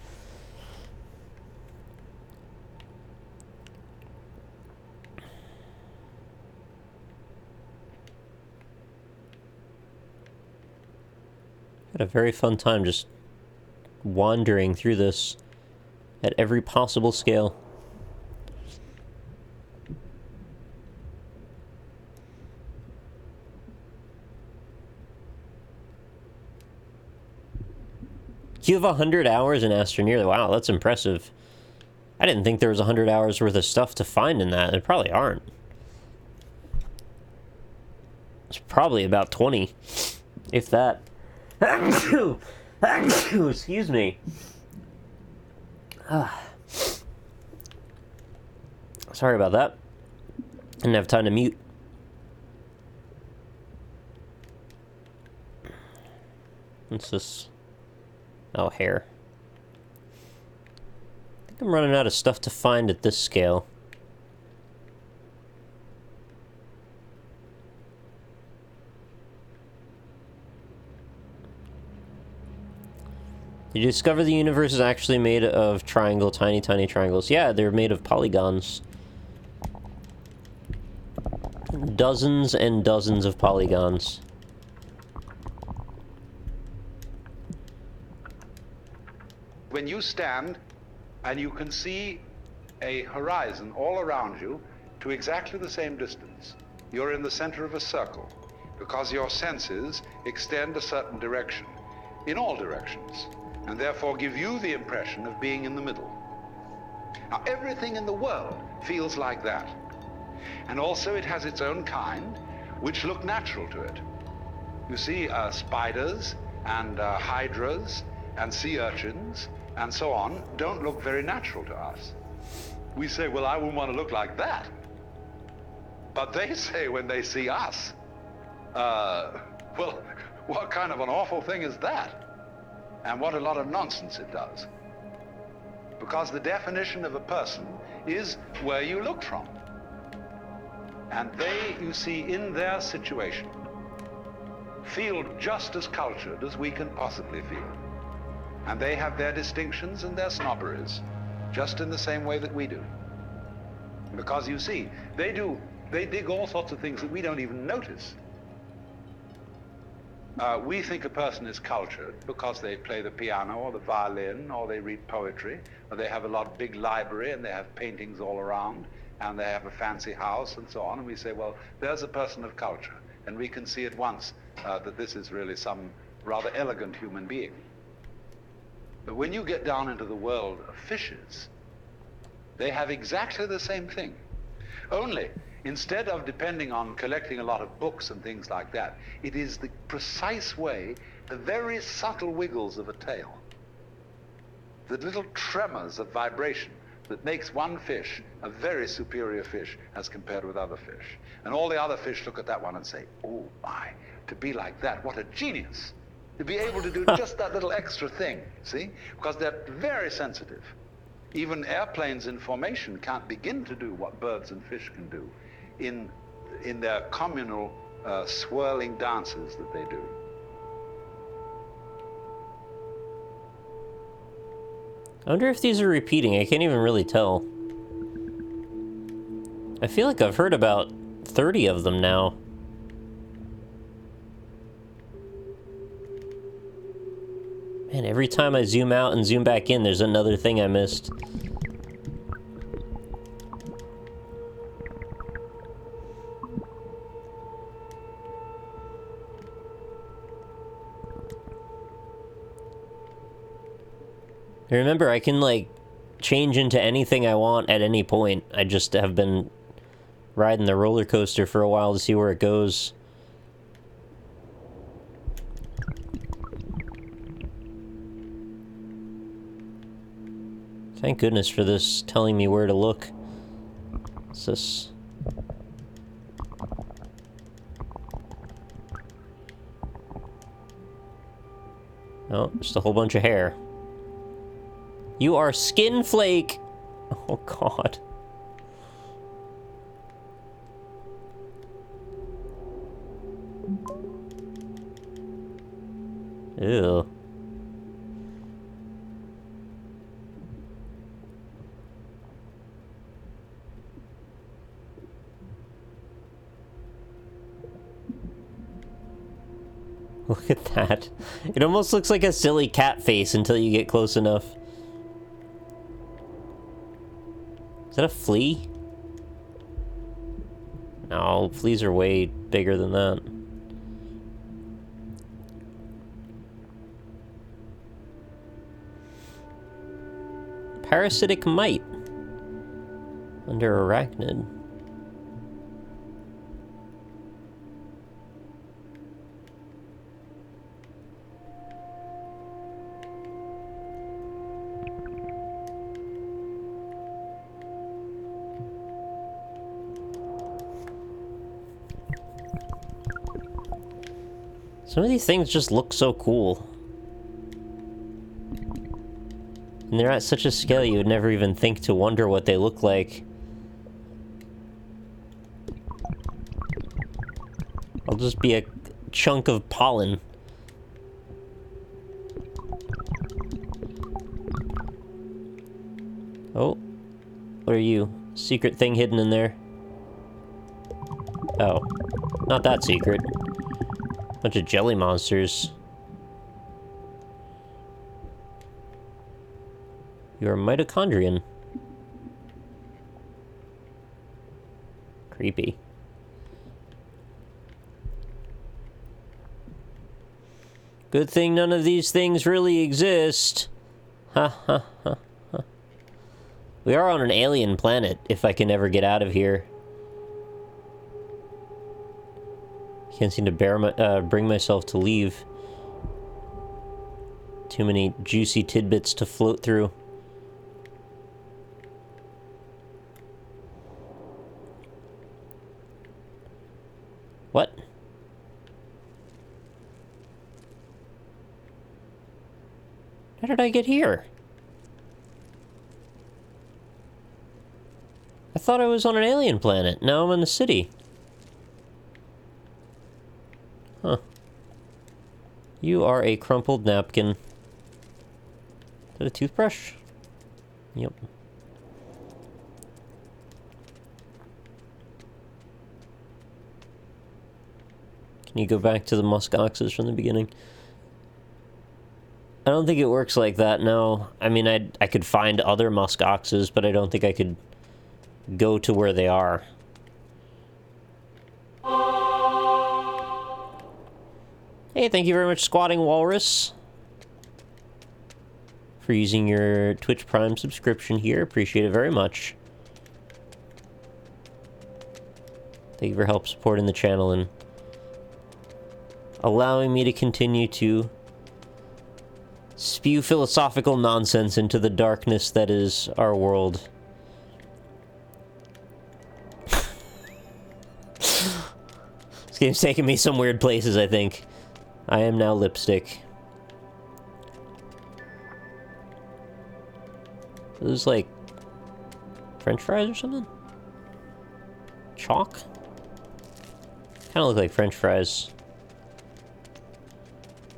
Had a very fun time just wandering through this at every possible scale. You have 100 hours in Astronomy. Wow, that's impressive. I didn't think there was 100 hours worth of stuff to find in that. There probably aren't. It's probably about 20, if that. Excuse me. Sorry about that. Didn't have time to mute. What's this? Oh, hair. I think I'm running out of stuff to find at this scale. You discover the universe is actually made of tiny triangles. Yeah, they're made of polygons. Dozens and dozens of polygons. When you stand and you can see a horizon all around you to exactly the same distance, you're in the center of a circle because your senses extend a certain direction in all directions and therefore give you the impression of being in the middle. Now, everything in the world feels like that. And also it has its own kind, which look natural to it. You see spiders and hydras and sea urchins and so on don't look very natural to us. We say, well, I wouldn't want to look like that. But they say when they see us, well, what kind of an awful thing is that? And what a lot of nonsense it does. Because the definition of a person is where you look from. And they, you see, in their situation, feel just as cultured as we can possibly feel. And they have their distinctions and their snobberies, just in the same way that we do. Because you see, they dig all sorts of things that we don't even notice. We think a person is cultured because they play the piano or the violin or they read poetry or they have a big library and they have paintings all around and they have a fancy house and so on. And we say, well, there's a person of culture. And we can see at once that this is really some rather elegant human being. But when you get down into the world of fishes, they have exactly the same thing. Only, instead of depending on collecting a lot of books and things like that, it is the precise way, the very subtle wiggles of a tail, the little tremors of vibration that makes one fish a very superior fish as compared with other fish. And all the other fish look at that one and say, oh my, to be like that, what a genius. To be able to do just that little extra thing, see? Because they're very sensitive. Even airplanes in formation can't begin to do what birds and fish can do in their communal swirling dances that they do. I wonder if these are repeating. I can't even really tell. I feel like I've heard about 30 of them now. Man, every time I zoom out and zoom back in, there's another thing I missed. Remember, I can, like, change into anything I want at any point. I just have been riding the roller coaster for a while to see where it goes. Thank goodness for this telling me where to look. What's this? Oh, just a whole bunch of hair. You are Skin Flake! Oh, God. Ew. Look at that. It almost looks like a silly cat face until you get close enough. Is that a flea? No, fleas are way bigger than that. Parasitic mite. Under arachnid. Some of these things just look so cool. And they're at such a scale you would never even think to wonder what they look like. I'll just be a chunk of pollen. Oh. What are you? Secret thing hidden in there? Oh. Not that secret. Bunch of jelly monsters. You're a mitochondrion. Creepy. Good thing none of these things really exist. Ha ha ha ha. We are on an alien planet, if I can ever get out of here. Can't seem to bring myself to leave. Too many juicy tidbits to float through. What? How did I get here? I thought I was on an alien planet. Now I'm in the city. Huh. You are a crumpled napkin. Is that a toothbrush? Yep. Can you go back to the musk oxes from the beginning? I don't think it works like that, no. I mean, I could find other musk oxes, but I don't think I could go to where they are. Hey, thank you very much, Squatting Walrus, for using your Twitch Prime subscription here. Appreciate it very much. Thank you for help supporting the channel and allowing me to continue to spew philosophical nonsense into the darkness that is our world. This game's taking me some weird places, I think. I am now lipstick. This is like French fries or something? Chalk? Kind of look like French fries.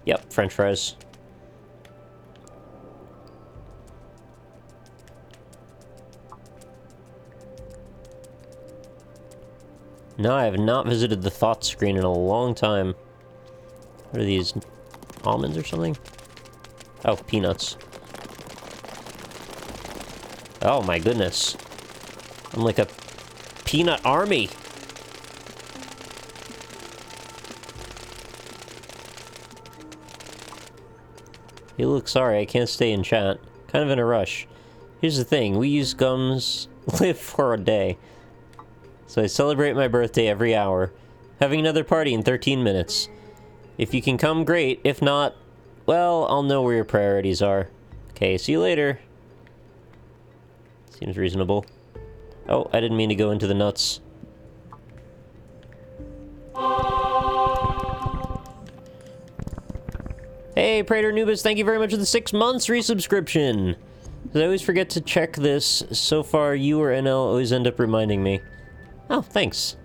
Yep, French fries. No, I have not visited the thought screen in a long time. What are these? Almonds or something? Oh, peanuts. Oh my goodness. I'm like a peanut army. You look sorry, I can't stay in chat. Kind of in a rush. Here's the thing, we use gums, live for a day. So I celebrate my birthday every hour. Having another party in 13 minutes. If you can come, great. If not, well, I'll know where your priorities are. Okay, see you later. Seems reasonable. Oh, I didn't mean to go into the nuts. Hey, Praetor Nubis, thank you very much for the 6 months resubscription. I always forget to check this. So far, you or NL always end up reminding me. Oh, thanks.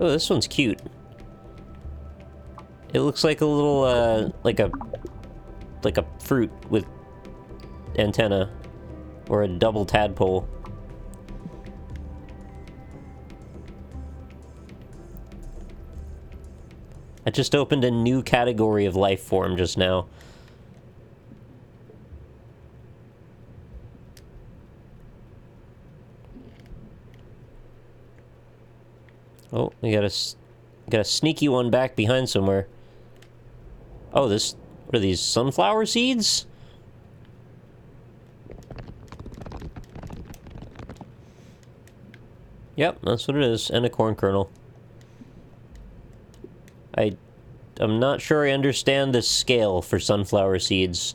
Oh, this one's cute. It looks like a little, like a fruit with antenna. Or a double tadpole. I just opened a new category of life form just now. Oh, we got a sneaky one back behind somewhere. Oh, what are these, sunflower seeds? Yep, that's what it is, and a corn kernel. I'm not sure I understand the scale for sunflower seeds.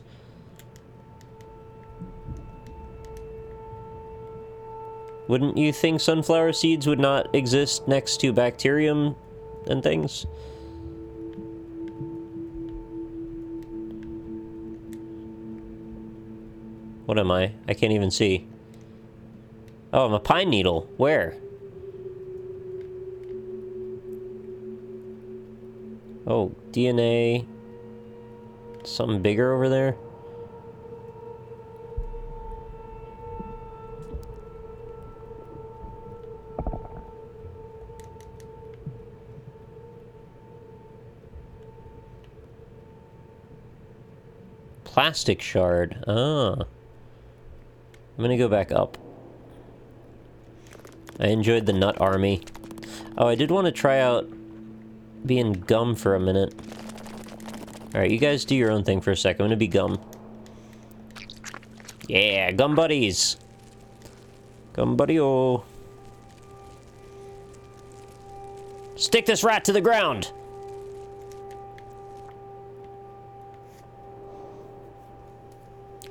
Wouldn't you think sunflower seeds would not exist next to bacterium and things? What am I? I can't even see. Oh, I'm a pine needle. Where? Oh, DNA. Something bigger over there? Plastic shard. Ah. I'm gonna go back up. I enjoyed the nut army. Oh, I did want to try out being gum for a minute. Alright, you guys do your own thing for a sec. I'm gonna be gum. Yeah, gum buddies! Gum buddy-o. Stick this rat to the ground!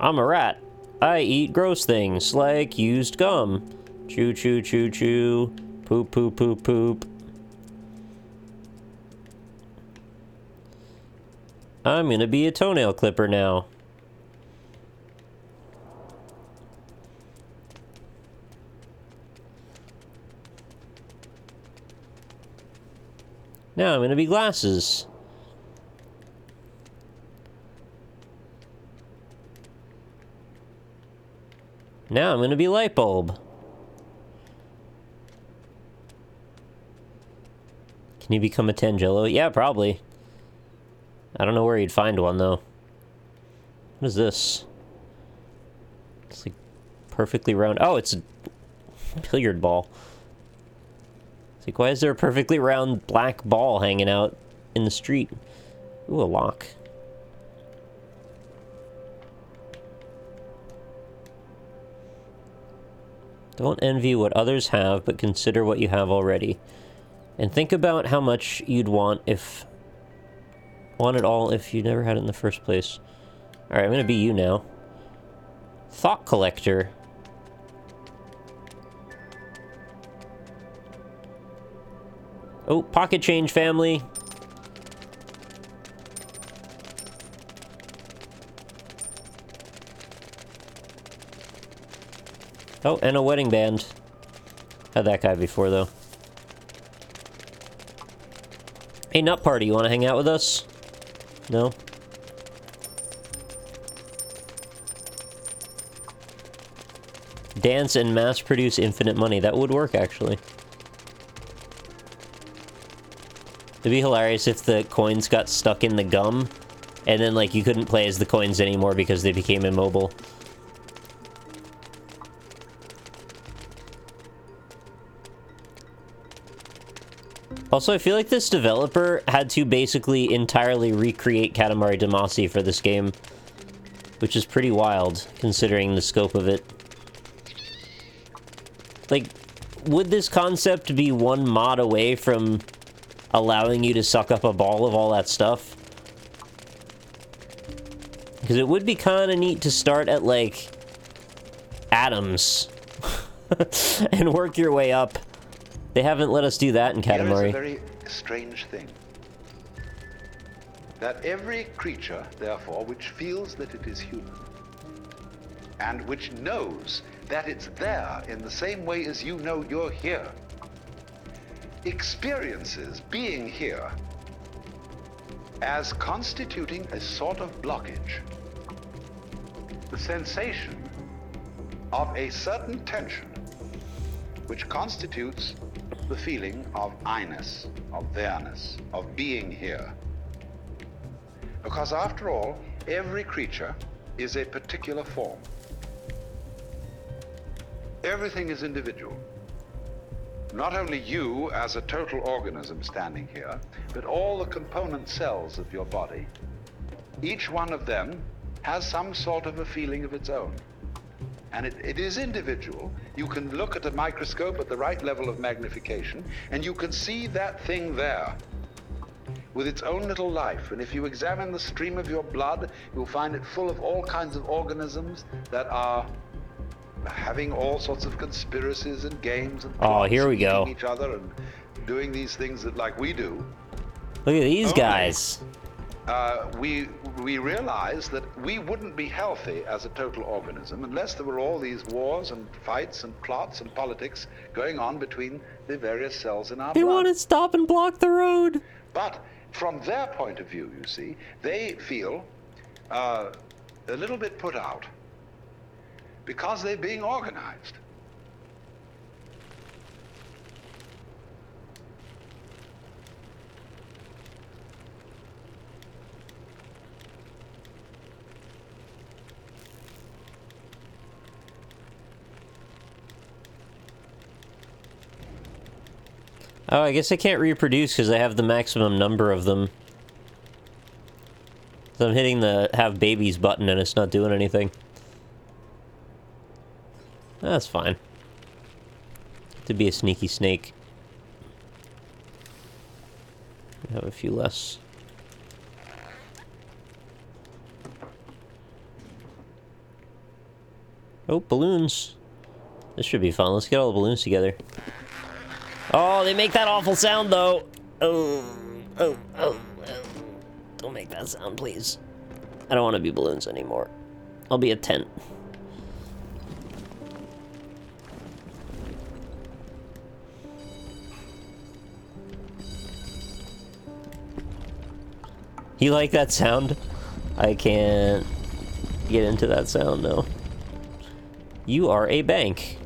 I'm a rat. I eat gross things, like used gum. Chew, chew, chew, chew. Poop, poop, poop, poop. I'm gonna be a toenail clipper now. Now I'm gonna be glasses. Now I'm gonna be light bulb. Can you become a Tangelo? Yeah, probably. I don't know where you'd find one, though. What is this? It's like perfectly round. Oh, it's a billiard ball. It's like, why is there a perfectly round black ball hanging out in the street? Ooh, a lock. Don't envy what others have, but consider what you have already. And think about how much you'd want it all if you never had it in the first place. Alright, I'm gonna be you now. Thought collector. Oh, pocket change family. Oh, and a wedding band. Had that guy before, though. Hey, Nut Party, you want to hang out with us? No? Dance and mass-produce infinite money. That would work, actually. It'd be hilarious if the coins got stuck in the gum, and then, like, you couldn't play as the coins anymore because they became immobile. Also, I feel like this developer had to basically entirely recreate Katamari Damacy for this game, which is pretty wild, considering the scope of it. Like, would this concept be one mod away from allowing you to suck up a ball of all that stuff? Because it would be kind of neat to start at, like, atoms and work your way up. They haven't let us do that in Katamari. Here is a very strange thing. That every creature, therefore, which feels that it is human, and which knows that it's there in the same way as you know you're here, experiences being here as constituting a sort of blockage. The sensation of a certain tension which constitutes the feeling of I-ness, of there-ness, of being here. Because after all, every creature is a particular form. Everything is individual. Not only you as a total organism standing here, but all the component cells of your body. Each one of them has some sort of a feeling of its own. And it is individual. You can look at a microscope at the right level of magnification, and you can see that thing there with its own little life. And if you examine the stream of your blood, you'll find it full of all kinds of organisms that are having all sorts of conspiracies and games and oh, here we go. each other and doing these things that, like we do. Look at these guys. We realize that we wouldn't be healthy as a total organism unless there were all these wars and fights and plots and politics going on between the various cells in our blood. They want to stop and block the road. But from their point of view, you see, they feel a little bit put out because they're being organized. Oh, I guess I can't reproduce because I have the maximum number of them. So I'm hitting the have babies button and it's not doing anything. That's fine. To be a sneaky snake. I have a few less. Oh, balloons. This should be fun. Let's get all the balloons together. Oh, they make that awful sound, though. Oh. Don't make that sound, please. I don't want to be balloons anymore. I'll be a tent. You like that sound? I can't get into that sound, no. You are a bank.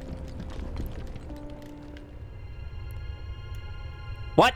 What?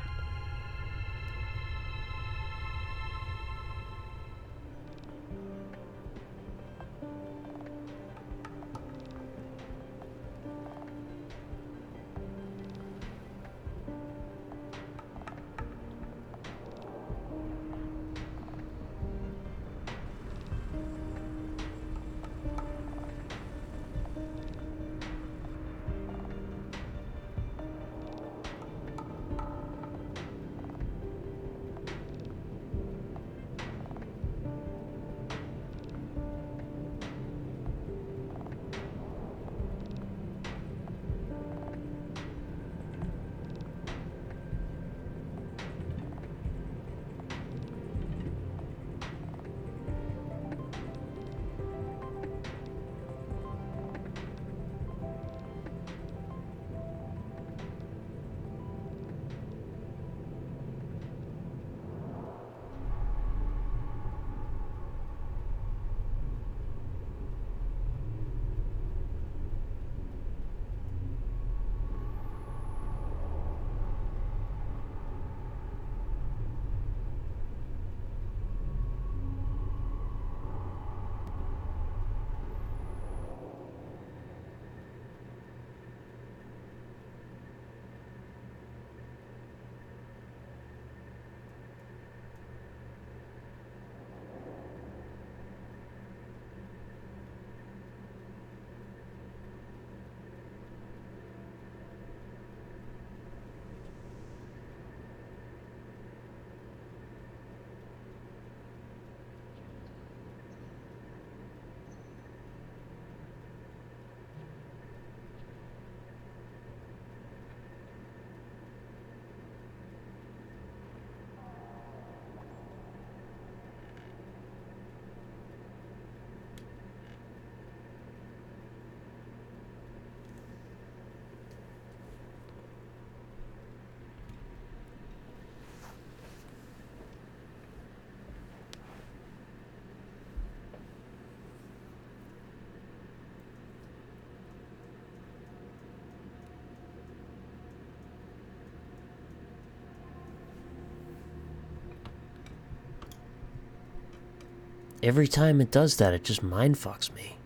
Every time it does that, it just mindfucks me.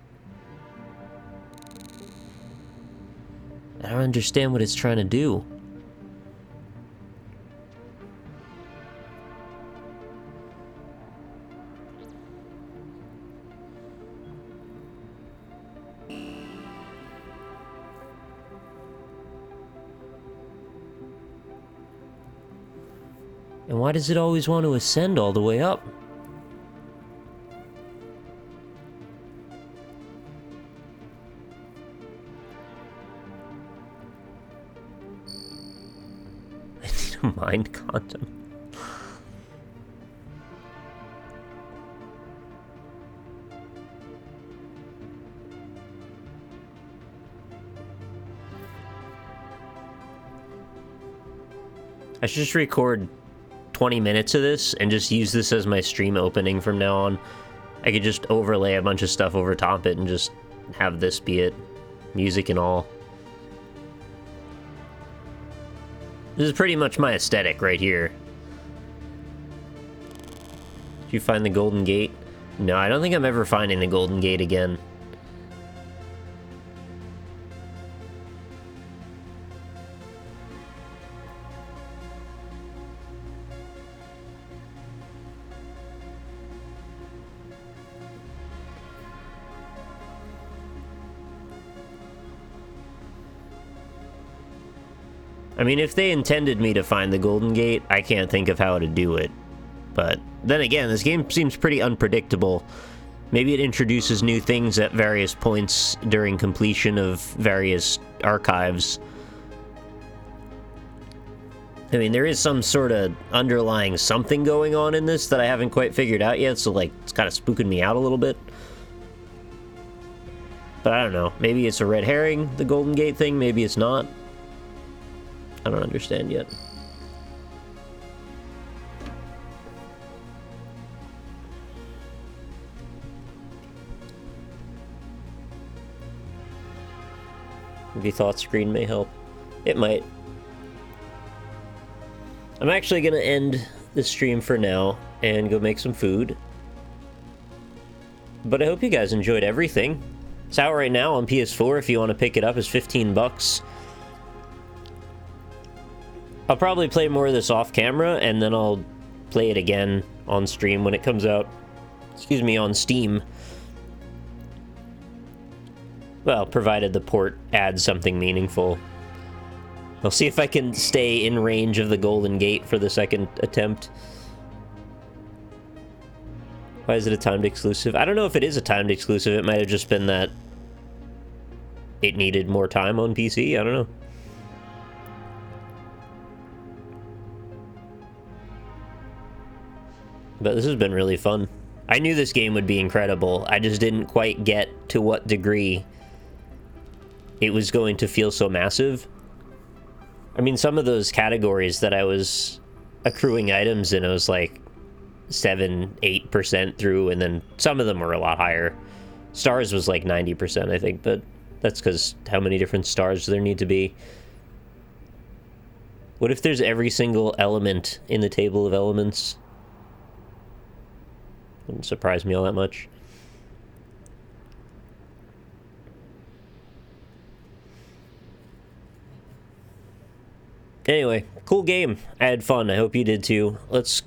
I don't understand what it's trying to do. And why does it always want to ascend all the way up? I need a mind condom. I should just record 20 minutes of this and just use this as my stream opening from now on. I could just overlay a bunch of stuff over top it and just have this be it. Music and all. This is pretty much my aesthetic right here. Did you find the Golden Gate? No, I don't think I'm ever finding the Golden Gate again. I mean, if they intended me to find the Golden Gate, I can't think of how to do it. But then again, this game seems pretty unpredictable. Maybe it introduces new things at various points during completion of various archives. I mean, there is some sort of underlying something going on in this that I haven't quite figured out yet, so, like, it's kind of spooking me out a little bit. But I don't know. Maybe it's a red herring, the Golden Gate thing. Maybe it's not. I don't understand yet. Maybe thought screen may help. It might. I'm actually gonna end the stream for now and go make some food. But I hope you guys enjoyed everything. It's out right now on PS4 if you want to pick it up. It's 15 bucks. I'll probably play more of this off camera, and then I'll play it again on stream when it comes out. Excuse me, on Steam. Well, provided the port adds something meaningful. I'll see if I can stay in range of the Golden Gate for the second attempt. Why is it a timed exclusive? I don't know if it is a timed exclusive. It might have just been that it needed more time on PC. I don't know. But this has been really fun. I knew this game would be incredible. I just didn't quite get to what degree it was going to feel so massive. I mean, some of those categories that I was accruing items in, I was like 7-8% through, and then some of them were a lot higher. Stars was like 90%, I think, but that's because how many different stars there need to be. What if there's every single element in the table of elements? Wouldn't surprise me all that much. Anyway, cool game. I had fun. I hope you did too. Let's go.